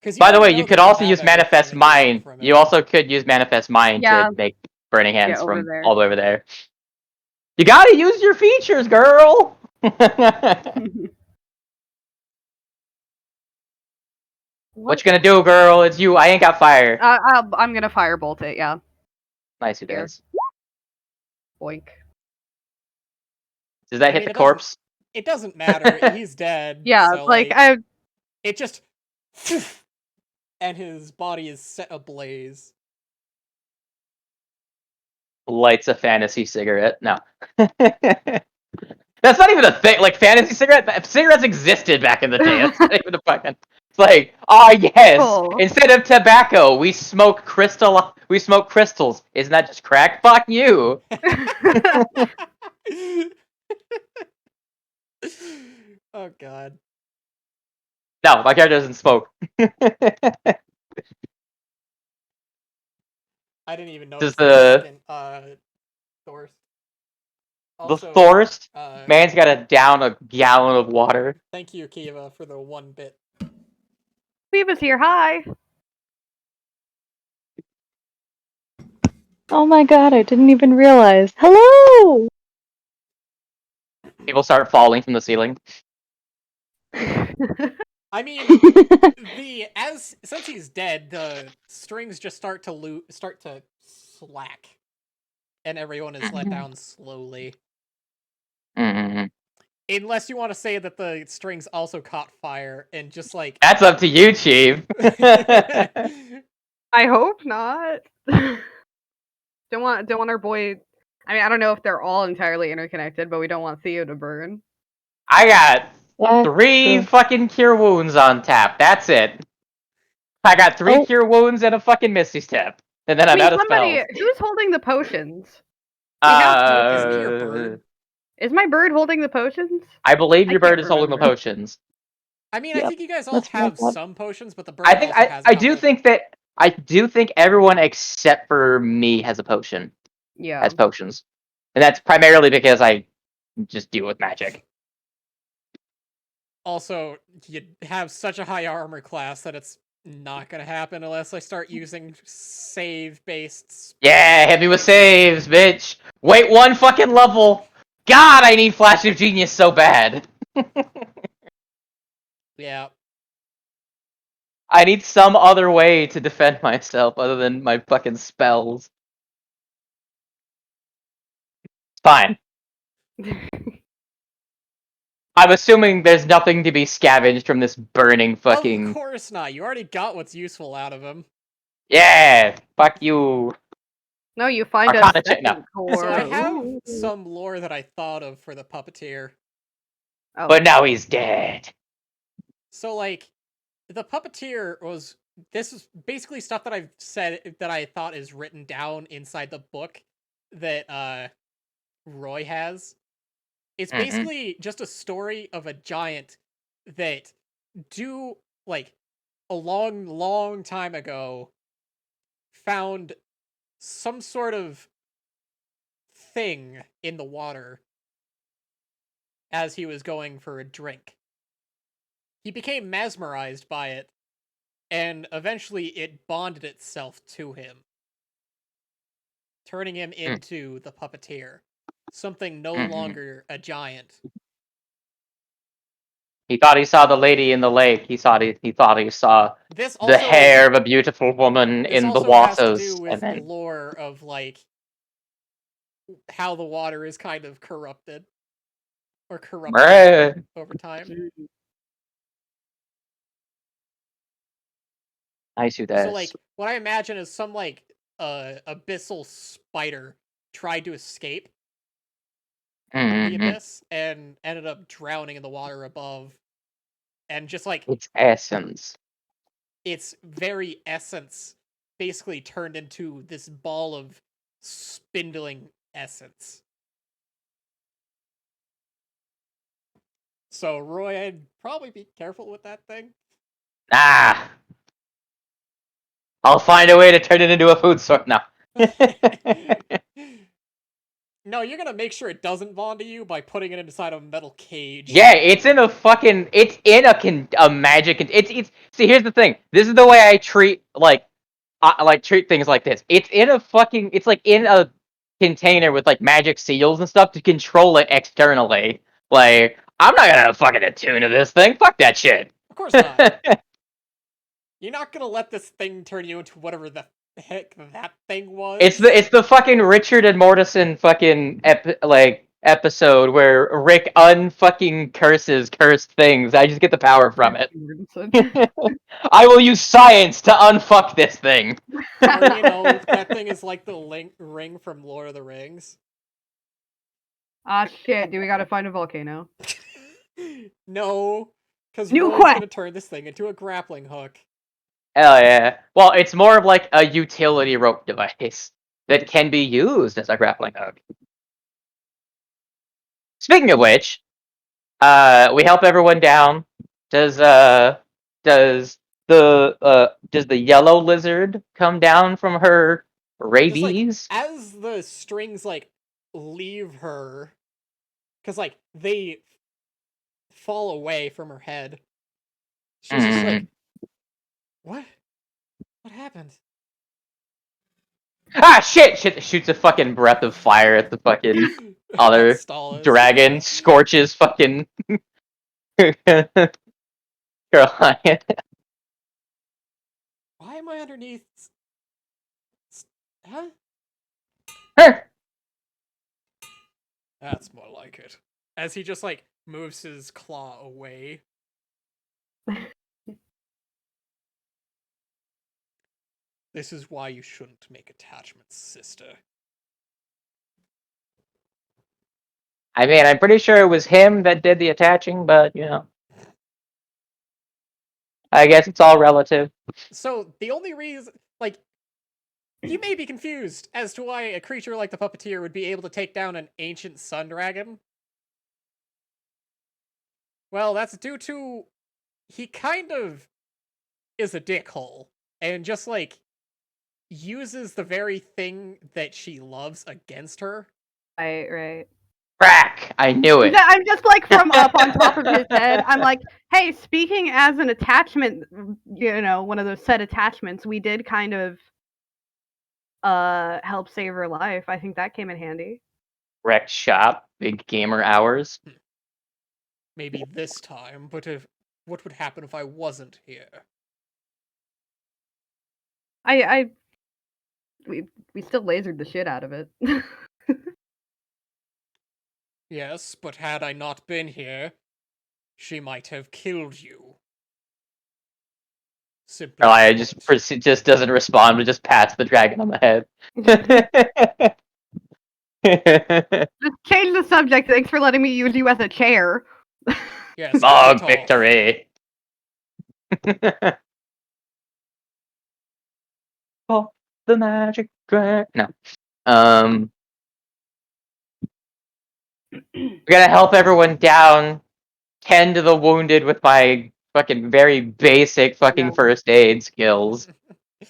'Cause By the way, already you know could that you also have use Manifest everything and you're up Mind. from You it. also could use Manifest Mind Yeah. to make Burning Hands over from there. all the way over there. You gotta use your features, girl! What you gonna do, girl? It's you. I ain't got fire. I'm gonna firebolt it. Yeah. Nice, who Here. does? Boink. Does that I hit mean, the corpse? It doesn't matter. He's dead. Yeah, so, like I. It just and his body is set ablaze. Lights a fantasy cigarette. No. That's not even a thing. Like, fantasy cigarettes existed back in the day. That's not even a fucking... It's like, yes! Oh. Instead of tobacco, we smoke crystals. Isn't that just crack? Fuck you! Oh god. No, my character doesn't smoke. I didn't even Does notice the... second source. Also, the thirst. Man's got to down a gallon of water. Thank you, Kiva, for the 1 bit. Viva's here. Hi. Oh my god, I didn't even realize. Hello! People start falling from the ceiling. I mean, since he's dead, the strings just start to slack, and everyone is let down slowly. Mm-hmm. Unless you want to say that the strings also caught fire and just like That's up to you, Chief. I hope not. don't want our boy. I mean, I don't know if they're all entirely interconnected, but we don't want Theo to burn. I got That's 3 true. fucking cure wounds on tap. That's it. I got 3 Oh. cure wounds and a fucking Misty Step. And then I'm out of somebody spells. who's holding the potions? We have Isn't he your Uh, bird? Is my bird holding the potions? I believe I your bird can't is holding the remember. potions. I mean, I Yep, think you guys all that's what I have thought. some potions, but the bird I think also has a I couple. do think everyone except for me has a potion. Yeah. Has potions. And that's primarily because I just deal with magic. Also, you have such a high armor class that it's not gonna happen unless I start using save-based. Yeah, hit me with saves, bitch. Wait 1 fucking level. God, I need Flash of Genius so bad. Yeah. I need some other way to defend myself other than my fucking spells. Fine. I'm assuming there's nothing to be scavenged from this burning fucking... Of course not. You already got what's useful out of him. Yeah, fuck you. No, you find a Arcana check, second no. core. So I have Ooh. some lore that I thought of for the puppeteer. Oh. But now he's dead. So like, the puppeteer was. This is basically stuff that I've said that I thought is written down inside the book that Roy has. It's basically just a story of a giant that like a long time ago found some sort of thing in the water as he was going for a drink. He became mesmerized by it, and eventually it bonded itself to him, turning him into the puppeteer. Something no longer a giant. He thought he saw the lady in the lake. He thought he saw This the also hair of a beautiful woman this in the also has to do waters, and with then lore of like how the water is kind of corrupted or corrupted over time. I see So this. like what I imagine is some like abyssal spider tried to escape the abyss and ended up drowning in the water above, and just like Its essence. its very essence basically turned into this ball of spindling essence. So Roy, I'd probably be careful with that thing. Ah! I'll find a way to turn it into a food source. No. No, you're gonna make sure it doesn't bond to you by putting it inside a metal cage. Yeah, it's in a fucking. It's in a magic. It's. See, here's the thing. This is the way I treat treat things like this. It's in a fucking. It's like in a container with like magic seals and stuff to control it externally. Like, I'm not gonna fucking attune to this thing. Fuck that shit. Of course not. You're not gonna let this thing turn you into whatever the heck that thing was. It's the fucking Richard and Mortison fucking episode where Rick unfucking curses cursed things. I just get the power from it. I will use science to unfuck this thing. Or that thing is like the ring from Lord of the Rings. Ah, shit. Do we gotta find a volcano? No, because New Roy's quest! gonna turn this thing into a grappling hook. Hell yeah. Well, it's more of like a utility rope device that can be used as a grappling hook. Speaking of which, we help everyone down. Does the yellow lizard come down from her Just like rabies? as the strings like leave her, because like they fall away from her head. She's just like, what? What happened? Ah, shit! Shoots a fucking breath of fire at the fucking other Stall is, dragon. yeah. Scorches fucking Caroline. Why am I underneath? Huh? That's more like it. As he just like moves his claw away. This is why you shouldn't make attachments, sister. I mean, I'm pretty sure it was him that did the attaching, but you know, I guess it's all relative. So the only reason, like, you may be confused as to why a creature like the puppeteer would be able to take down an ancient sun dragon. Well, that's due to he kind of is a dickhole and just like uses the very thing that she loves against her. Right. Crack! I knew it. I'm just like from up on top of his head. I'm like, hey, speaking as an attachment, one of those set attachments, we did kind of help save her life. I think that came in handy. Wrecked shop, big gamer hours. Maybe this time, but what would happen if I wasn't here? We still lasered the shit out of it. Yes, but had I not been here, she might have killed you. Simply I put. just doesn't respond, but just pats the dragon on the head. Just change the subject. Thanks for letting me use you as a chair. Yes, Smog get off. victory. Oh, the magic dragon. No. We gotta help everyone down. Tend to the wounded with my fucking very basic fucking No. first aid skills,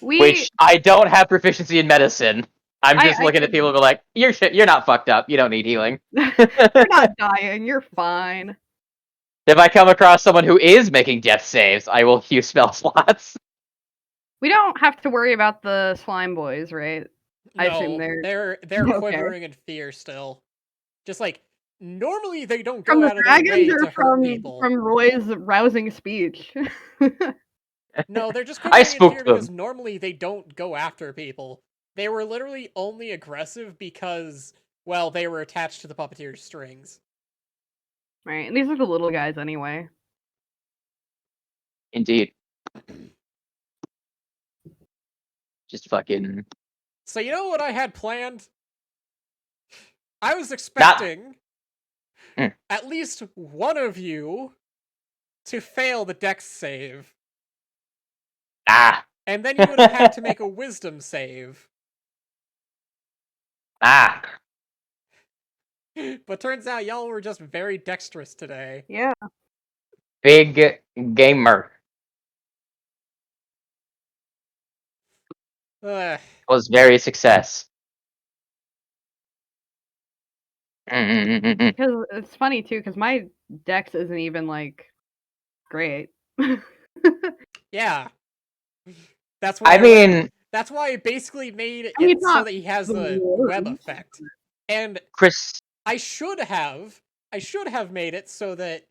which I don't have proficiency in medicine. I'm just looking at people and go like, you're not fucked up. You don't need healing. You're not dying. You're fine. If I come across someone who is making death saves, I will use spell slots. We don't have to worry about the slime boys, right? I assume No, they're okay. quivering in fear still. Just like normally they don't From go the out of their way dragons or to hurt people. from Roy's rousing speech? No, they're just I quivering in fear spooked them. because normally they don't go after people. They were literally only aggressive because, well, they were attached to the puppeteer's strings. Right, and these are the little guys anyway. Indeed. Just fucking. So you know what I had planned? I was expecting at least one of you to fail the dex save. Ah. And then you would have had to make a wisdom save. Ah. But turns out y'all were just very dexterous today. Yeah. Big gamer. Was very success. Because it's funny too, because my dex isn't even like great. Yeah. That's why that's why I basically made it so that he has the web effect. And Chris, I should have made it so that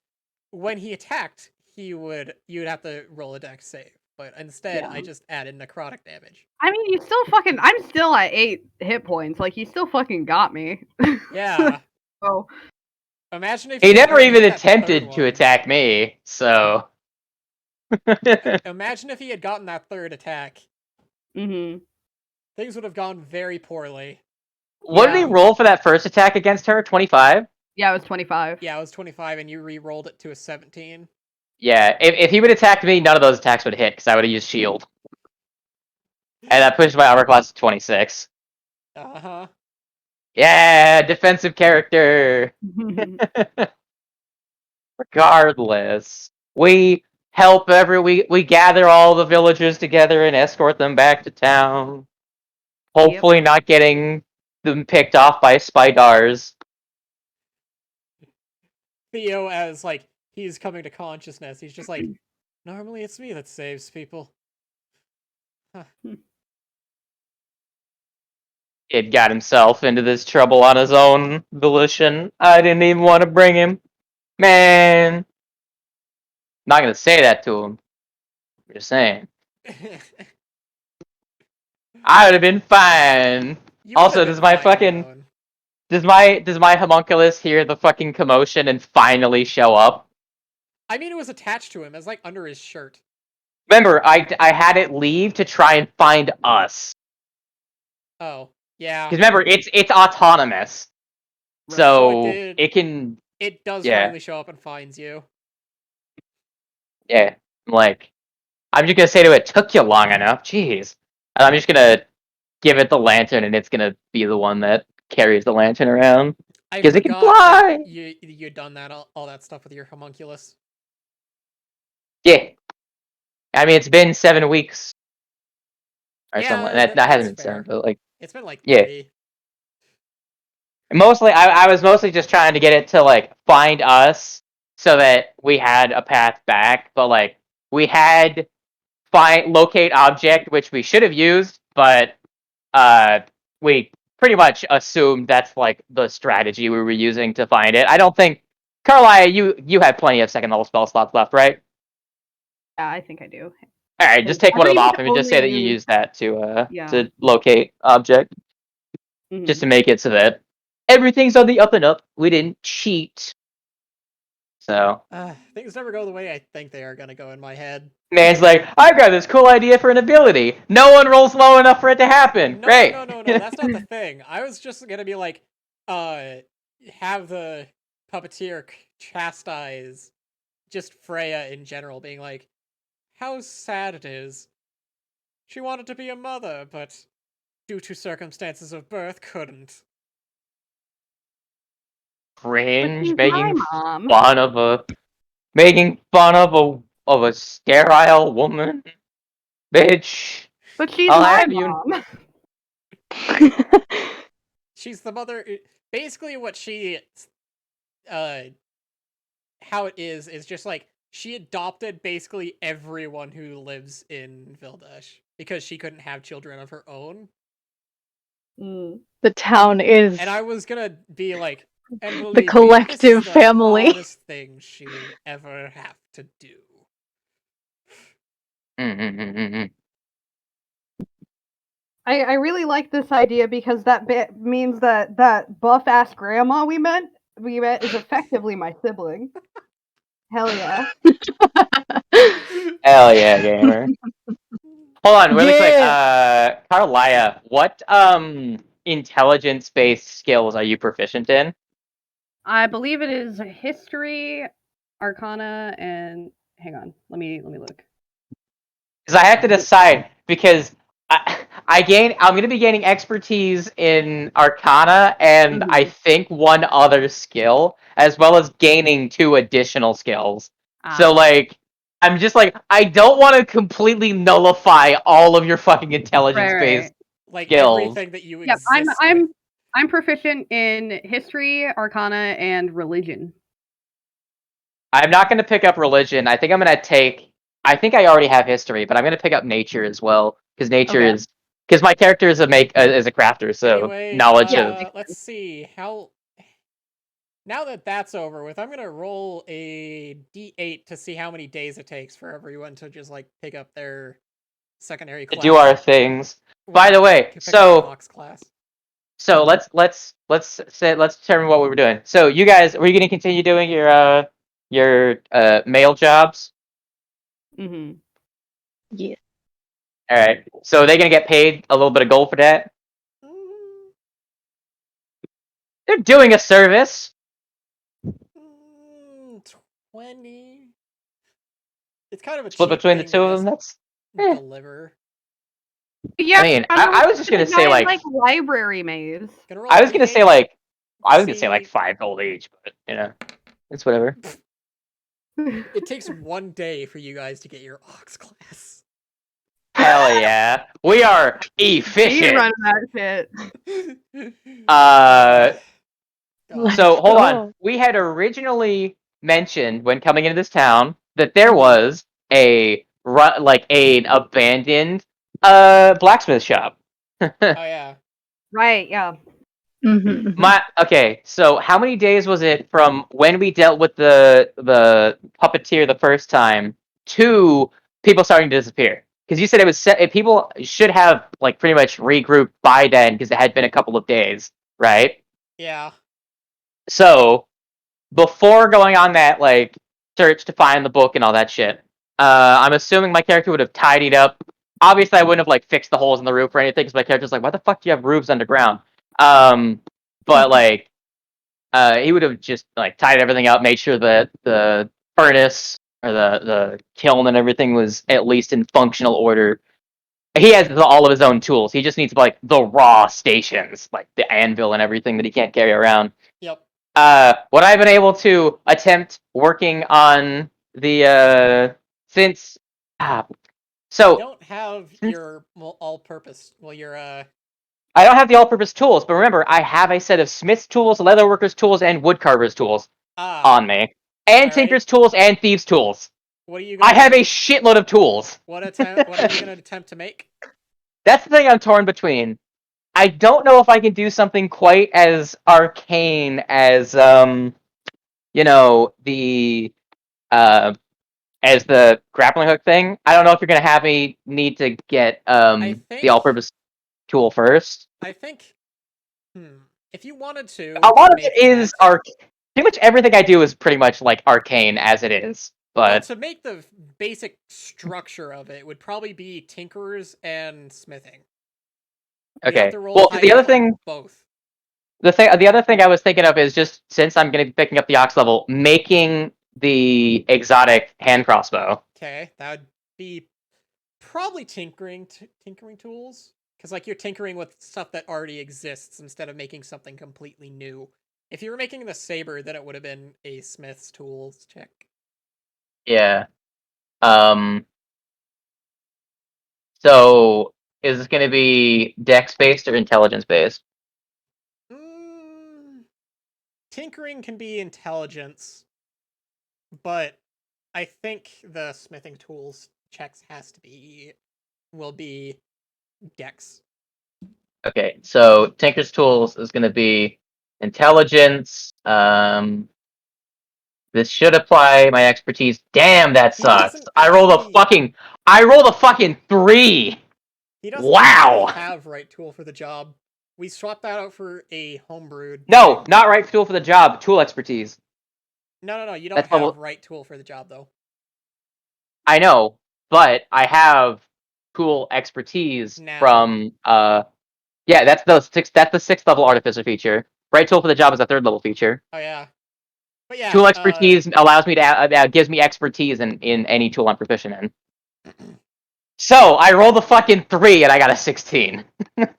when he attacked, you'd have to roll a dex save. But instead, I just added necrotic damage. I mean, you still fucking. I'm still at 8 hit points. Like, you still fucking got me. Yeah. Oh. Imagine if he never even attempted to attack me, so. Imagine if he had gotten that third attack. Mm-hmm. Things would have gone very poorly. What did he roll for that first attack against her? 25? Yeah, it was 25. Yeah, it was 25, and you re-rolled it to a 17. Yeah, if he would have attacked me, none of those attacks would hit, because I would have used shield. And that pushed my armor class to 26. Uh-huh. Yeah, defensive character! Regardless, we help we gather all the villagers together and escort them back to town. Hopefully not getting them picked off by spiders. Theo as like he's coming to consciousness. He's just like, normally it's me that saves people. Huh. Kid got himself into this trouble on his own volition. I didn't even want to bring him. Man. Not gonna say that to him. I'm just saying. I would have been fine. You would have Also, been does my fine fucking alone. does my homunculus hear the fucking commotion and finally show up? I mean, it was attached to him as like under his shirt. Remember, I had it leave to try and find us. Oh, yeah. Because remember, it's autonomous. So So it did. it can It does yeah. finally show up and finds you. Yeah. Like I'm just gonna say to it, took you long enough. Jeez. And I'm just gonna give it the lantern and it's gonna be the one that carries the lantern around. I Because it can forgot fly. that you'd done that all that stuff with your homunculus. Yeah. I mean, it's been 7 weeks or Yeah, something. That hasn't been that's 7, fair. but like, It's been like yeah. 3. Mostly, I was mostly just trying to get it to like find us so that we had a path back. But like, we had locate object, which we should have used, but we pretty much assumed that's like the strategy we were using to find it. I don't think Carlia, you have plenty of second level spell slots left, right? Yeah, I think I do. All right, just take I one of them pretty off much and just say only that you use- use that to Yeah. locate object, Mhm. just to make it so that everything's on the up and up. We didn't cheat. So Things never go the way I think they are gonna go in my head. man's like, I've got this cool idea for an ability. No one rolls low enough for it to happen. No, Great. no. That's not the thing. I was just gonna be like, have the puppeteer chastise just Freya in general, being like, how sad it is. She wanted to be a mother, but due to circumstances of birth, couldn't. Cringe, she's making my mom. fun of a sterile woman. Bitch. But she's I'll my have you. mom. She's the mother. Basically, what she, how it is just like she adopted basically everyone who lives in Vildash because she couldn't have children of her own. Mm. The town is And I was gonna be like, and believe the me, this collective is the family. hardest thing she will ever have to do. I really like this idea because that means that buff ass grandma we met is effectively my sibling. Hell yeah. Hell yeah, gamer. Hold on, really quick. Yeah. Carlia, what intelligence-based skills are you proficient in? I believe it is history, arcana, and hang on. Let me look. Because I have to decide because I'm gonna be gaining expertise in Arcana and I think one other skill, as well as gaining 2 additional skills. So like, I'm just like, I don't want to completely nullify all of your fucking intelligence-based Like skills. everything that you Yep, exist with. I'm proficient in history, arcana, and religion. I'm not gonna pick up religion. I think I'm gonna take. I think I already have history, but I'm gonna pick up nature as well because nature Okay. is because my character is a crafter, so Anyway, knowledge of. let's see how. Now that that's over with, I'm gonna roll a d8 to see how many days it takes for everyone to just like pick up their secondary To class. do our things. Well, By the way, pick up their Mox class. so let's determine what we were doing. So you guys, were you gonna continue doing your mail jobs? Mm-hmm. Yeah. All right. So are they gonna get paid a little bit of gold for that? They're doing a service. 20. It's kind of a Split cheap between the thing two to of them. just That's deliver. Yeah, I mean, I was just gonna say like library maze. I was gonna say like See, 5 gold each, but you know, it's whatever. it takes 1 day for you guys to get your Ox class. Hell yeah, we are efficient. Running that shit. So hold on. We had originally mentioned when coming into this town that there was an abandoned blacksmith shop. Oh yeah. Right, yeah. Okay, so how many days was it from when we dealt with the puppeteer the first time to people starting to disappear? Because you said it was people should have like pretty much regrouped by then because it had been a couple of days, right? Yeah. So before going on that like search to find the book and all that shit, I'm assuming my character would have tidied up. Obviously, I wouldn't have like fixed the holes in the roof or anything because my character's like, why the fuck do you have roofs underground? But like, he would have just like tied everything up, made sure that the furnace or the kiln and everything was at least in functional order. He has all of his own tools. He just needs like the raw stations, like the anvil and everything that he can't carry around. Yep. What I've been able to attempt working on the since You don't have your all-purpose. Well, your I don't have the all-purpose tools, but remember, I have a set of smith's tools, leatherworker's tools, and woodcarver's tools on me, and Alright. tinker's tools and thieves' tools. What are you? I have a shitload of tools. What are you gonna attempt to make? That's the thing I'm torn between. I don't know if I can do something quite as arcane as the as the grappling hook thing. I don't know if you're gonna have me need to get the all-purpose tool first. I think. If you wanted to, A lot of make it is that, pretty much everything I do is pretty much like arcane as it is. well, But to make the basic structure of it would probably be tinkerers and smithing. You have okay. to roll Well, the higher other for thing, both. the other thing I was thinking of is just since I'm going to be picking up the ox level, making the exotic hand crossbow. Okay, that would be probably tinkering tools, because like you're tinkering with stuff that already exists instead of making something completely new. If you were making the saber, then it would have been a smith's tools check. Yeah. So is this going to be dex based or intelligence based? Tinkering can be intelligence, but I think the smithing tools checks will be dex. Okay, so Tinker's Tools is going to be intelligence. This should apply my expertise. Damn, that He sucks. doesn't I rolled a fucking 3. He doesn't Wow. actually have right tool for the job. We swapped that out for a homebrewed. No, not right tool for the job. Tool expertise. No. You don't That's have level- right tool for the job though. I know, but I have tool expertise Now. from yeah, that's the 6th level artificer feature. Right tool for the job is a 3rd level feature. Oh yeah. But yeah. Tool expertise allows me to gives me expertise in any tool I'm proficient in. So I rolled a fucking 3 and I got a 16.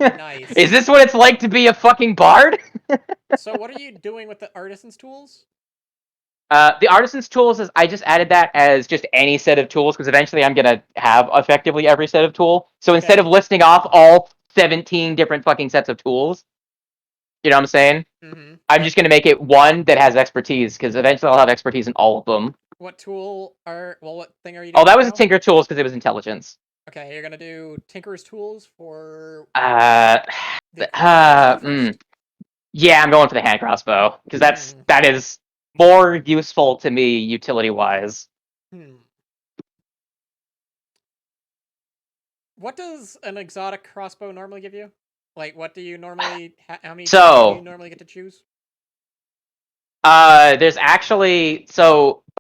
Nice. Is this what it's like to be a fucking bard? So what are you doing with the artisan's tools? The artisan's tools is I just added that as just any set of tools because eventually I'm gonna have effectively every set of tool. So instead of listing off all 17 different fucking sets of tools, you know what I'm saying? Mm-hmm. I'm just gonna make it one that has expertise because eventually I'll have expertise in all of them. What tool what thing are you doing? Oh, that was now? a Tinker Tools because it was intelligence. Okay, you're gonna do Tinker's Tools for yeah, I'm going for the hand crossbow because that is more useful to me utility wise. What does an exotic crossbow normally give you? Like, what do you normally? How many do you normally get to choose? There's actually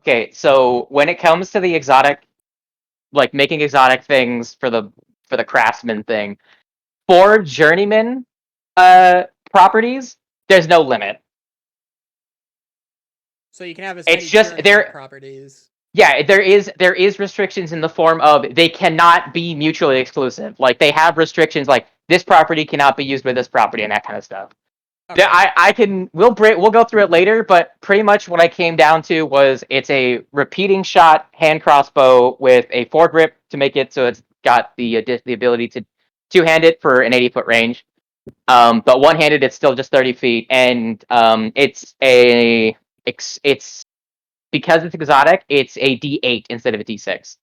okay. So when it comes to the exotic, like making exotic things for the craftsman thing, for journeyman properties, there's no limit. So you can have as It's many just journeyman properties. Yeah, there is restrictions in the form of they cannot be mutually exclusive. Like they have restrictions like this property cannot be used with this property and that kind of stuff. Okay. We'll go through it later, but pretty much what I came down to was it's a repeating shot hand crossbow with a foregrip to make it so it's got the ability to two-hand it for an 80-foot range. But one-handed it's still just 30 feet, and it's because it's exotic, it's a D8 instead of a D6.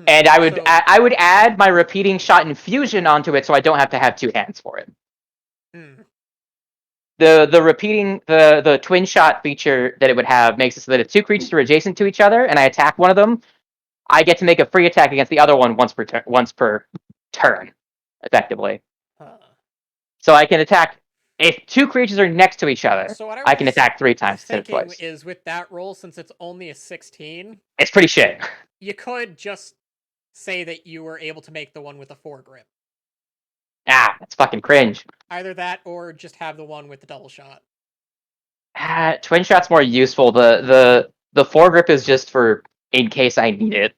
And I would add my repeating shot infusion onto it, so I don't have to have 2 hands for it. The repeating the twin shot feature that it would have makes it so that if 2 creatures are adjacent to each other and I attack one of them, I get to make a free attack against the other one once per turn, effectively. So I can attack if 2 creatures are next to each other. So what I can attack 3 times instead of thinking twice. is with that roll, since it's only a 16, It's pretty shit. you could just say that you were able to make the one with the 4 grip. Ah, that's fucking cringe. Either that or just have the one with the double shot. Twin shot's more useful. The 4 grip is just for in case I need it.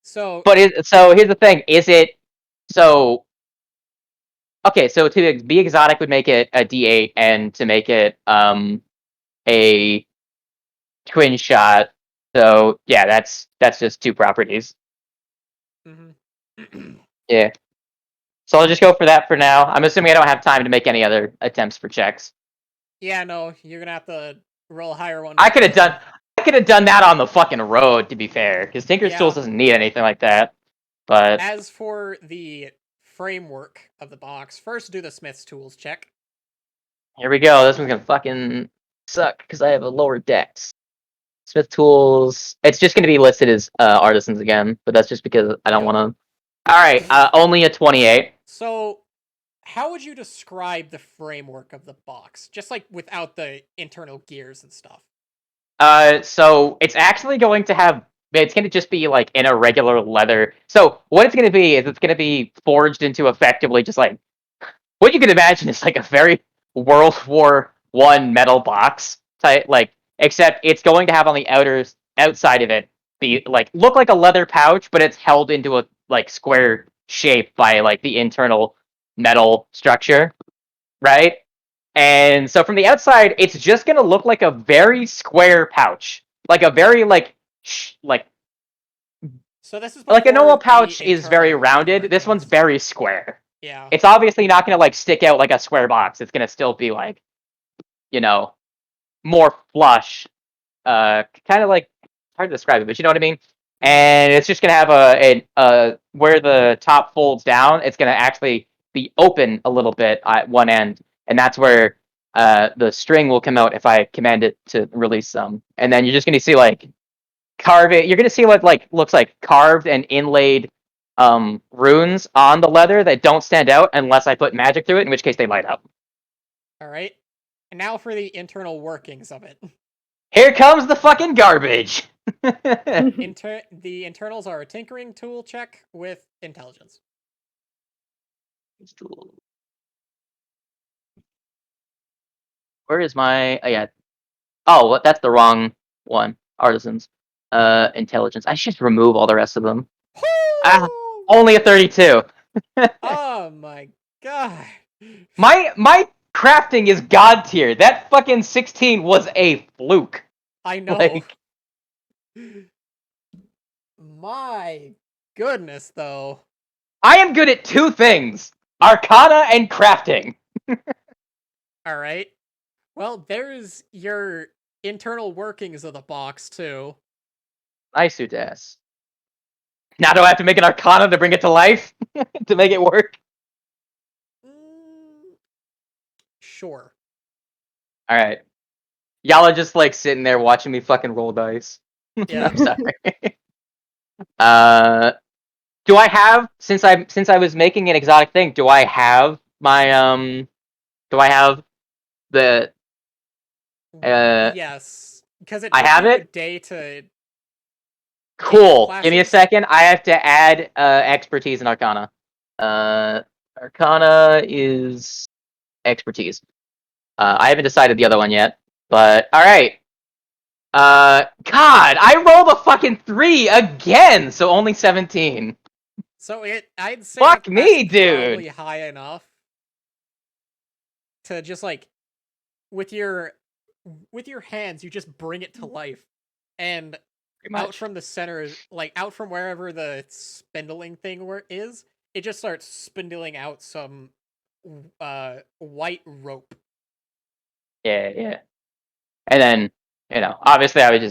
So So here's the thing: is it so? Okay, so to be exotic would make it a D8, and to make it a twin shot. So yeah, that's just 2 properties. Yeah. So I'll just go for that for now. I'm assuming I don't have time to make any other attempts for checks. Yeah, no, you're gonna have to roll a higher one. I could have done that on the fucking road, to be fair, because Tinker's Yeah. Tools doesn't need anything like that. But As for the framework of the box, first do the Smith's Tools check. here we go. This one's gonna fucking suck because I have a lower dex. Smith Tools. It's just gonna be listed as artisans again, but that's just because I don't want to. All right, only a 28. So, how would you describe the framework of the box, just like without the internal gears and stuff? So it's actually going to have. It's going to just be like in a regular leather. So what it's going to be is it's going to be forged into effectively just like what you can imagine is like a very World War I metal box type, like except it's going to have on the outside of it be like look like a leather pouch, but it's held into a like square shape by like the internal metal structure, right? And so from the outside, it's just gonna look like a very square pouch, like a very like So this is a normal before pouch the is very internal rounded. This one's workings. very square. Yeah. It's obviously not gonna like stick out like a square box. It's gonna still be like, you know, more flush. Kind of like hard to describe it, but you know what I mean. And it's just gonna have a where the top folds down. It's gonna actually be open a little bit at one end, and that's where the string will come out if I command it to release some. And then you're just gonna see like carve it. You're gonna see what like looks like carved and inlaid runes on the leather that don't stand out unless I put magic through it, in which case they light up. All right. And now for the internal workings of it. Here comes the fucking garbage. The internals are a tinkering tool check with intelligence. Where is my? Oh yeah. Oh, that's the wrong one. Artisans. Intelligence. I should just remove all the rest of them. Only a 32. Oh my god. My crafting is god tier. That fucking 16 was a fluke. I know. Like, my goodness, though. I am good at 2 things: Arcana and crafting. All right. Well, there's your internal workings of the box too. Nice, Udas. Now do I have to make an Arcana to bring it to life to make it work? Sure. All right. Y'all are just like sitting there watching me fucking roll dice. Yeah. I'm sorry. Do I have since I was making an exotic thing? Do I have my Do I have the? Yes, because it I took have you a it? day to. Cool. Give me a classes. second. I have to add expertise in Arcana. Arcana is expertise. I haven't decided the other one yet, but all right. God, I rolled a fucking 3 again, so only 17. So I'd say Fuck that's me, dude. probably high enough to just like with your hands, you just bring it to life, and out from the center, like out from wherever the spindling thing is, it just starts spindling out some white rope. Yeah, yeah. And then, obviously I would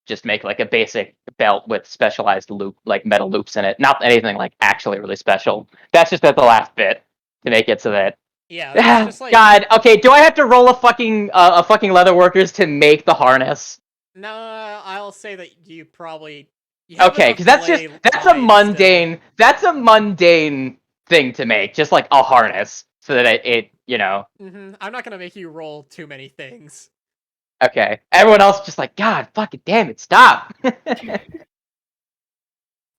just make like a basic belt with specialized like metal loops in it. Not anything like actually really special. That's just at the last bit to make it so that. Yeah, that's just like God, okay. Do I have to roll a fucking leatherworkers to make the harness? no. I'll say that you probably have Okay, enough because delay that's a lines still. mundane thing to make, just like a harness, so that it. I'm not gonna make you roll too many things. Okay, everyone else just like, God, fucking damn it, stop. All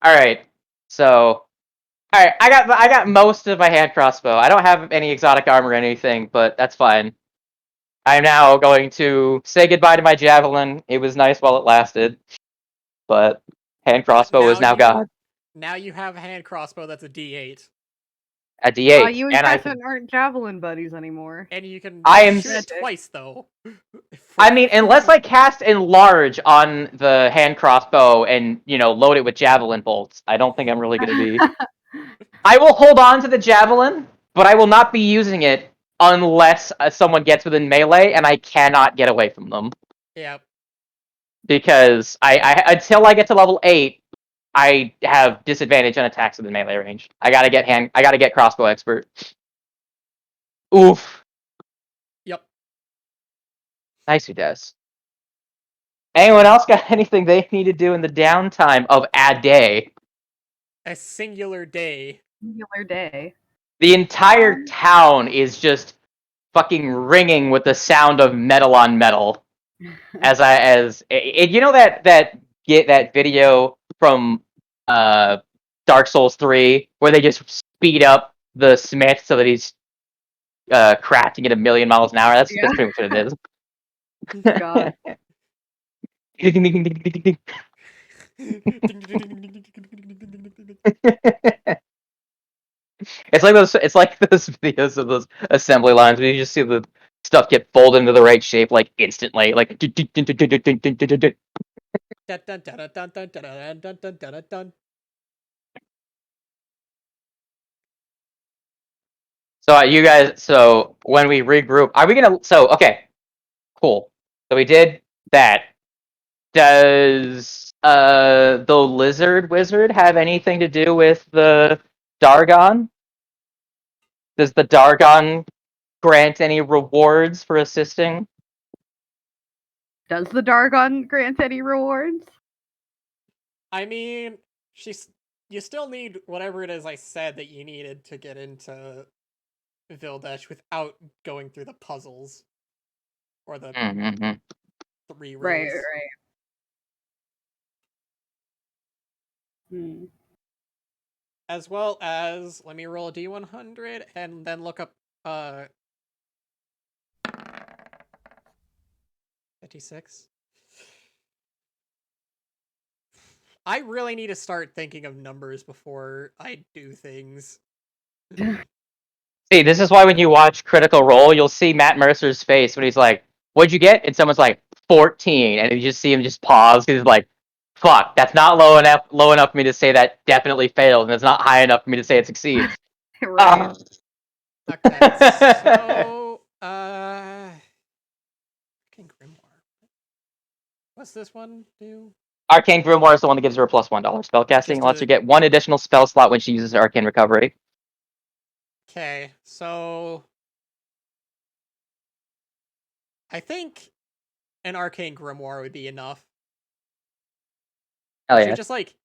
right, so. All right, I got most of my hand crossbow. I don't have any exotic armor or anything, but that's fine. I'm now going to say goodbye to my javelin. It was nice while it lasted, but hand crossbow is now gone. Now you have a hand crossbow that's a D8. A D8, You and and Catherine aren't javelin buddies anymore. And you can I am shoot it twice though. I mean, unless I cast enlarge on the hand crossbow and load it with javelin bolts, I don't think I'm really going to be. I will hold on to the javelin, but I will not be using it unless someone gets within melee and I cannot get away from them. Yep. Because I until I get to level 8, I have disadvantage on attacks within melee range. I gotta get crossbow expert. Oof. Yep. Nice, who does. Anyone else got anything they need to do in the downtime of a day? A singular day. Singular day. The entire town is just fucking ringing with the sound of metal on metal. That video from Dark Souls 3 where they just speed up the Smith so that he's crafting at 1,000,000 miles an hour. That's pretty much what it is. God. It's like those videos of those assembly lines where you just see the stuff get folded into the right shape like instantly, like. So you guys, so when we regroup, are we gonna? So okay, cool. So we did that. Does the lizard wizard have anything to do with the Dargon? Does the Dargon grant any rewards for assisting? Does the Dargon grant any rewards? I mean, you still need whatever it is I said that you needed to get into Vildesh without going through the puzzles or the 3 rows. Right. As well as, let me roll a D100 and then look up 56. I really need to start thinking of numbers before I do things. See, this is why when you watch Critical Role, you'll see Matt Mercer's face when he's like, "What'd you get?" And someone's like, 14, and you just see him just pause because he's like, "Fuck, that's not low enough for me to say that definitely failed, and it's not high enough for me to say it succeeds." Right. Okay, so King Grimoire. What's this one do? Arcane Grimoire is the one that gives her a plus $1 spellcasting and lets her get 1 additional spell slot when she uses Arcane Recovery. Okay, so I think an Arcane Grimoire would be enough. Hell So yeah. just like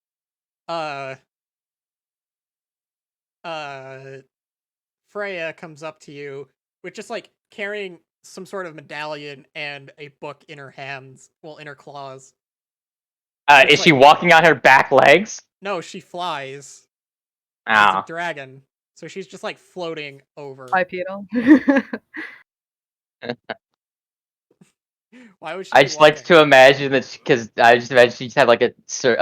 Freya comes up to you with just like carrying some sort of medallion and a book in her hands, well, in her claws. Is she walking on her back legs? No, she flies. Oh. She's a dragon, so she's just like floating over. Bipedal. Why would she? I just like to imagine that because I just imagine she just had like a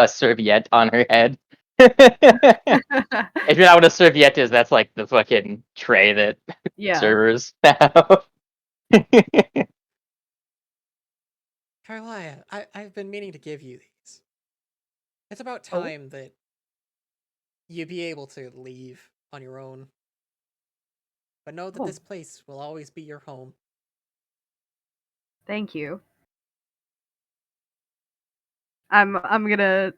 serviette on her head. If you're not what a serviette is, that's like the fucking tray that servers have. Carlia, I've been meaning to give you these. It's about time that you be able to leave on your own. But know that this place will always be your home. Thank you. I'm gonna.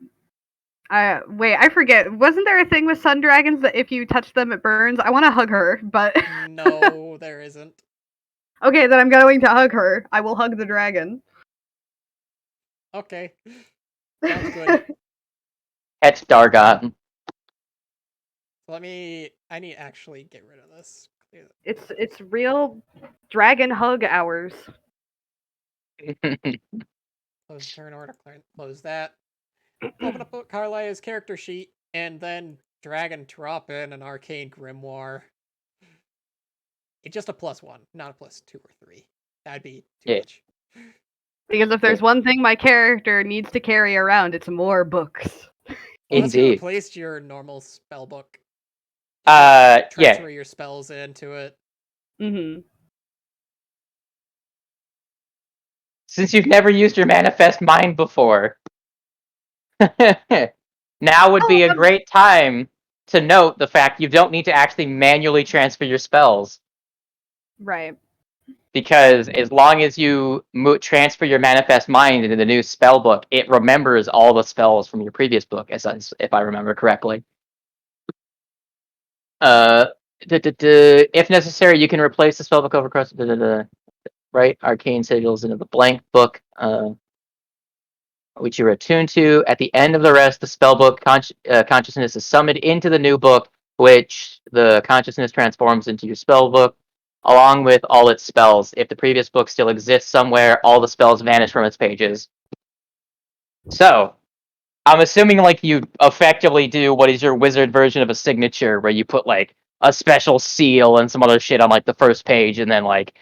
Wait, I forget. Wasn't there a thing with sun dragons that if you touch them it burns? I want to hug her, but No, there isn't. okay, then I'm going to hug her. I will hug the dragon. Okay. Sounds good. Het Dargon. I need to actually get rid of this. It's real dragon hug hours. Close the turn order, close that. Open up Carlia's character sheet, and then drag and drop in an arcane grimoire. It's just a +1, not a +2 or 3. That'd be too Yeah. much. Because if there's one thing my character needs to carry around, it's more books. Unless you Indeed. replaced your normal spell book. Transfer Yeah. your spells into it. Mm-hmm. Since you've never used your manifest mind before, now would be a great time to note the fact you don't need to actually manually transfer your spells. Right. Because as long as you transfer your manifest mind into the new spell book, it remembers all the spells from your previous book, if I remember correctly. If necessary, you can replace the spellbook over across right arcane sigils into the blank book, which you're attuned to. At the end of the rest, the spellbook consciousness is summoned into the new book, which the consciousness transforms into your spellbook, along with all its spells. If the previous book still exists somewhere, all the spells vanish from its pages. So, I'm assuming like you effectively do what is your wizard version of a signature, where you put like a special seal and some other shit on like the first page, and then like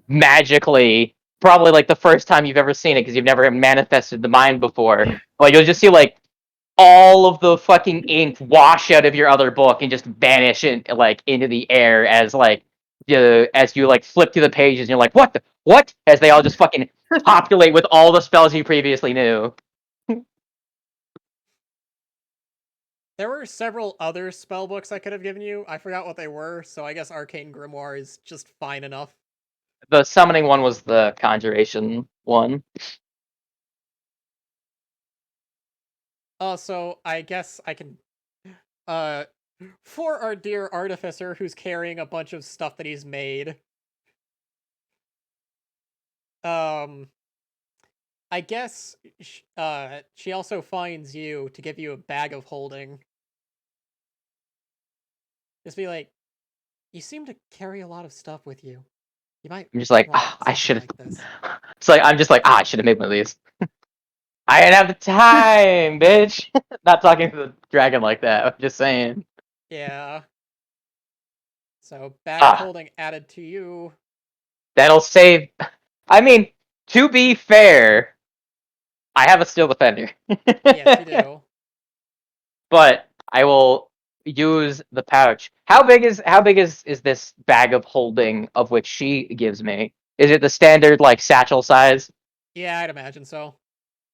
magically, probably like the first time you've ever seen it because you've never manifested the mind before, like you'll just see like all of the fucking ink wash out of your other book and just vanish in, like into the air as like as you like flip through the pages and you're like what as they all just fucking populate with all the spells you previously knew. There were several other spell books I could have given you. I forgot what they were, so I guess Arcane Grimoire is just fine enough. The summoning one was the conjuration one. So I guess I can for our dear artificer who's carrying a bunch of stuff that he's made. I guess she also finds you to give you a bag of holding. Just be like, you seem to carry a lot of stuff with you. You might I'm just like, want I something should have. like this. It's like I'm just like, I should have made one of these. I didn't have the time, bitch. Not talking to the dragon like that. I'm just saying. Yeah. So bag of Ah, holding added to you. that'll save. I mean, to be fair, I have a steel defender. Yes, you do. But I will use the pouch. How big is this bag of holding of which she gives me? Is it the standard like satchel size? Yeah, I'd imagine so.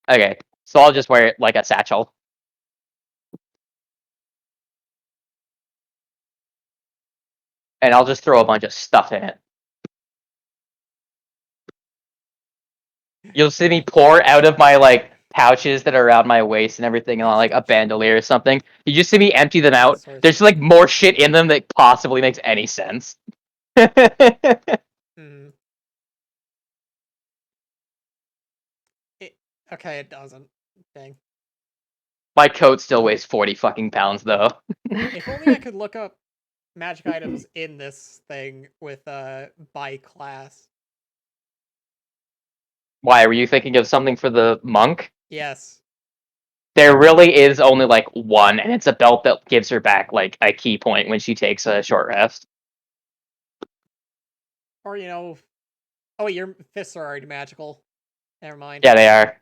Okay, so I'll just wear it like a satchel. And I'll just throw a bunch of stuff in it. You'll see me pour out of my like pouches that are around my waist and everything on like a bandolier or something. You just see me empty them out. There's like more shit in them that possibly makes any sense. Hmm. Okay, it doesn't. Dang. My coat still weighs 40 fucking pounds though. If only I could look up magic items in this thing with by class. Why, were you thinking of something for the monk? Yes. There really is only like one, and it's a belt that gives her back like a key point when she takes a short rest. Or oh, your fists are already magical. Never mind. Yeah, they are.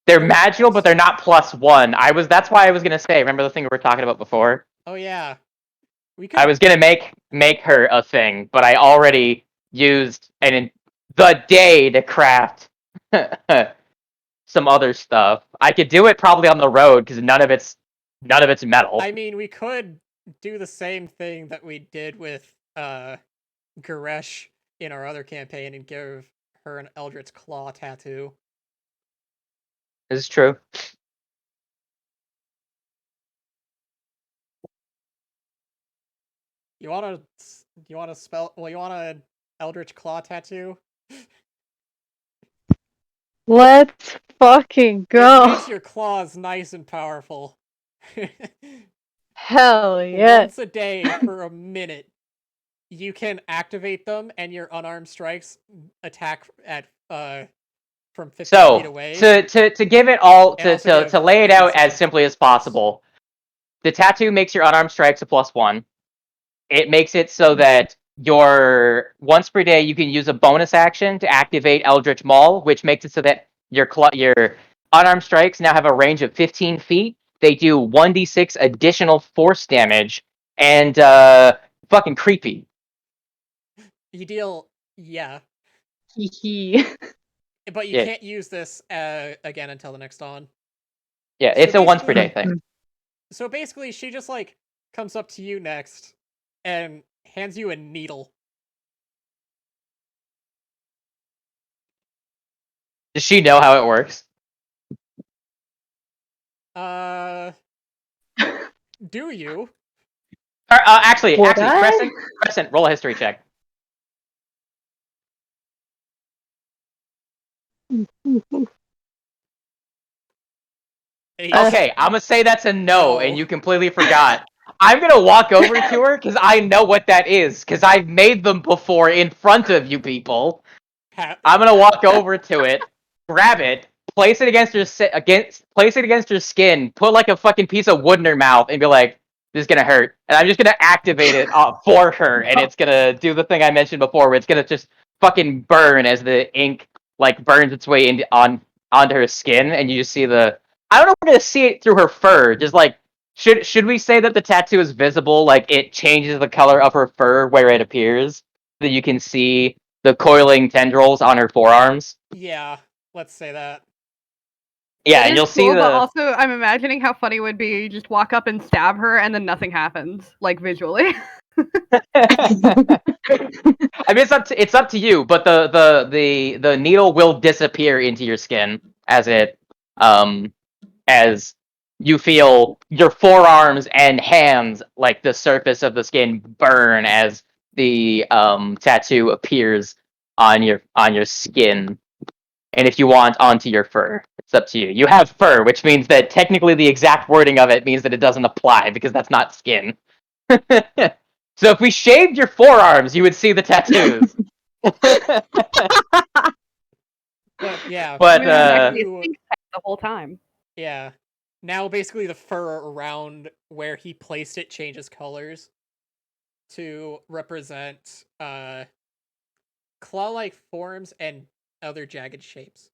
They're magical, but they're not +1. That's why I was gonna say, remember the thing we were talking about before? Oh yeah. We could I was gonna make her a thing, but I already used the day to craft some other stuff. I could do it probably on the road because none of it's metal. I mean, we could do the same thing that we did with Garesh in our other campaign and give her an Eldritch Claw tattoo. This is true. You want an Eldritch Claw tattoo? Let's fucking It go. makes your claws nice and powerful. Hell yeah. Once a day for a minute, you can activate them, and your unarmed strikes attack at from 15 feet So away. to give it all And also give to lay it out as 1d6 simply as plus. possible, the tattoo makes your unarmed strikes a +1. It makes it so that your once per day you can use a bonus action to activate Eldritch Maul, which makes it so that your unarmed strikes now have a range of 15 feet. They do 1d6 additional force damage, and fucking creepy. You deal, yeah, Hee but you Yeah. can't use this again until the next dawn. Yeah, So it's a once per day basically- thing. So basically, she just like comes up to you next and hands you a needle. Does she know how it works? Do you? Or, actually, Would I? Crescent, roll a history check. Okay, I'm gonna say that's a no, and you completely forgot. I'm gonna walk over to her because I know what that is, because I've made them before in front of you people. I'm gonna walk over to it, grab it, place it against her skin, put like a fucking piece of wood in her mouth, and be like, "This is gonna hurt." And I'm just gonna activate it for her, and it's gonna do the thing I mentioned before, where it's gonna just fucking burn as the ink like burns its way onto her skin, and you just see the. I don't know if we're gonna see it through her fur. Just like should we say that the tattoo is visible? Like it changes the color of her fur where it appears, so that you can see the coiling tendrils on her forearms. Yeah, let's say that. Yeah, It and is you'll see cool, the. but also I'm imagining how funny it would be you just walk up and stab her and then nothing happens, like visually. I mean, it's up to you, but the needle will disappear into your skin as you feel your forearms and hands, like the surface of the skin, burn as the tattoo appears on your skin. And if you want, onto your fur, it's up to you. You have fur, which means that technically the exact wording of it means that it doesn't apply because that's not skin. So if we shaved your forearms, you would see the tattoos. But yeah, But, Maybe it's actually a you- stink tag the whole time. yeah. Now basically the fur around where he placed it changes colors to represent claw-like forms and other jagged shapes.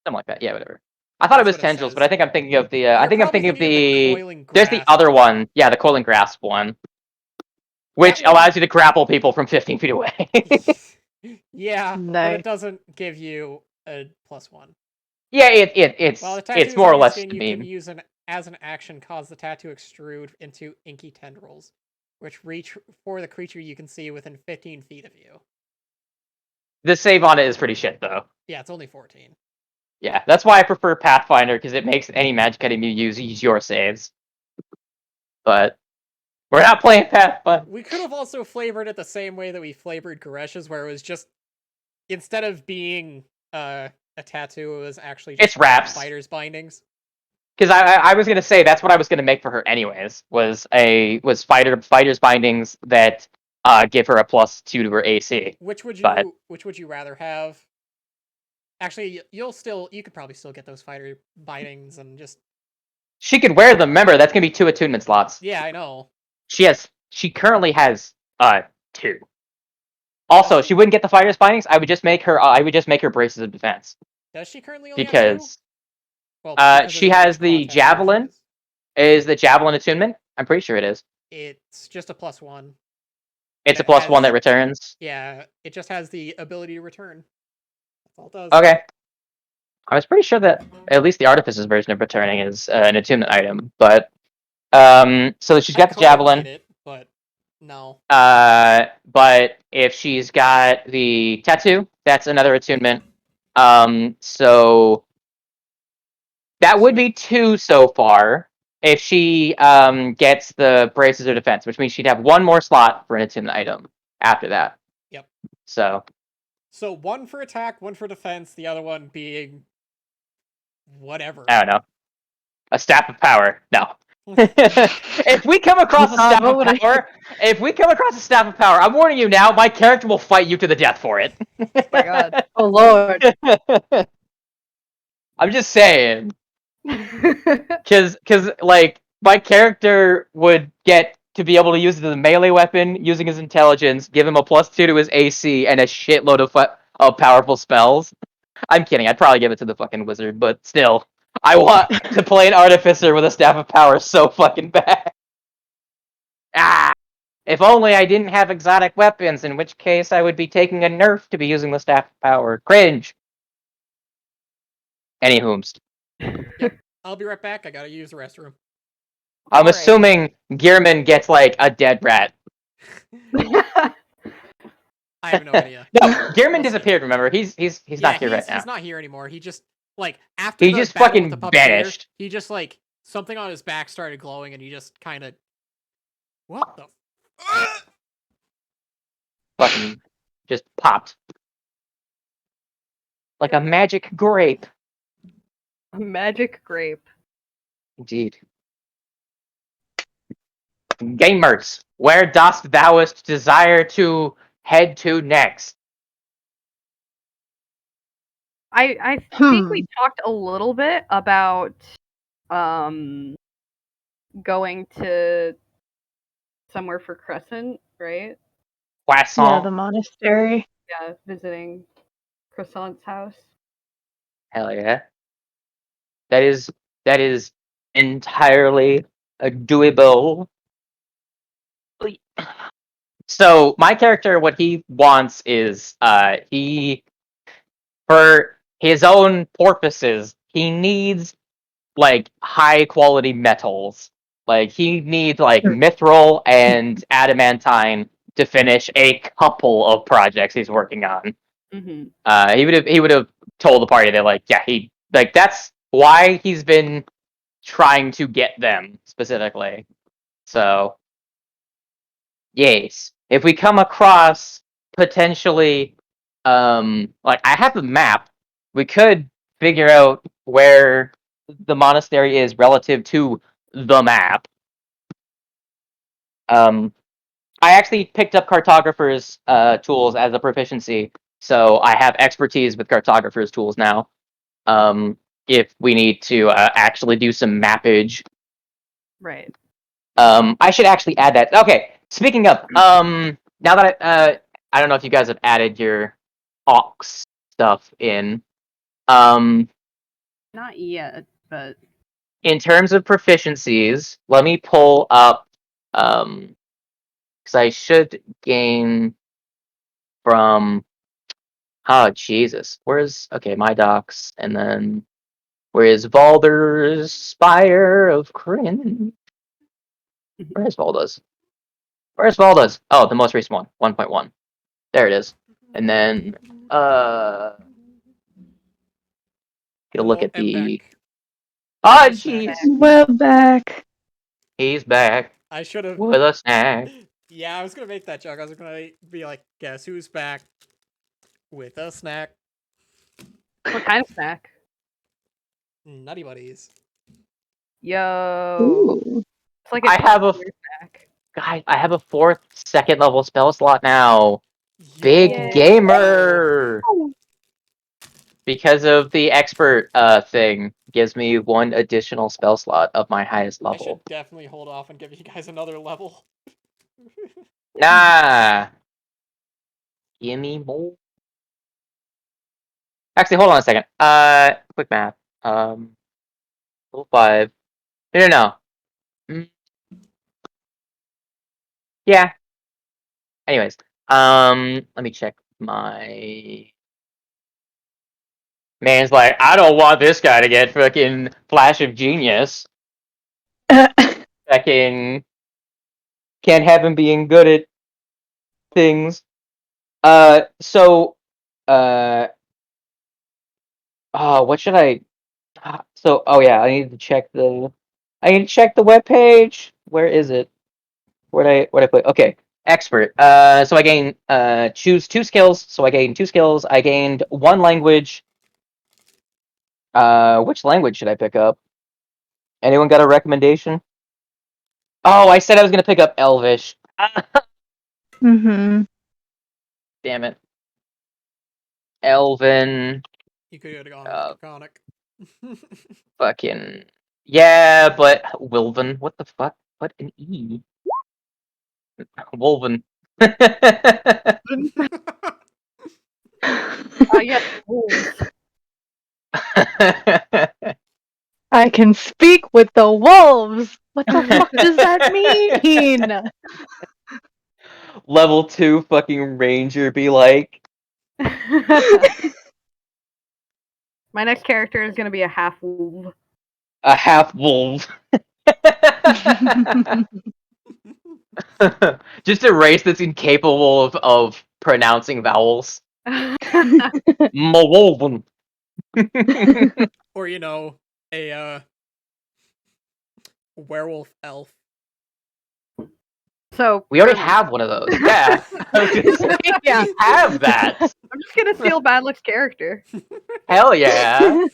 Something like that. Yeah, whatever. I thought it That's was what it tendrils, says. but I think I'm thinking of the. You're I think I'm probably thinking of thinking the. coiling There's the grasp. other one. Yeah, the coiling grasp one, which That one- allows you to grapple people from 15 feet away. Yeah, but Nice. it doesn't give you a +1. Yeah, it's While the tattoo's it's more on or your less skin, to you can meme. use as an action cause the tattoo extrude into inky tendrils, which reach for the creature you can see within 15 feet of you. The save on it is pretty shit though. Yeah, it's only 14. Yeah, that's why I prefer Pathfinder because it makes any magic item you use your saves. But we're not playing Pathfinder. We could have also flavored it the same way that we flavored Garesh's, where it was just instead of being a tattoo, it was actually just It's wraps. fighter's bindings. Because I was gonna say that's what I was gonna make for her anyways. Was fighter's bindings that give her a +2 to her AC. Which would But- you rather have? Actually, you could probably still get those fighter bindings and just She could wear them. Remember, that's gonna be 2 attunement slots. yeah, I know. She currently has 2. Also, she wouldn't get the fighter's bindings. I would just make her braces of defense Does she currently only have 2? because Well, because of she the has claw the tattoo, she javelin. is. Is the javelin attunement? I'm pretty sure it is. It's just a +1. It's a It +1 that has- returns. Yeah, it just has the ability to return. That's all it does. Okay. I was pretty sure that at least the artificer's version of returning is an attunement item, but so she's got the I could have javelin. made it, but no. But if she's got the tattoo, That's another attunement. So that would be 2 so far if she gets the braces of defense, which means she'd have 1 more slot for an attunement item after that. Yep. So 1 for attack, 1 for defense, the other one being whatever. I don't know. A staff of power. No. If we come across a staff of power, I'm warning you now, my character will fight you to the death for it. Oh my god. Oh lord. I'm just saying. Because like my character would get to be able to use it as a melee weapon using his intelligence, give him a +2 to his AC, and a shitload of powerful spells. I'm kidding. I'd probably give it to the fucking wizard, but still, I want to play an artificer with a staff of power so fucking bad. If only I didn't have exotic weapons, in which case I would be taking a nerf to be using the staff of power. Cringe. Anywhomst. I'll be right back. I gotta use the restroom. I'm assuming Gearman gets like a dead rat. I have no idea. No, Gearman We'll see. disappeared. Remember, he's not here right now. He's not here anymore. He just like after He the just battle fucking with the puppeteer, vanished. he just like something on his back started glowing, and he just kind of what the. Fucking just popped like a magic grape. A magic grape. Indeed. Gamers, where dost thouest desire to head to next? I think we talked a little bit about going to somewhere for Crescent, right? Poisson. Yeah, the monastery. Yeah, visiting Croissant's house. Hell yeah. That is entirely doable. So my character, what he wants is he, for his own purposes, he needs like high quality metals. Like he needs like mithril and adamantine to finish a couple of projects he's working on. Mm-hmm. He would have told the party that like he like that's why he's been trying to get them specifically. So yes, if we come across potentially like I have a map, we could figure out where the monastery is relative to the map. I actually picked up cartographer's tools as a proficiency, so I have expertise with cartographer's tools now. If we need to actually do some mappage. Right. I should actually add that. Okay, speaking of, now that I don't know if you guys have added your Ox stuff in. Not yet, but In terms of proficiencies, let me pull up, because I should gain from. Oh Jesus, where's my docs, and then where's Valder's Spire of Kryn? Where's Valda's? Where's Valda's? Oh, the most recent one, 1.1. There it is. And then get a look at the. Oh jeez, We're back. he's back I should have. with a snack. Yeah, I was gonna make that joke. I was gonna be like, "Guess who's back with a snack?" what kind of snack? Nutty Buddies. Yo. Ooh. It's like I have a snack. guys. I have a 4th second level spell slot now. Big Yo. gamer. Because of the expert thing, gives me 1 additional spell slot of my highest I level. should definitely hold off and give you guys another level. Nah. Give me more. Actually, hold on a second. Quick math. Level 5. No. Mm. Yeah. Anyways, let me check my. Man's like, I don't want this guy to get fucking Flash of Genius. Fucking can't have him being good at things. So What should I? Oh yeah, I need to check the webpage. Where is it? Where'd I put? Okay, expert. So I gain choose 2 skills. So I gained 2 skills. I gained 1 language. Which language should I pick up? Anyone got a recommendation? Oh, I said I was gonna pick up Elvish. Mm-hmm. Damn it. Elven. You could have gone with Draconic. Fucking. Yeah, but Wilven. What the fuck? What an E. Wolven. Yes, wolves. I can speak with the wolves. What the fuck does that mean? Level 2 fucking ranger be like. My next character is gonna be a half wolf. A half wolf. Just a race that's incapable of pronouncing vowels. Wolven. Or a werewolf elf. So We already have one of those. Yeah. I was gonna say, Yeah. we have that. I'm just gonna steal Badlick's character. Hell yeah.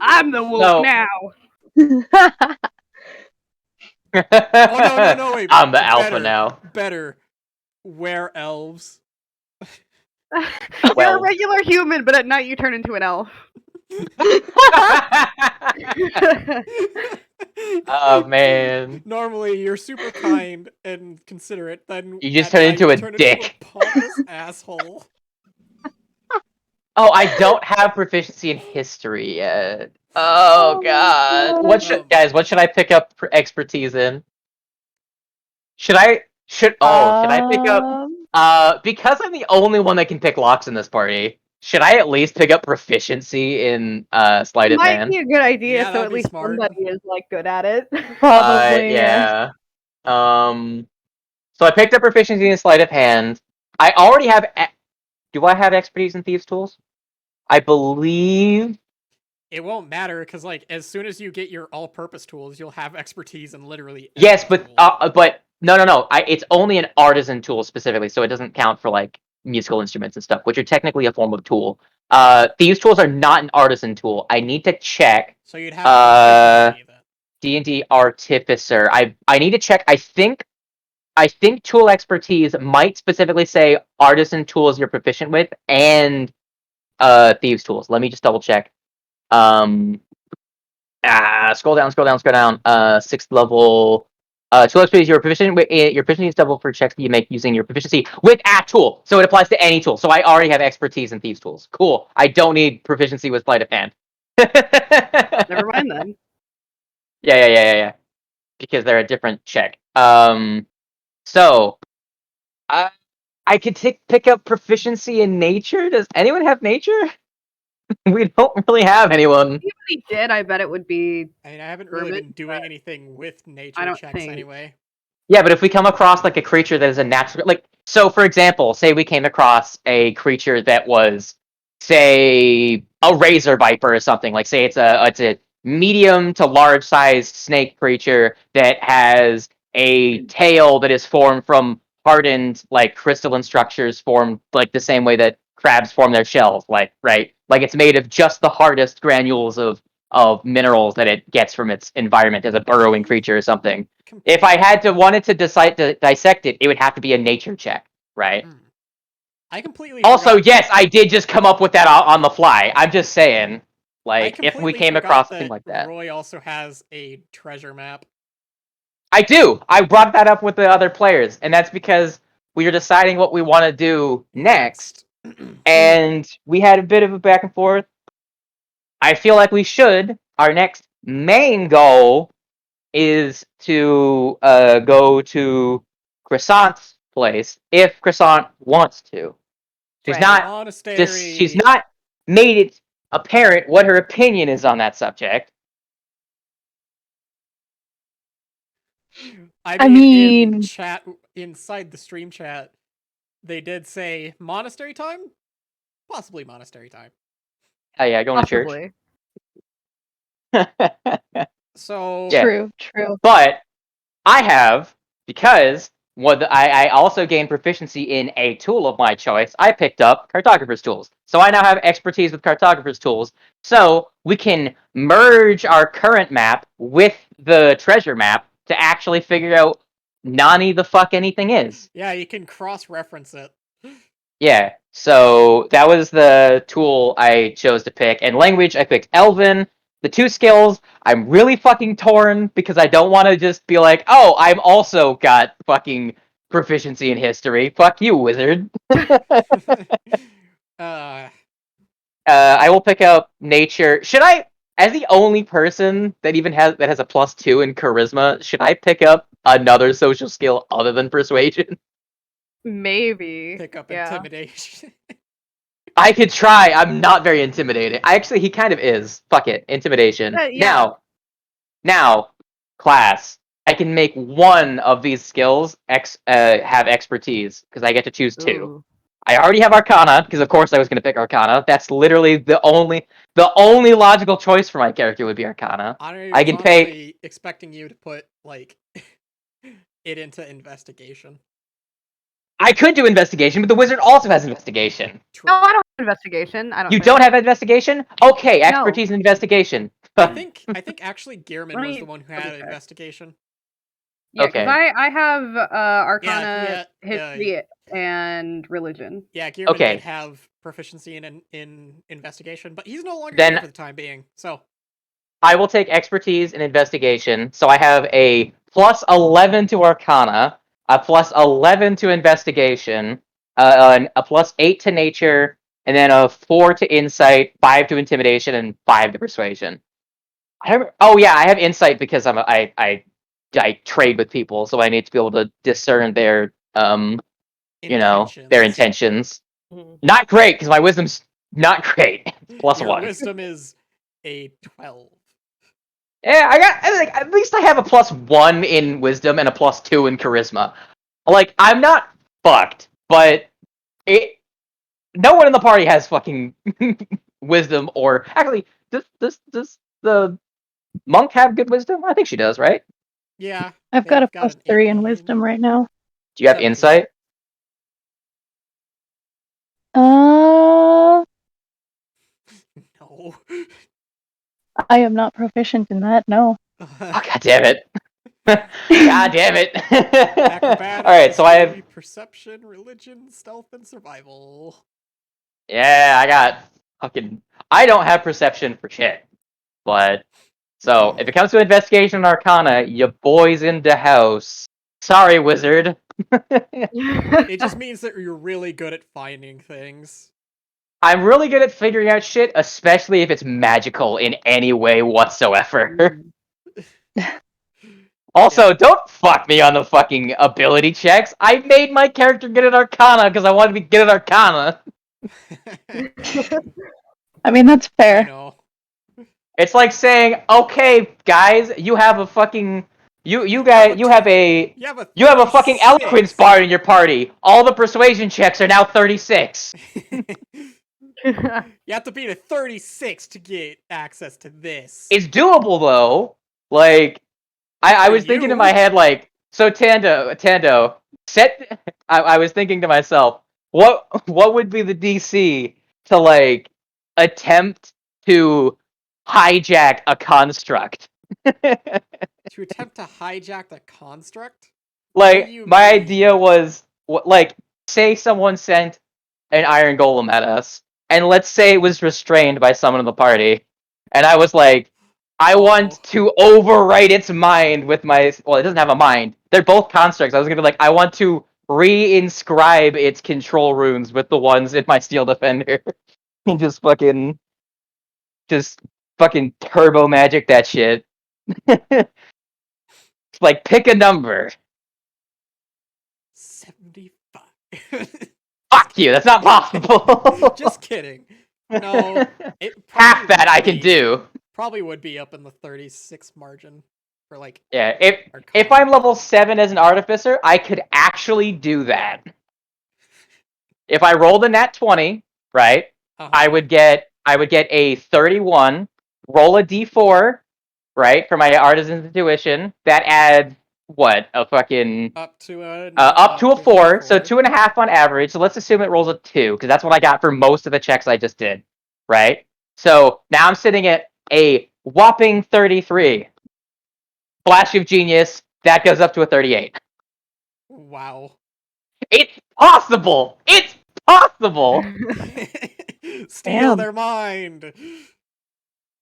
I'm the wolf No. now. Oh no, wait. I'm the alpha better, now. Better. Were-elves. You're Well. a regular human, but at night you turn into an elf. Oh man. Normally you're super kind and considerate, then You just at turn night into you a turn dick. into a pompous asshole. Oh, I don't have proficiency in history yet. Oh god. What should I pick up expertise in? Should I pick up because I'm the only one that can pick locks in this party, should I at least pick up proficiency in sleight of Might hand? be a good idea, Yeah, so that'd at be least smart. somebody is good at it. Probably, Yeah. So I picked up proficiency in sleight of hand. I already have do I have expertise in thieves tools? I believe It won't matter because, as soon as you get your all-purpose tools, you'll have expertise in literally every yes, but tool. no. It's only an artisan tool specifically, so it doesn't count for musical instruments and stuff, which are technically a form of tool. Thieves tools are not an artisan tool. I need to check. So you'd have proficiency then. D&D artificer. I need to check. I think tool expertise might specifically say artisan tools you're proficient with and thieves tools. Let me just double check. Scroll down. 6th level. Tool expertise. You're proficient with your proficiency is double for checks that you make using your proficiency with a tool. So it applies to any tool. So I already have expertise in thieves tools. Cool. I don't need proficiency with sleight of hand. Never mind then. Yeah. Because they're a different check. So I could pick up proficiency in nature. Does anyone have nature? We don't really have anyone. If anybody did, I bet it would be. I mean, I haven't really been doing anything with nature checks anyway. Yeah, but if we come across a creature that is a natural, so for example, say we came across a creature that was, say, a razor viper or something. Say it's a medium to large sized snake creature that has a tail that is formed from hardened crystalline structures formed the same way that crabs form their shells, right? It's made of just the hardest granules of minerals that it gets from its environment as a burrowing creature or something. If I had wanted to decide to dissect it, it would have to be a nature check, right? I completely also, forgot yes, I did just come up with that on the fly. I'm just saying, if we came across something like that. Roy also has a treasure map. I do. I brought that up with the other players, and that's because we were deciding what we want to do next, and we had a bit of a back and forth. I feel like we should. Our next main goal is to go to Croissant's place if Croissant wants to. She's not made it apparent what her opinion is on that subject. I mean, in chat inside the stream chat, they did say monastery time. Possibly monastery time. Oh yeah, going to church. Possibly. So Yeah. True. But I have, because I also gained proficiency in a tool of my choice, I picked up cartographer's tools. So I now have expertise with cartographer's tools. So we can merge our current map with the treasure map to actually figure out nani the fuck anything is. yeah, you can cross-reference it. Yeah, so that was the tool I chose to pick. And language, I picked Elven. The 2 skills, I'm really fucking torn because I don't want to just be like, oh, I'm also got fucking proficiency in history. Fuck you, wizard. I will pick up nature. Should I, as the only person that has a +2 in charisma, should I pick up another social skill other than persuasion? Maybe. Pick up Yeah. intimidation. I could try. I'm not very intimidating. Actually, he kind of is. Fuck it. Intimidation. Yeah. Now, class. I can make one of these skills have expertise because I get to choose 2. Ooh. I already have Arcana because, of course, I was going to pick Arcana. That's literally the only logical choice for my character would be Arcana. I I was can pay. honestly expecting you to put like it into investigation. I could do investigation, but the wizard also has investigation. True. No, I don't have investigation. I don't. You think. don't have investigation? Okay, expertise in investigation. I think actually Gearman Let was me the one who double had check. investigation. Yeah, because Okay. I have Arcana, Yeah, history, and religion. Yeah, Gearman Okay. did have proficiency in investigation, but he's no longer Then- here for the time being. So I will take expertise in investigation. So I have a +11 to Arcana, a +11 to investigation, a +8 to nature, and then a 4 to insight, 5 to intimidation, and 5 to persuasion. Oh yeah, I have insight because I trade with people, so I need to be able to discern their their intentions. Mhm. Not great because my wisdom's not great. Your +1. wisdom is a 12. Yeah, at least I have a +1 in wisdom and a +2 in charisma. Like, I'm not fucked, but no one in the party has fucking wisdom or actually does the monk have good wisdom? I think she does, right? Yeah, I've got a they've an +3 in 18. wisdom right now. Do you have 17. insight? Uh, No. I am not proficient in that. No. Oh, god damn it. God damn it. Acrobatics, Alright, so I have history, perception, religion, stealth, and survival. Yeah, I got fucking I don't have perception for shit. But so if it comes to investigation and arcana, you boys in the house. Sorry, wizard. It just means that you're really good at finding things. I'm really good at figuring out shit, especially if it's magical in any way whatsoever. Also, don't fuck me on the fucking ability checks. I made my character good at Arcana because I wanted to be good at Arcana. I mean, that's I fair. know. It's like saying, okay, guys, you have a fucking you have a You have a fucking 36. eloquence bar in your party. All the persuasion checks are now 36. You have to beat a 36 to get access to this. It's doable though. Like I was thinking in my head like, so Tando, set I was thinking to myself, what would be the DC to like attempt to hijack a construct? To attempt to hijack the construct? Like you my mean? idea was like say someone sent an iron golem at us, and let's say it was restrained by someone in the party, and I was like, I want to overwrite its mind with my. Well, it doesn't have a mind. They're both constructs. I was gonna be like, I want to reinscribe its control runes with the ones in my steel defender, and just fucking turbo magic that shit. Like pick a number. 75. Fuck you. That's not possible. Just kidding. No, Half that I can do. Probably would be up in the 36 margin for like. Yeah, if I'm level 7 as an artificer, I could actually do that. If I rolled a nat 20, right? I would get a 31, roll a d4, right, for my artisan's intuition. That adds what? A fucking up to a up to a 4, so D4. 2.5 on average. So let's assume it rolls a 2, because that's what I got for most of the checks I just did, right? So now I'm sitting at a whopping 33. Flash of genius, that goes up to a 38. Wow. It's possible. It's possible. Steal Damn. their mind.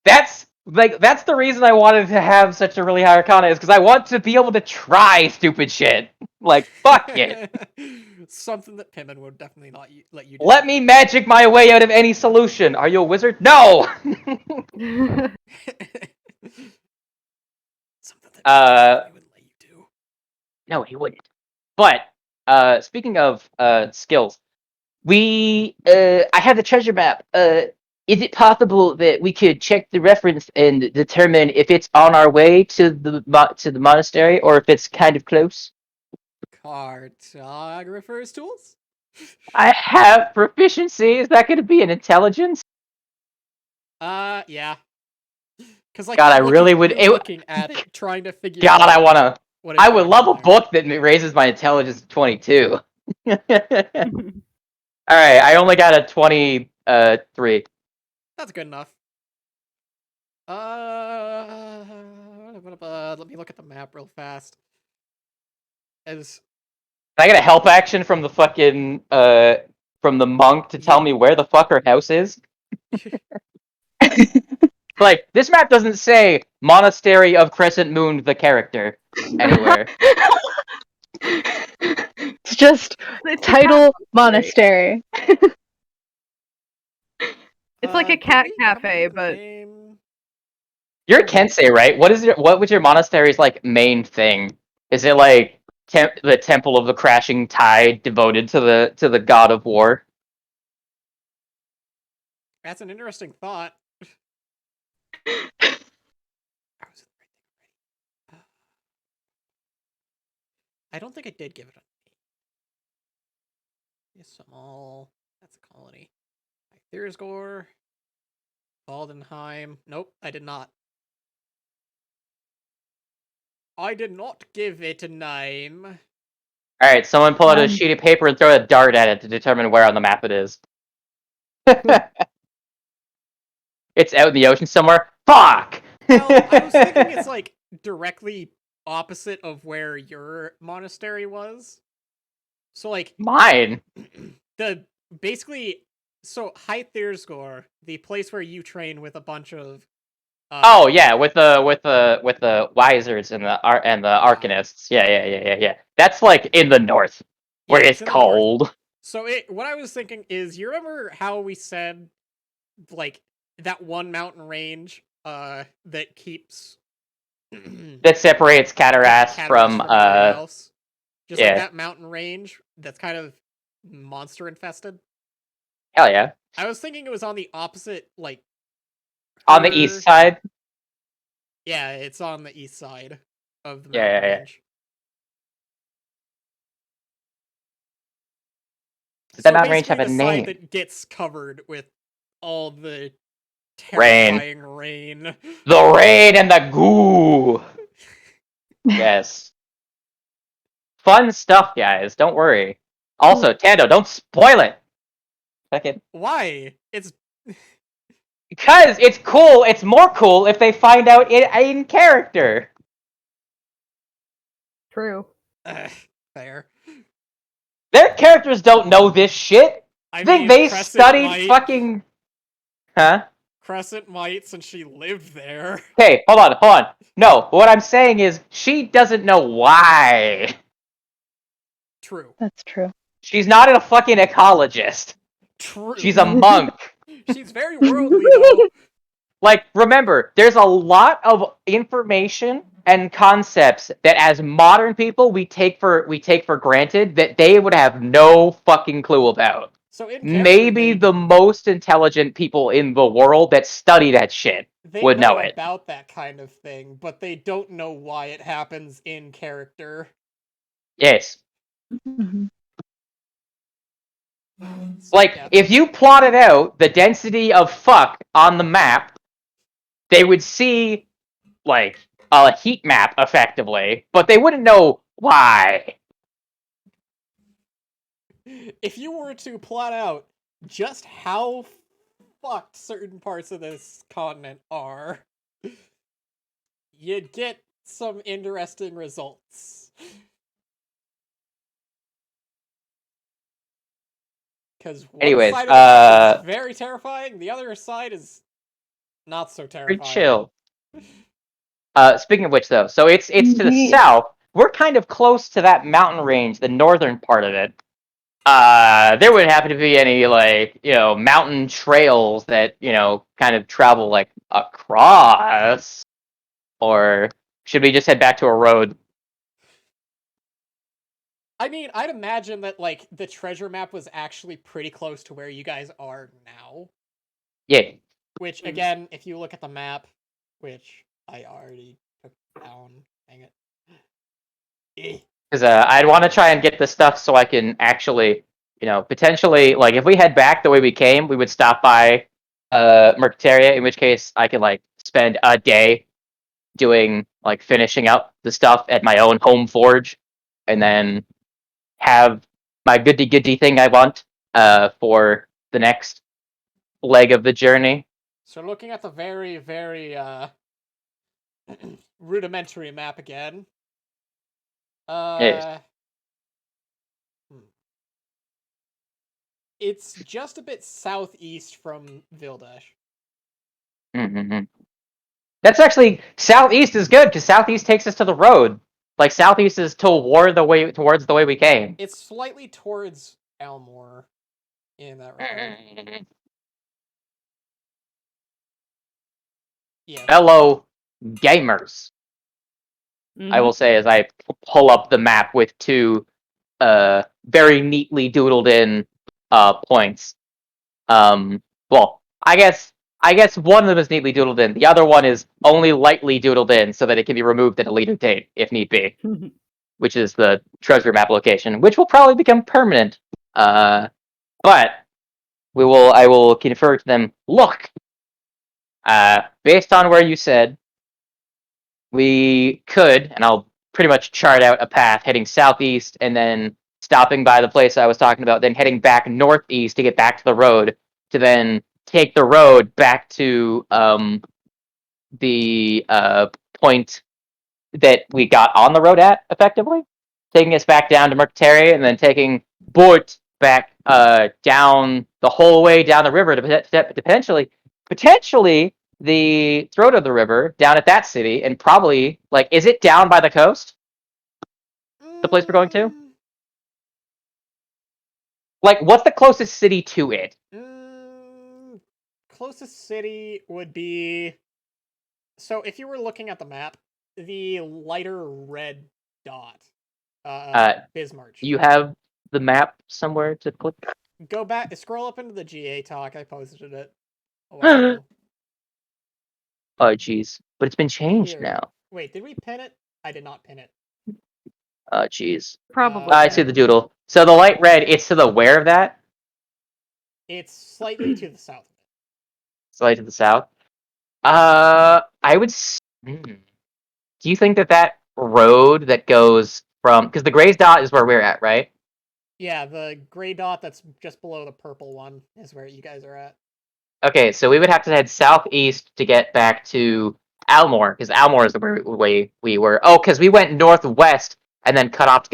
That's the reason I wanted to have such a really high arcana is because I want to be able to try stupid shit. Like fuck it. Something that Pimmon would definitely not let you do. Let me magic my way out of any solution. Are you a wizard? No. Something that Pimmon definitely wouldn't let you do. No, he wouldn't. But speaking of skills, I have the treasure map. Is it possible that we could check the reference and determine if it's on our way to the monastery or if it's kind of close? Cartographer's tools? I have proficiency. Is that going to be an intelligence? Yeah. Because like God, I really would. you're looking at it, trying to figure God, out I wanna. what is I would going love on a there. book that raises my intelligence to 22. All right, I only got a 23. That's good enough. Let me look at the map real fast. As Can I get a help action from the fucking from the monk to tell me where the fuck her house is? Like, this map doesn't say Monastery of Crescent Moon the character anywhere. It's just It's a title cat monastery. It's like a did cat we come up cafe, with a but name? You're Kensei, right? What was your monastery's like main thing? Is it like the Temple of the Crashing Tide devoted to the god of war? That's an interesting thought. I don't think I did give it a name. Small. That's a colony. Thursgore. Aldenheim. Nope, I did not. I did not give it a name. Alright, someone pull out a sheet of paper and throw a dart at it to determine where on the map it is. It's out in the ocean somewhere. Fuck! Well, I was thinking it's like directly opposite of where your monastery was. So like Mine. the basically so High Thursgore, the place where you train with a bunch of Oh yeah, with the Wisers and the Arcanists. Yeah. That's like in the north, where yeah, it's in the north. cold. So what I was thinking is, you remember how we said like that one mountain range that keeps That separates Cataras from everywhere else? Just like yeah. that mountain range that's kind of monster infested. Hell yeah. I was thinking it was on the opposite, like On the east side. Yeah, it's on the east side of the Yeah. mountain range. Does So that mountain range basically have a the side name? that gets covered with all the Rain. terrifying rain. The rain and the goo. Yes. Fun stuff, guys. Don't worry. Also, Tando, don't spoil it. Second. Why? It's Because it's cool. It's more cool if they find out in character. true. fair. Their characters don't know this shit. I Think mean, they Crescent studied might. fucking... Huh? Crescent might, since she lived there. Okay, hold on. No, what I'm saying is she doesn't know why. True. That's true. She's not a fucking ecologist. True. She's a monk. She's very worldly, though. Like, remember, there's a lot of information and concepts that as modern people we take for granted that they would have no fucking clue about. So in character, Maybe the most intelligent people in the world that study that shit they would know it. about that kind of thing, but they don't know why it happens in character. Yes. Mhm. Like, Yeah. if you plotted out the density of fuck on the map, they would see, like, a heat map, effectively, but they wouldn't know why. If you were to plot out just how fucked certain parts of this continent are, you'd get some interesting results. Because one Anyways, side of the map is very terrifying, the other side is not so pretty terrifying. chill. Speaking of which, though, so it's to the Ye- south. We're kind of close to that mountain range, the northern part of it. There wouldn't happen to be any, like, mountain trails that, kind of travel, like, across? Or should we just head back to a road? I mean, I'd imagine that, like, the treasure map was actually pretty close to where you guys are now. Yeah. Which, again, if you look at the map, which I already took down, dang it. Because I'd want to try and get the stuff so I can actually, potentially, like, if we head back the way we came, we would stop by Mercateria, in which case I could, like, spend a day doing, like, finishing up the stuff at my own home forge, and then have my goody thing I want for the next leg of the journey. So looking at the very, very rudimentary map again. Yes. It's just a bit southeast from Vildash. Mm-hmm. That's actually, southeast is good because southeast takes us to the road. Like, southeast is towards the way we came. It's slightly towards Almor in that regard. Yeah. Fellow gamers, I will Mhm. say as I pull up the map with two very neatly doodled in points. Well, I guess one of them is neatly doodled in. The other one is only lightly doodled in so that it can be removed at a later date if need be, which is the treasure map location, which will probably become permanent. But I will confer to them. Look, based on where you said, we could, and I'll pretty much chart out a path heading southeast and then stopping by the place I was talking about, then heading back northeast to get back to the road, to then take the road back to the point that we got on the road at, effectively, taking us back down to Mercateria, and then taking Bort back down the whole way down the river to potentially the throat of the river down at that city, and probably, like, is it down by the coast? The place we're going to? Like, what's the closest city to it? Closest city would be. So if you were looking at the map, the lighter red dot, Bismarck. You have the map somewhere to click? Go back, scroll up into the GA talk. I posted it a while ago. Oh, jeez. But it's been changed Here. now. Wait, did we pin it? I did not pin it. Oh, jeez. Probably. I see the doodle. So the light red, it's to the where of that? It's slightly to the south of it. Slightly to the south? I would. Do you think that road that goes from, because the gray dot is where we're at, right? Yeah, the gray dot that's just below the purple one is where you guys are at. Okay, so we would have to head southeast to get back to Almor, because Almor is the way we were. Oh, because we went northwest and then cut off to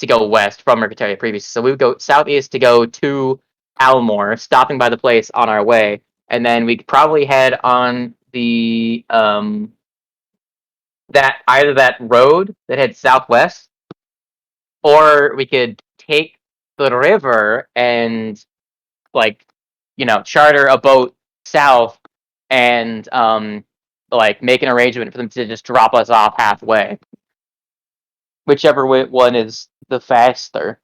go west from Mercateria previously. So we would go southeast to go to Almor, stopping by the place on our way, and then we'd probably head on the either that road that heads southwest, or we could take the river and, like, charter a boat south and like, make an arrangement for them to just drop us off halfway. Whichever one is the faster.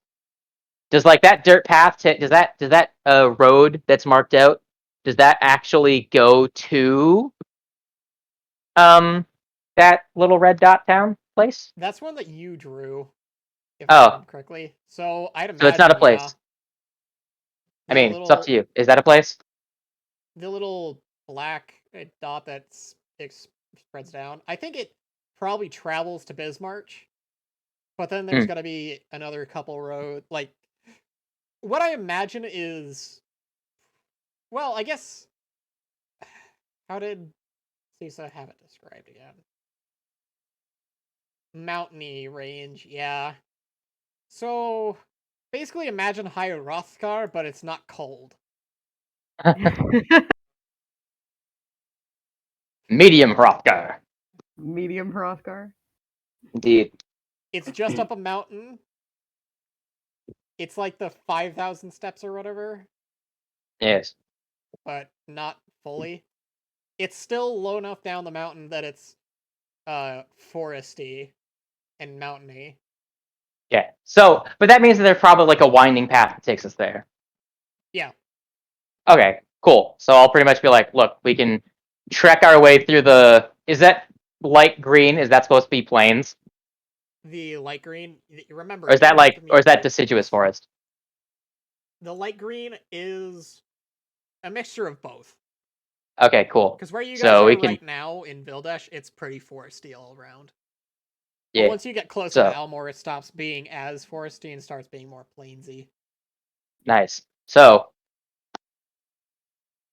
Does, like, that dirt path does that road that's marked out, does that actually go to that little red dot town place? That's one that you drew, if I Oh, remember correctly. So I'd so it's not a imagine, yeah. place. I mean, it's up to you. Is that a place? The little black dot that spreads down. I think it probably travels to Bismarck, but then there's going to be another couple road. Like, what I imagine is, well, I guess, how did Cisa have it described again? Mountainy range, yeah. So, basically imagine High Hrothgar, but it's not cold. Medium Hrothgar. Medium Hrothgar. Indeed. It's just up a mountain. It's like the 5,000 steps or whatever, Yes. but not fully. It's still low enough down the mountain that it's foresty and mountainy. Yeah. So, but that means that there's probably like a winding path that takes us there. Yeah. Okay, cool. So I'll pretty much be like, look, we can trek our way through the. Is that light green? Is that supposed to be plains? The light green. Remember, Or is that even with the or is that mutant, deciduous forest? the light green is a mixture of both. Okay, cool. Because where you guys So are we can. right now in Vildesh, it's pretty foresty all around. Yeah. But once you get closer to So Almor, it stops being as foresty and starts being more plainsy. nice. So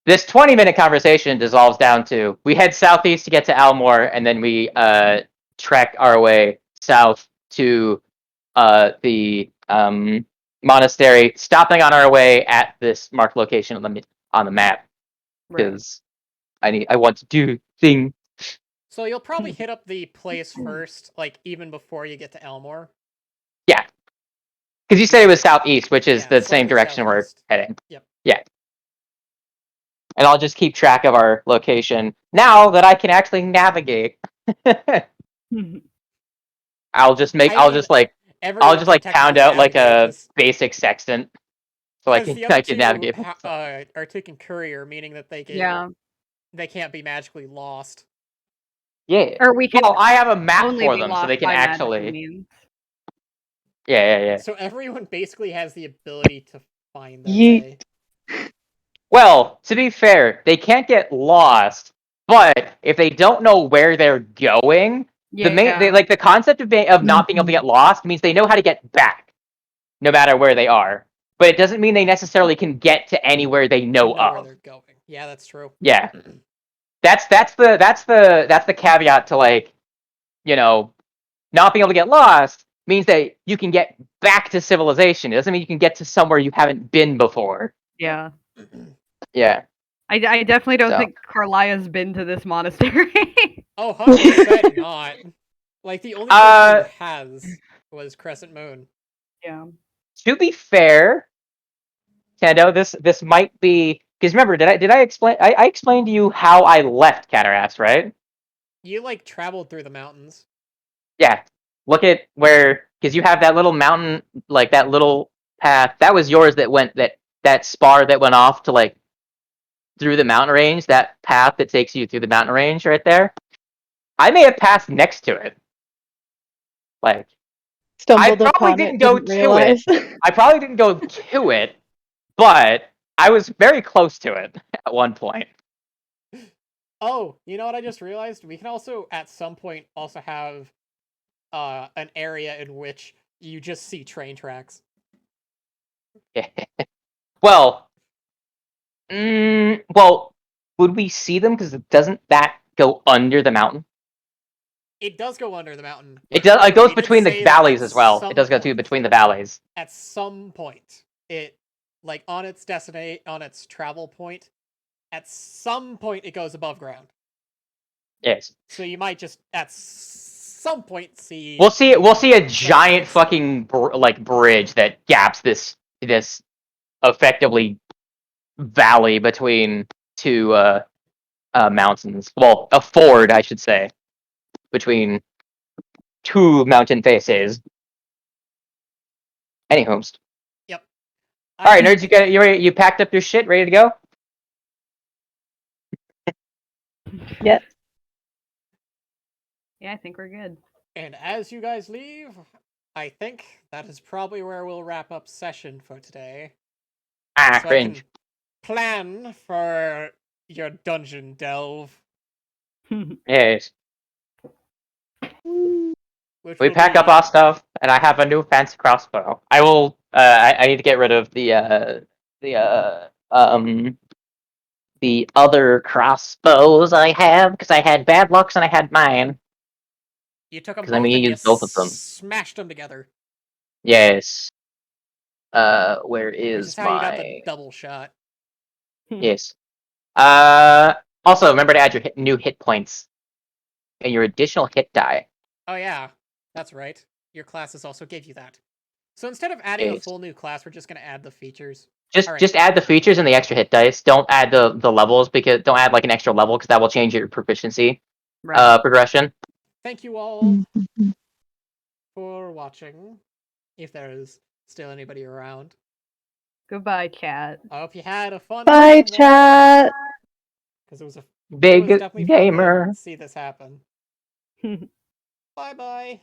this 20-minute conversation dissolves down to we head southeast to get to Almor, and then we trek our way south to the monastery, stopping on our way at this marked location on the map Right. because I want to do thing. So you'll probably hit up the place first, like even before you get to Almor. Yeah, because you said it was southeast, which is the same slightly direction southeast. we're heading. Yep. Yeah. And I'll just keep track of our location now that I can actually navigate. I'll just everyone can pound technically out like navigate a this. basic sextant so I Because can the other two navigate. are taking courier, meaning that they can't be magically lost. Yeah. Or we can Well, I have a map only for be them, so lost they can by actually. magical means. Yeah. So everyone basically has the ability to find their Yeet. way. Well, to be fair, they can't get lost, but if they don't know where they're going, the concept of not being able to get lost means they know how to get back, no matter where they are. But it doesn't mean they necessarily can get to anywhere they know where of. they're going. Yeah, that's true. Yeah, that's the caveat to, like, not being able to get lost means that you can get back to civilization. It doesn't mean you can get to somewhere you haven't been before. Yeah. Yeah. I definitely don't So. think Carlia's been to this monastery. Oh, 100% not. Like, the only place he has was Crescent Moon. Yeah. To be fair, Kendo, this might be because remember, did I explain? I explained to you how I left Cataracts, right? You like traveled through the mountains. Yeah. Look at where, because you have that little mountain, like that little path. That was yours. That spar that went off to, like, through the mountain range. That path that takes you through the mountain range right there. I may have passed next to it. Like, Stumbled I probably upon didn't it, go didn't to realize. it. I probably didn't go to it, but I was very close to it at one point. Oh, you know what I just realized? We can also, at some point, also have an area in which you just see train tracks. Well, would we see them? Because doesn't that go under the mountain? It does go under the mountain. It But does. It goes we did between the say that valleys at as well. It does some go point- between the valleys. At some point, it, like, on its travel point, at some point it goes above ground. Yes. So you might just at some point see. We'll see a giant fucking bridge that gaps this effectively valley between two mountains. Well, a ford, I should say, between two mountain faces. Anyhow. Yep. All right, nerds, you packed up your shit, ready to go? Yes. Yeah, I think we're good. And as you guys leave, I think that is probably where we'll wrap up session for today. Ah, so cringe. I can plan for your dungeon delve. Yes. Which We will pack up be our stuff, and I have a new fancy crossbow. I will. I need to get rid of the other crossbows I have because I had bad lucks and I had mine. you took them 'Cause I'm both gonna and you use both of them. smashed them together. Yes. Where Which is is how you got the my? double shot. Yes. Also remember to add your new hit points and your additional hit die. Oh yeah, that's right. Your classes also gave you that. So instead of adding a Yes. full new class, we're just gonna add the features. Just Alright. just add the features and the extra hit dice. Don't add the levels because don't add like an extra level because that will change your proficiency Right. progression. Thank you all Mm-hmm. for watching. If there's still anybody around. Goodbye, chat. I hope you had a fun Bye, time watching. chat. Because it was Big definitely fun to gamer. see this happen. Bye bye.